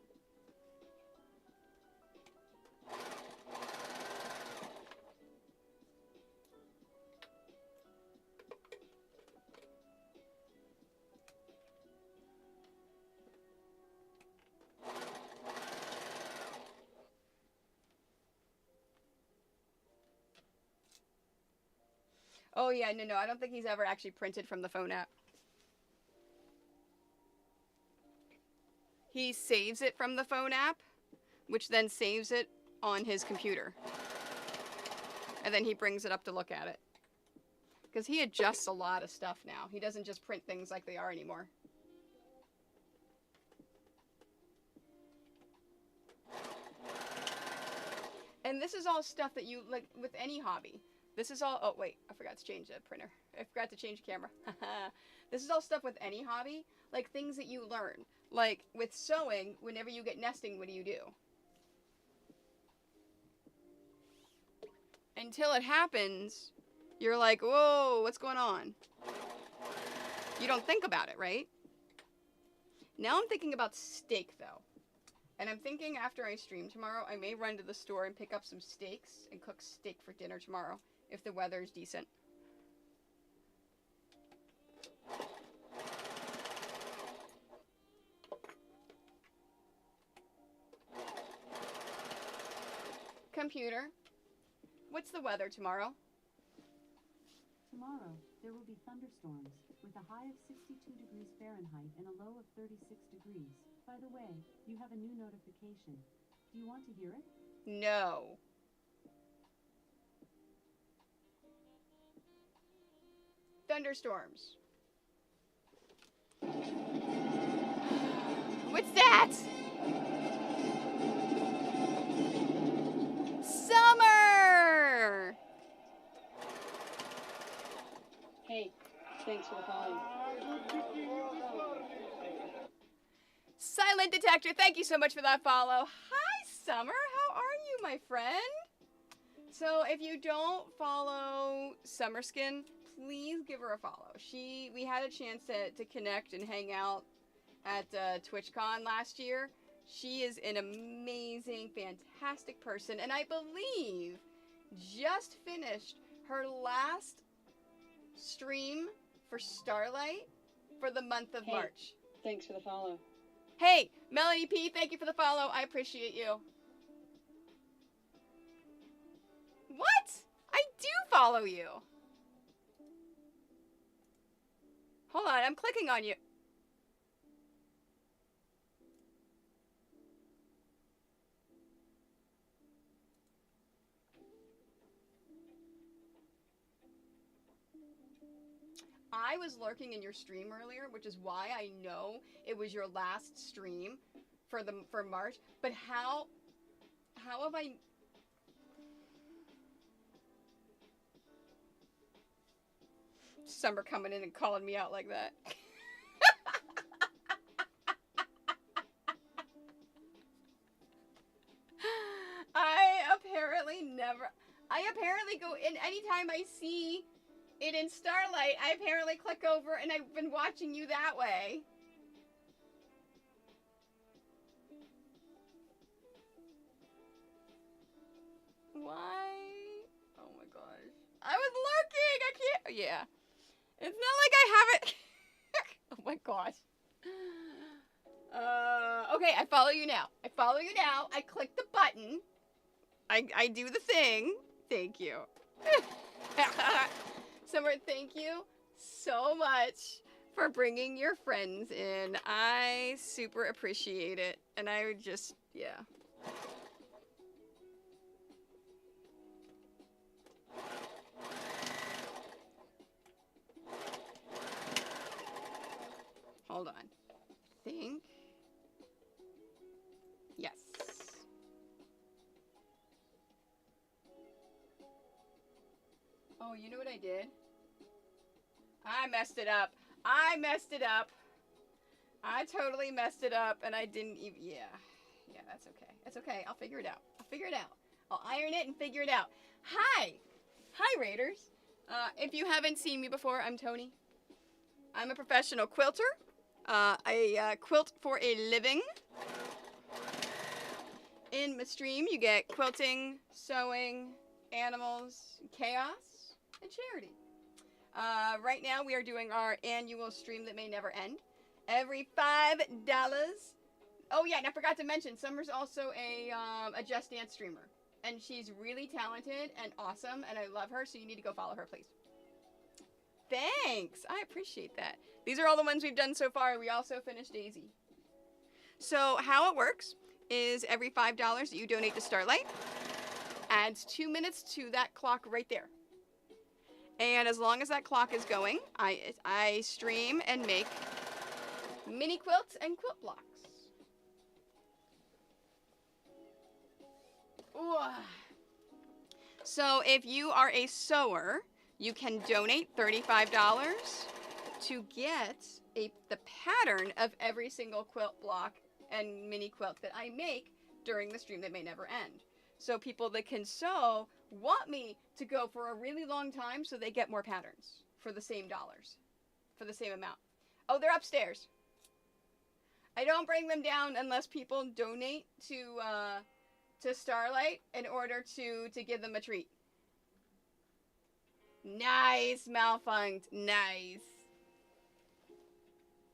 Oh yeah, no, I don't think he's ever actually printed from the phone app. He saves it from the phone app, which then saves it on his computer. And then he brings it up to look at it. Because he adjusts a lot of stuff now. He doesn't just print things like they are anymore. And this is all stuff that you, like, with any hobby. This is all, oh wait, I forgot to change the printer. I forgot to change the camera. This is all stuff with any hobby, like things that you learn. Like with sewing, whenever you get nesting, what do you do? Until it happens, you're like, whoa, what's going on? You don't think about it, right? Now I'm thinking about steak though. And I'm thinking after I stream tomorrow, I may run to the store and pick up some steaks and cook steak for dinner tomorrow. If the weather's decent. Computer, what's the weather tomorrow? Tomorrow, there will be thunderstorms with a high of 62 degrees Fahrenheit and a low of 36 degrees. By the way, you have a new notification. Do you want to hear it? No. Thunderstorms. What's that? Summer! Hey, thanks for the follow. Silent Detector, thank you so much for that follow. Hi, Summer. How are you, my friend? So if you don't follow Summerskin, please give her a follow. We had a chance to connect and hang out at TwitchCon last year. She is an amazing, fantastic person, and I believe just finished her last stream for Starlight for the month of March. Thanks for the follow. Hey, Melanie P, thank you for the follow. I appreciate you. What? I do follow you. Hold on, I'm clicking on you. I was lurking in your stream earlier, which is why I know it was your last stream for March. But how have I? Summer coming in and calling me out like that. I apparently go in anytime I see it in Starlight, I apparently click over and I've been watching you that way. Why? Oh my gosh. I was looking! I can't. Yeah. It's not like I haven't. Oh my gosh. Okay, I follow you now. I follow you now. I click the button. I do the thing. Thank you. Summer, thank you so much for bringing your friends in. I super appreciate it. And I would just, yeah. Hold on. Think. Yes. Oh, you know what I did? I messed it up. I messed it up. I totally messed it up and I didn't even, yeah. Yeah, that's okay. That's okay. I'll figure it out. I'll figure it out. I'll iron it and figure it out. Hi. Hi, Raiders. If you haven't seen me before, I'm Toni. I'm a professional quilter. I quilt for a living. In my stream, you get quilting, sewing, animals, chaos, and charity. Right now, we are doing our annual stream that may never end. Every $5. Oh yeah, and I forgot to mention, Summer's also a Just Dance streamer. And she's really talented and awesome, and I love her, so you need to go follow her, please. Thanks! I appreciate that. These are all the ones we've done so far. We also finished Daisy. So how it works is every $5 that you donate to Starlight adds 2 minutes to that clock right there. And as long as that clock is going, I stream and make mini quilts and quilt blocks. Ooh. So if you are a sewer, you can donate $35 to get the pattern of every single quilt block and mini quilt that I make during the stream that may never end. So people that can sew want me to go for a really long time so they get more patterns for the same dollars, for the same amount. Oh, they're upstairs. I don't bring them down unless people donate to Starlight in order to give them a treat. Nice, Malfunct. Nice.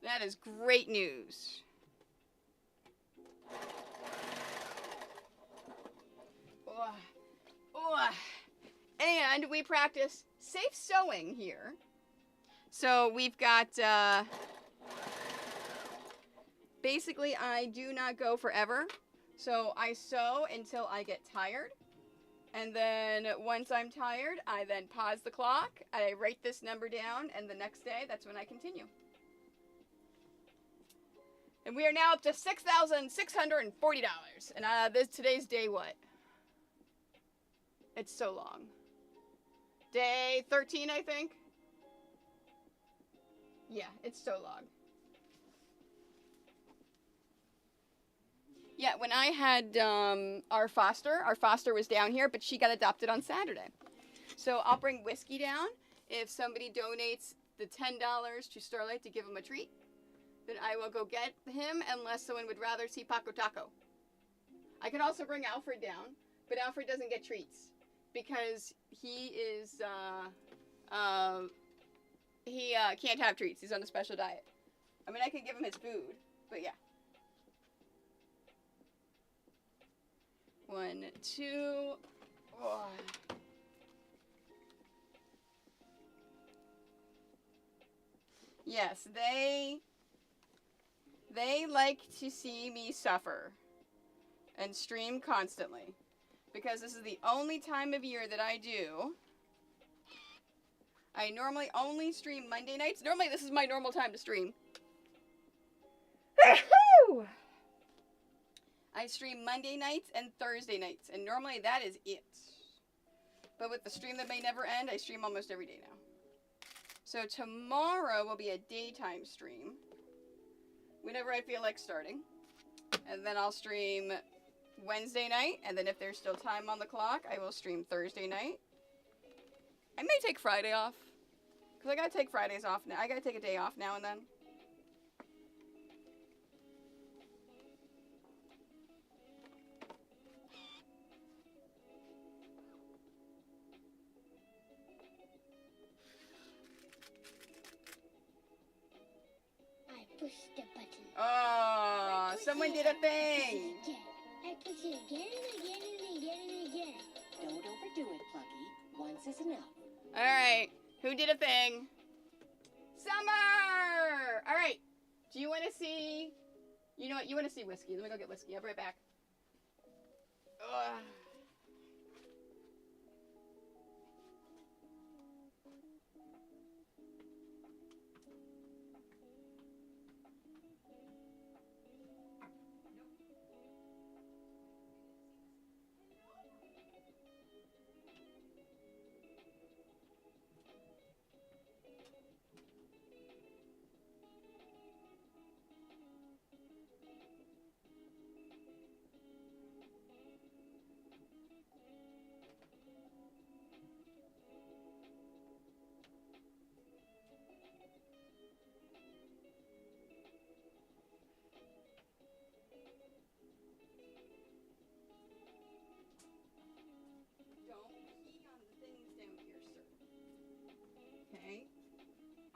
That is great news. Oh. Oh. And we practice safe sewing here. So we've got, basically I do not go forever. So I sew until I get tired. And then once I'm tired, I then pause the clock. I write this number down, and the next day, that's when I continue. And we are now up to $6,640. And today's day what? It's so long. Day 13, I think. Yeah, it's so long. Yeah, when I had our foster was down here, but she got adopted on Saturday. So I'll bring whiskey down. If somebody donates the $10 to Starlight to give him a treat, then I will go get him unless someone would rather see Paco Taco. I could also bring Alfred down, but Alfred doesn't get treats because he is, he can't have treats. He's on a special diet. I mean, I could give him his food, but yeah. 1, 2, oh. Yes, they like to see me suffer and stream constantly because this is the only time of year that I do. I normally only stream Monday nights. Normally this is my normal time to stream. I stream Monday nights and Thursday nights, and normally that is it. But with the stream that may never end, I stream almost every day now. So tomorrow will be a daytime stream, whenever I feel like starting. And then I'll stream Wednesday night, and then if there's still time on the clock, I will stream Thursday night. I may take Friday off, Because I gotta take Fridays off now. I gotta take a day off now and then. I pushed the button. Oh, someone did a thing. I push it again and again and again and again. Don't overdo it, Plucky. Once is enough. All right, who did a thing? Summer! All right, do you want to see, you know what, you want to see whiskey. Let me go get whiskey. I'll be right back. Ugh.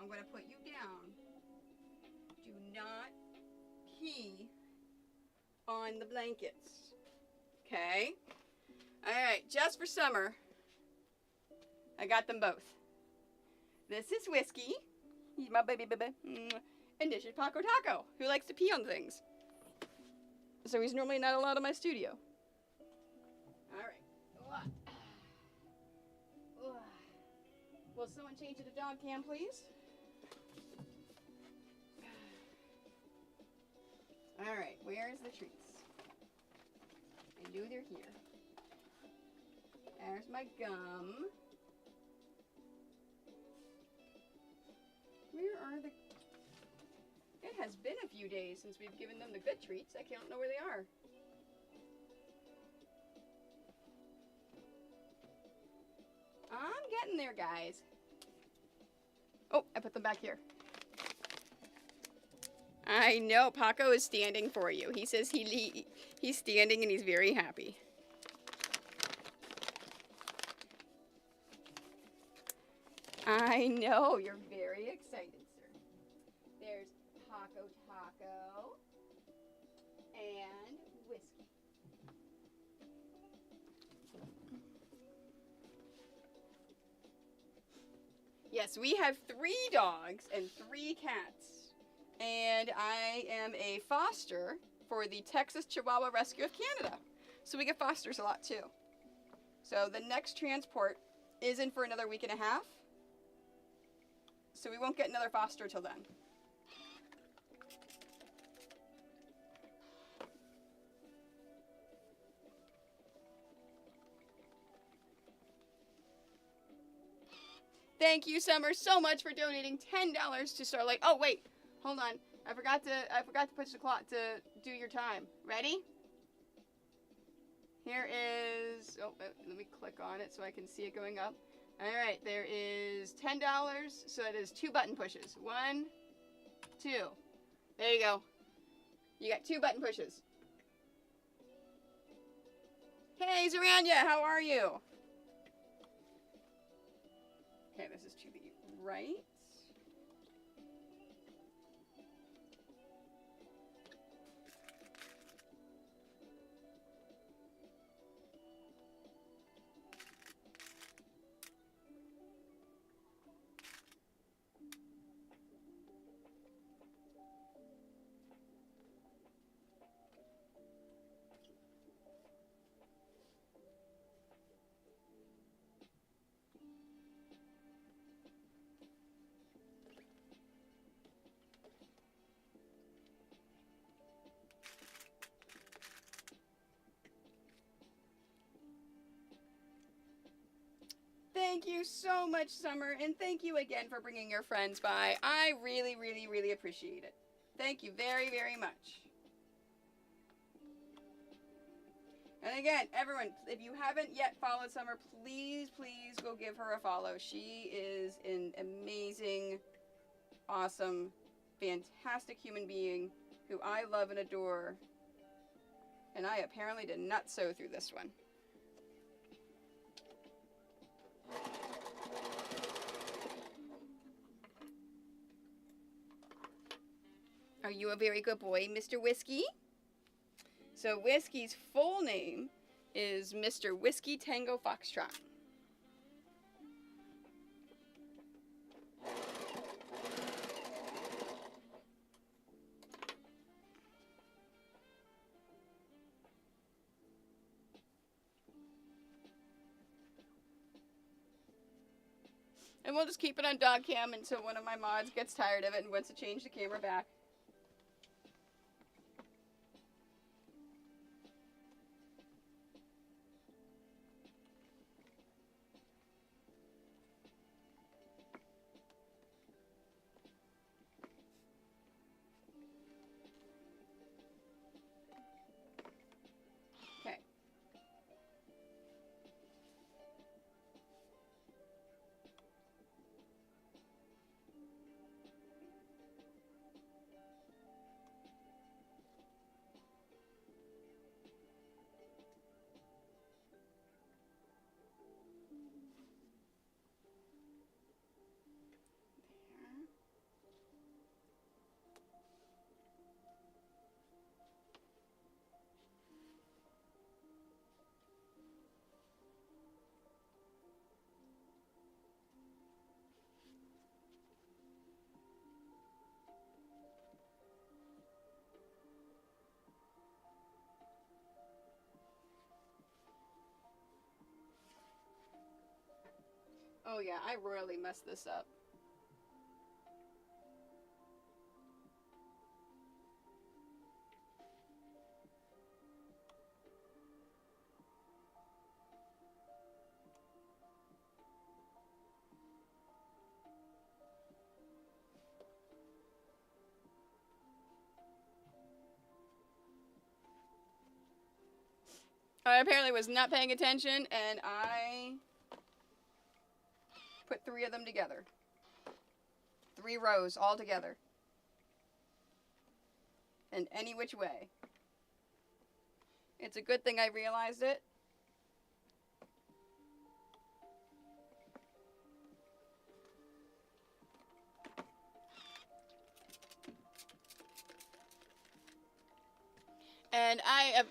I'm going to put you down. Do not pee on the blankets. Okay? Alright, just for Summer, I got them both. This is Whiskey. He's my baby. And this is Paco Taco, who likes to pee on things. So he's normally not allowed in my studio. Alright. Will someone change to the dog cam, please? Alright, where's the treats? I knew they're here. There's my gum. Where are the... It has been a few days since we've given them the good treats. I can't know where they are. I'm getting there, guys. Oh, I put them back here. I know, Paco is standing for you. He says he's standing and he's very happy. I know, you're very excited, sir. There's Paco Taco and Whiskey. Yes, we have 3 dogs and 3 cats. And I am a foster for the Texas Chihuahua Rescue of Canada. So we get fosters a lot too. So the next transport isn't for another week and a half. So we won't get another foster till then. Thank you, Summer, so much for donating $10 to Starlight. Oh wait, hold on. I forgot to push the clock to do your time. Ready? Here is, oh, let me click on it so I can see it going up. All right, there is $10, so that is 2 button pushes. 1, 2. There you go. You got 2 button pushes. Hey, Zaranya, how are you? Okay, this is to the right. Thank you so much, Summer, and thank you again for bringing your friends by. I really, really, really appreciate it. Thank you very, very much. And again, everyone, if you haven't yet followed Summer, please go give her a follow. She is an amazing, awesome, fantastic human being who I love and adore. And I apparently did not sew through this one. Are you a very good boy, Mr. Whiskey? So Whiskey's full name is Mr. Whiskey Tango Foxtrot. And we'll just keep it on dog cam until one of my mods gets tired of it and wants to change the camera back. Okay. Oh yeah, I royally messed this up. I apparently was not paying attention, and I put 3 of them together. 3 rows all together. And any which way. It's a good thing I realized it. And I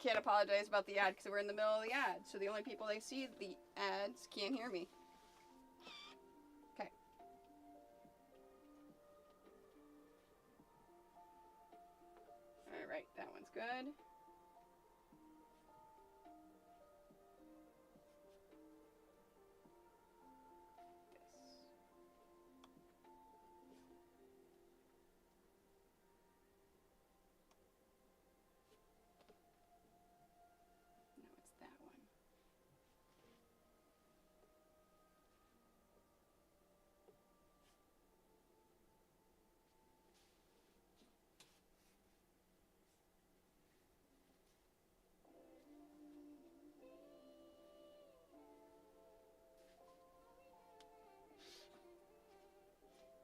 can't apologize about the ad because we're in the middle of the ad. So the only people that see the ads can't hear me. Okay. All right, that one's good.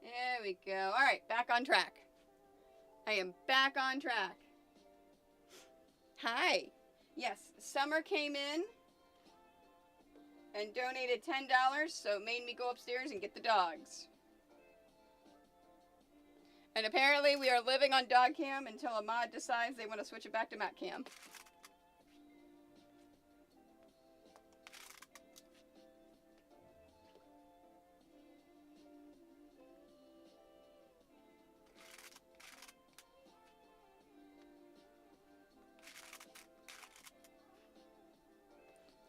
There we go. All right, back on track. I am back on track. Hi. Yes, Summer came in and donated $10, so it made me go upstairs and get the dogs. And apparently we are living on dog cam until a mod decides they want to switch it back to mat cam.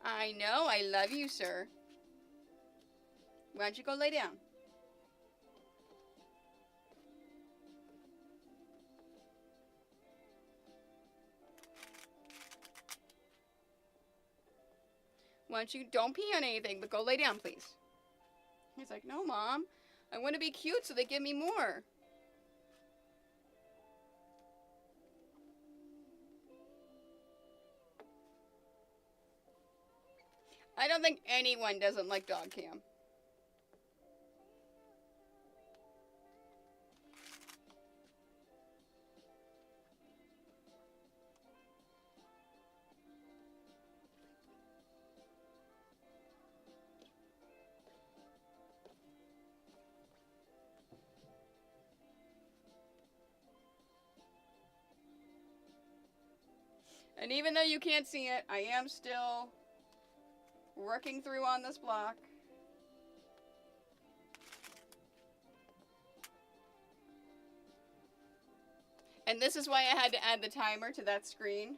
I know, I love you, sir. Why don't you go lay down? Why don't you, don't pee on anything, but go lay down, please. He's like, no, Mom. I want to be cute so they give me more. I don't think anyone doesn't like dog cam. And even though you can't see it, I am still working through on this block. And this is why I had to add the timer to that screen.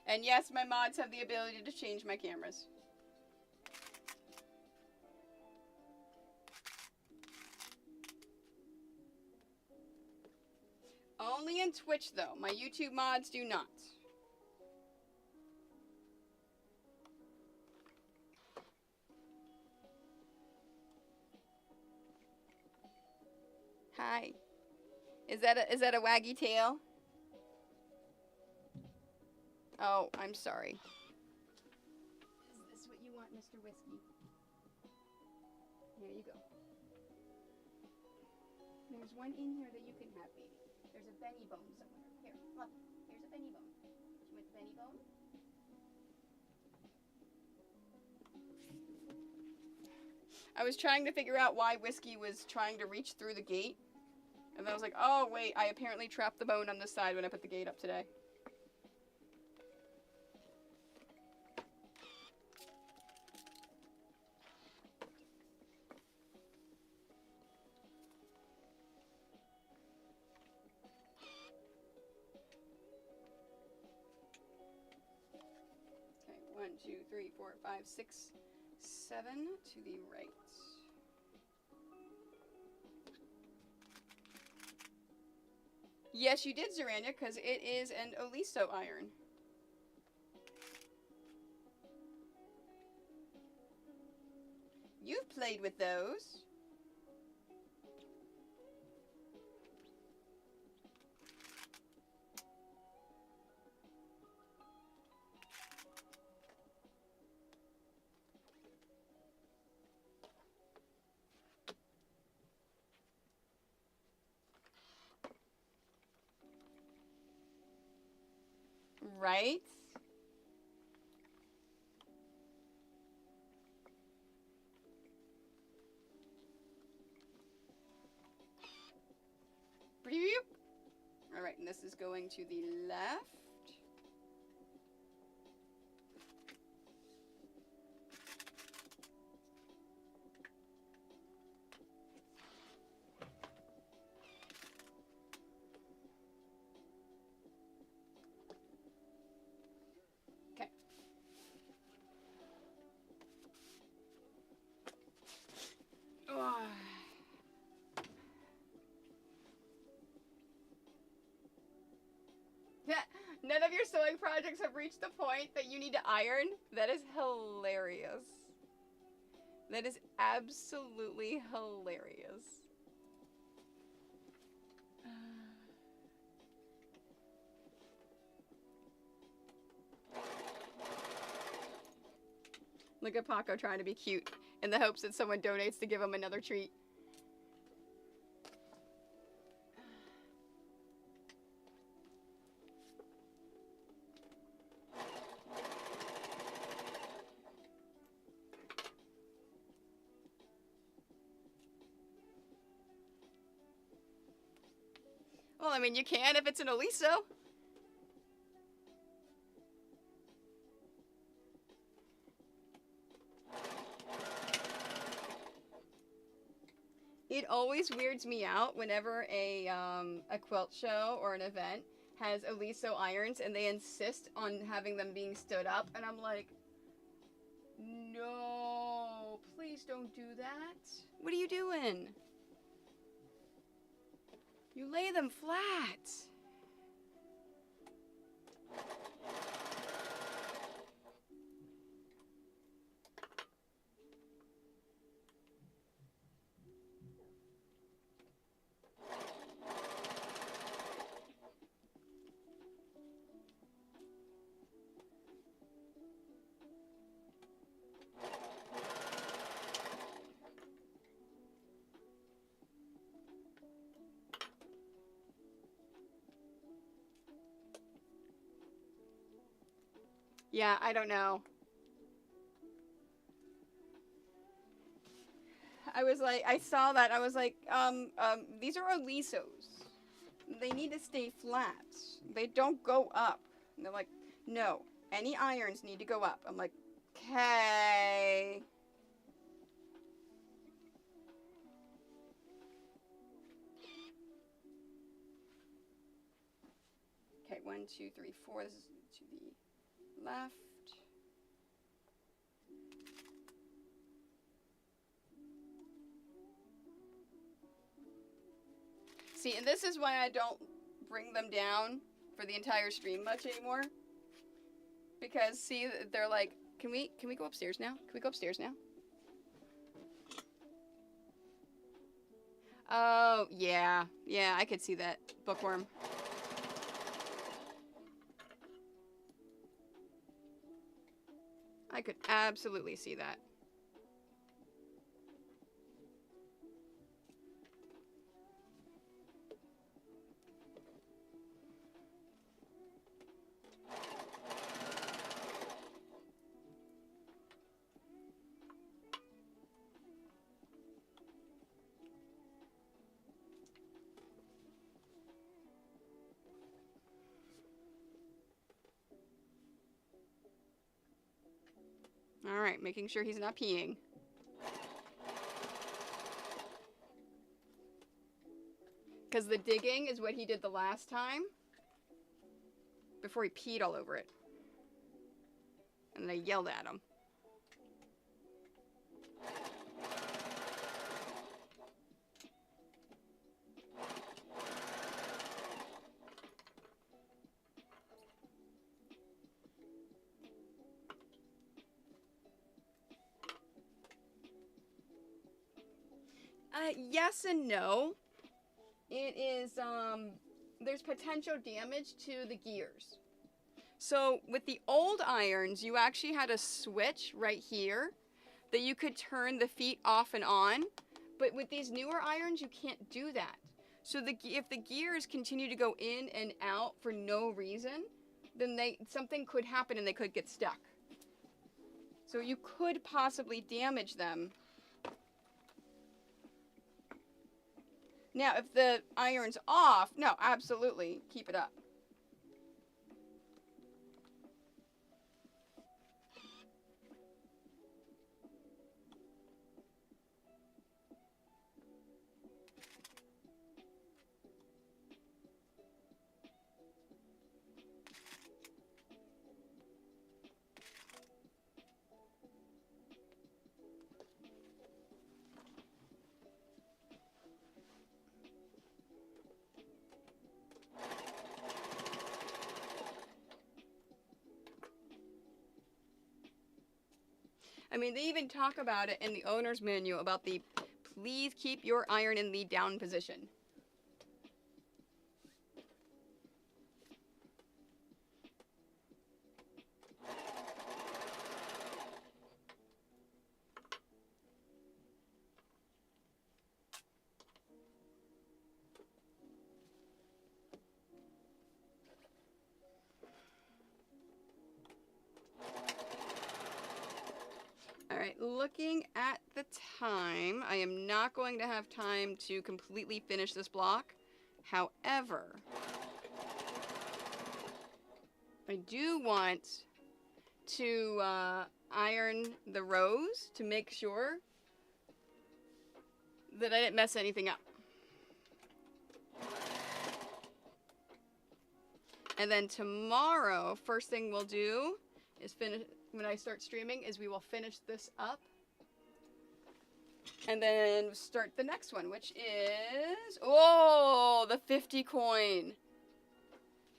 And yes, my mods have the ability to change my cameras. Only in Twitch, though. My YouTube mods do not. Hi. Is that a waggy tail? Oh, I'm sorry. Is this what you want, Mr. Whiskey? Here you go. There's one in here that you can have, baby. There's a Benny bone somewhere. Here, look. Here's a Benny bone. Do you want the Benny bone? I was trying to figure out why Whiskey was trying to reach through the gate. And then I was like, oh, wait, I apparently trapped the bone on this side when I put the gate up today. Okay, 1, 2, 3, 4, 5, 6, 7 to the right. Yes, you did, Zarania, because it is an Oliso iron. You've played with those. Right? All right, and this is going to the left. Okay. Oh. None of your sewing projects have reached the point that you need to iron? That is hilarious. That is absolutely hilarious. Look at Paco trying to be cute in the hopes that someone donates to give him another treat. Well, I mean, you can if it's an Oliso. It always weirds me out whenever a quilt show or an event has Oliso irons and they insist on having them being stood up, and I'm like, no, please don't do that. What are you doing? You lay them flat. Yeah, I don't know. I saw that. I was like, these are alisos. They need to stay flat. They don't go up. And they're like, no, any irons need to go up. I'm like, okay. Okay, 1, 2, 3, 4. This is to the left. See, and this is why I don't bring them down for the entire stream much anymore. Because see, they're like, can we go upstairs now? Can we go upstairs now? Oh, yeah. Yeah, I could see that. Bookworm. I could absolutely see that. All right, making sure he's not peeing. Because the digging is what he did the last time. Before he peed all over it. And I yelled at him. Yes and no. It is, there's potential damage to the gears. So with the old irons, you actually had a switch right here that you could turn the feet off and on. But with these newer irons, you can't do that. So if the gears continue to go in and out for no reason, then something could happen and they could get stuck. So you could possibly damage them. Now, if the iron's off, no, absolutely, keep it up. I mean, they even talk about it in the owner's manual about the please keep your iron in the down position. All right, looking at the time, I am not going to have time to completely finish this block. However, I do want to iron the rows to make sure that I didn't mess anything up. And then tomorrow, first thing we'll do is finish, when I start streaming, is we will finish this up. And then start the next one, which is, oh, the 50 coin.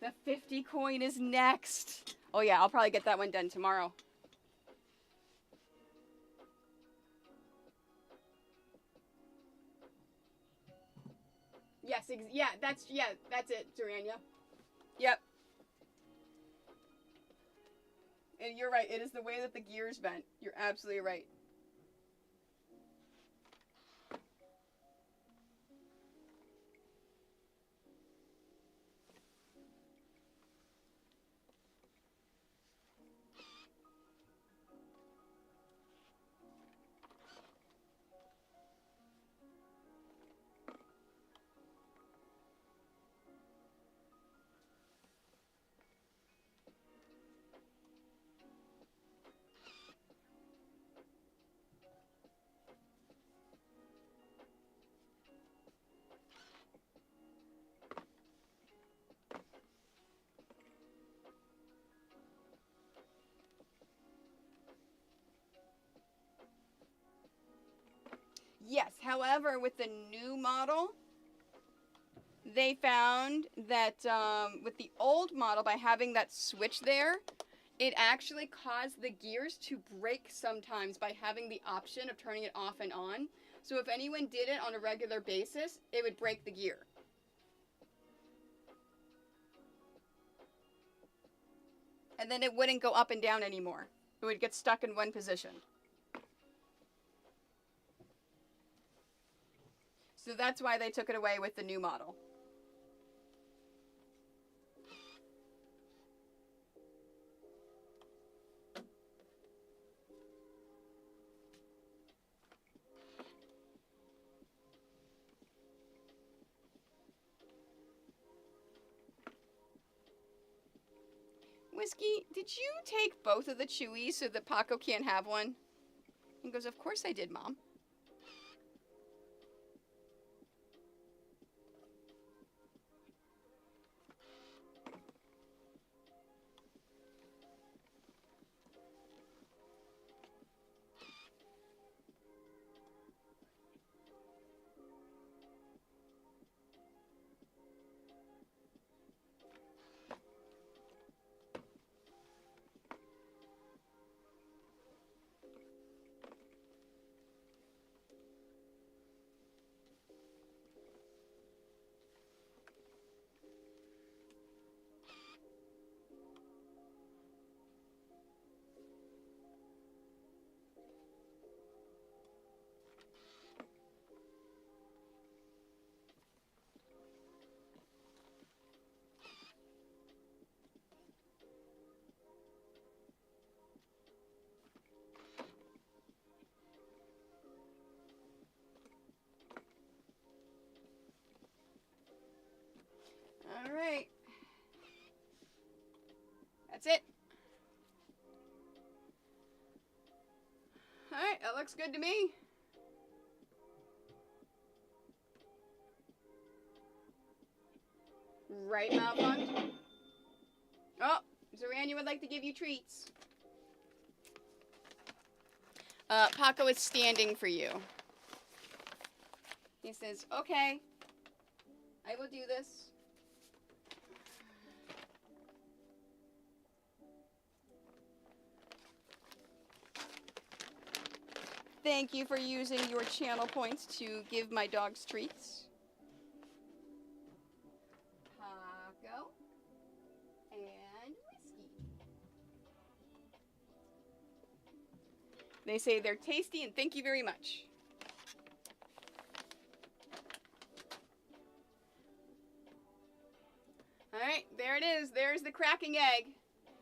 The 50 coin is next. Oh yeah, I'll probably get that one done tomorrow. Yes, yeah, that's it, Durania. Yep. And you're right, it is the way that the gears bent. You're absolutely right. Yes, however, with the new model, they found that with the old model, by having that switch there, it actually caused the gears to break sometimes by having the option of turning it off and on. So if anyone did it on a regular basis, it would break the gear. And then it wouldn't go up and down anymore. It would get stuck in one position. So that's why they took it away with the new model. Whiskey, did you take both of the Chewies so that Paco can't have one? He goes, of course I did, Mom. All right. That's it. All right, that looks good to me. Right, Malfunct? Oh, Zorannia would like to give you treats. Paco is standing for you. He says, okay, I will do this. Thank you for using your channel points to give my dogs treats. Paco and Whiskey. They say they're tasty and thank you very much. All right, there it is. There's the cracking egg.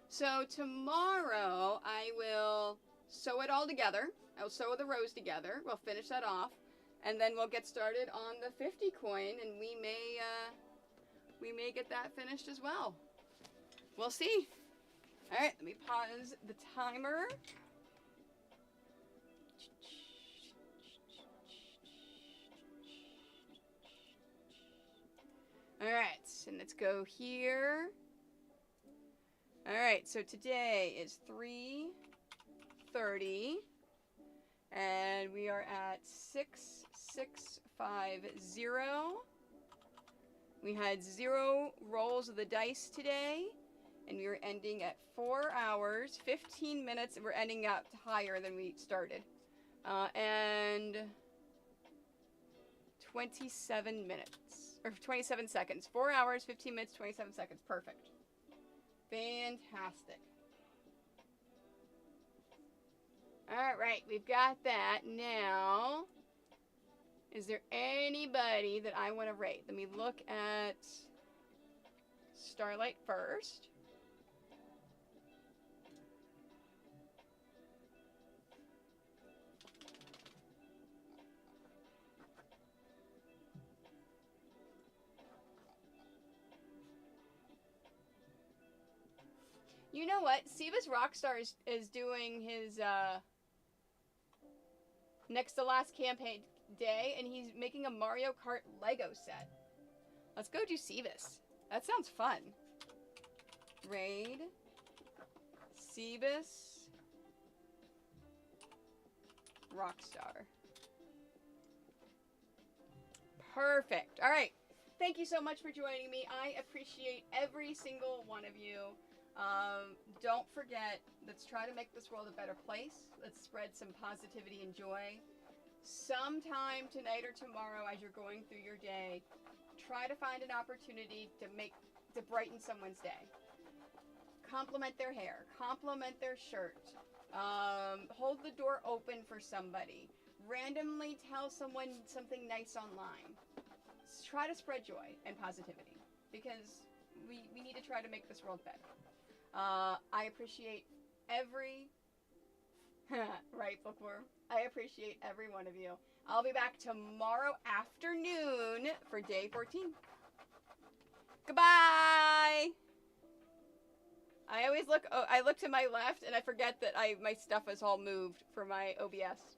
So tomorrow I will sew it all together. I'll sew the rows together. We'll finish that off, and then we'll get started on the 50 coin, and we may get that finished as well. We'll see. All right, let me pause the timer. All right, and let's go here. All right, so today is 3:30. And we are at 6650. We had 0 rolls of the dice today. And we were ending at 4 hours, 15 minutes. And we're ending up higher than we started. And 27 minutes. Or 27 seconds. 4 hours, 15 minutes, 27 seconds. Perfect. Fantastic. All right, we've got that. Now, is there anybody that I want to rate? Let me look at Starlight first. You know what? Siva's Rockstar is doing his next to last campaign day, and he's making a Mario Kart Lego set. Let's go do Siva's. That sounds fun. Raid. Siva's Rockstar. Perfect. All right. Thank you so much for joining me. I appreciate every single one of you. Don't forget, let's try to make this world a better place. Let's spread some positivity and joy. Sometime tonight or tomorrow as you're going through your day, try to find an opportunity to brighten someone's day. Compliment their hair, compliment their shirt, hold the door open for somebody, randomly tell someone something nice online. Try to spread joy and positivity because we need to try to make this world better. I appreciate right, bookworm. I appreciate every one of you. I'll be back tomorrow afternoon for day 14. Goodbye. I always look to my left and I forget that my stuff is all moved for my OBS.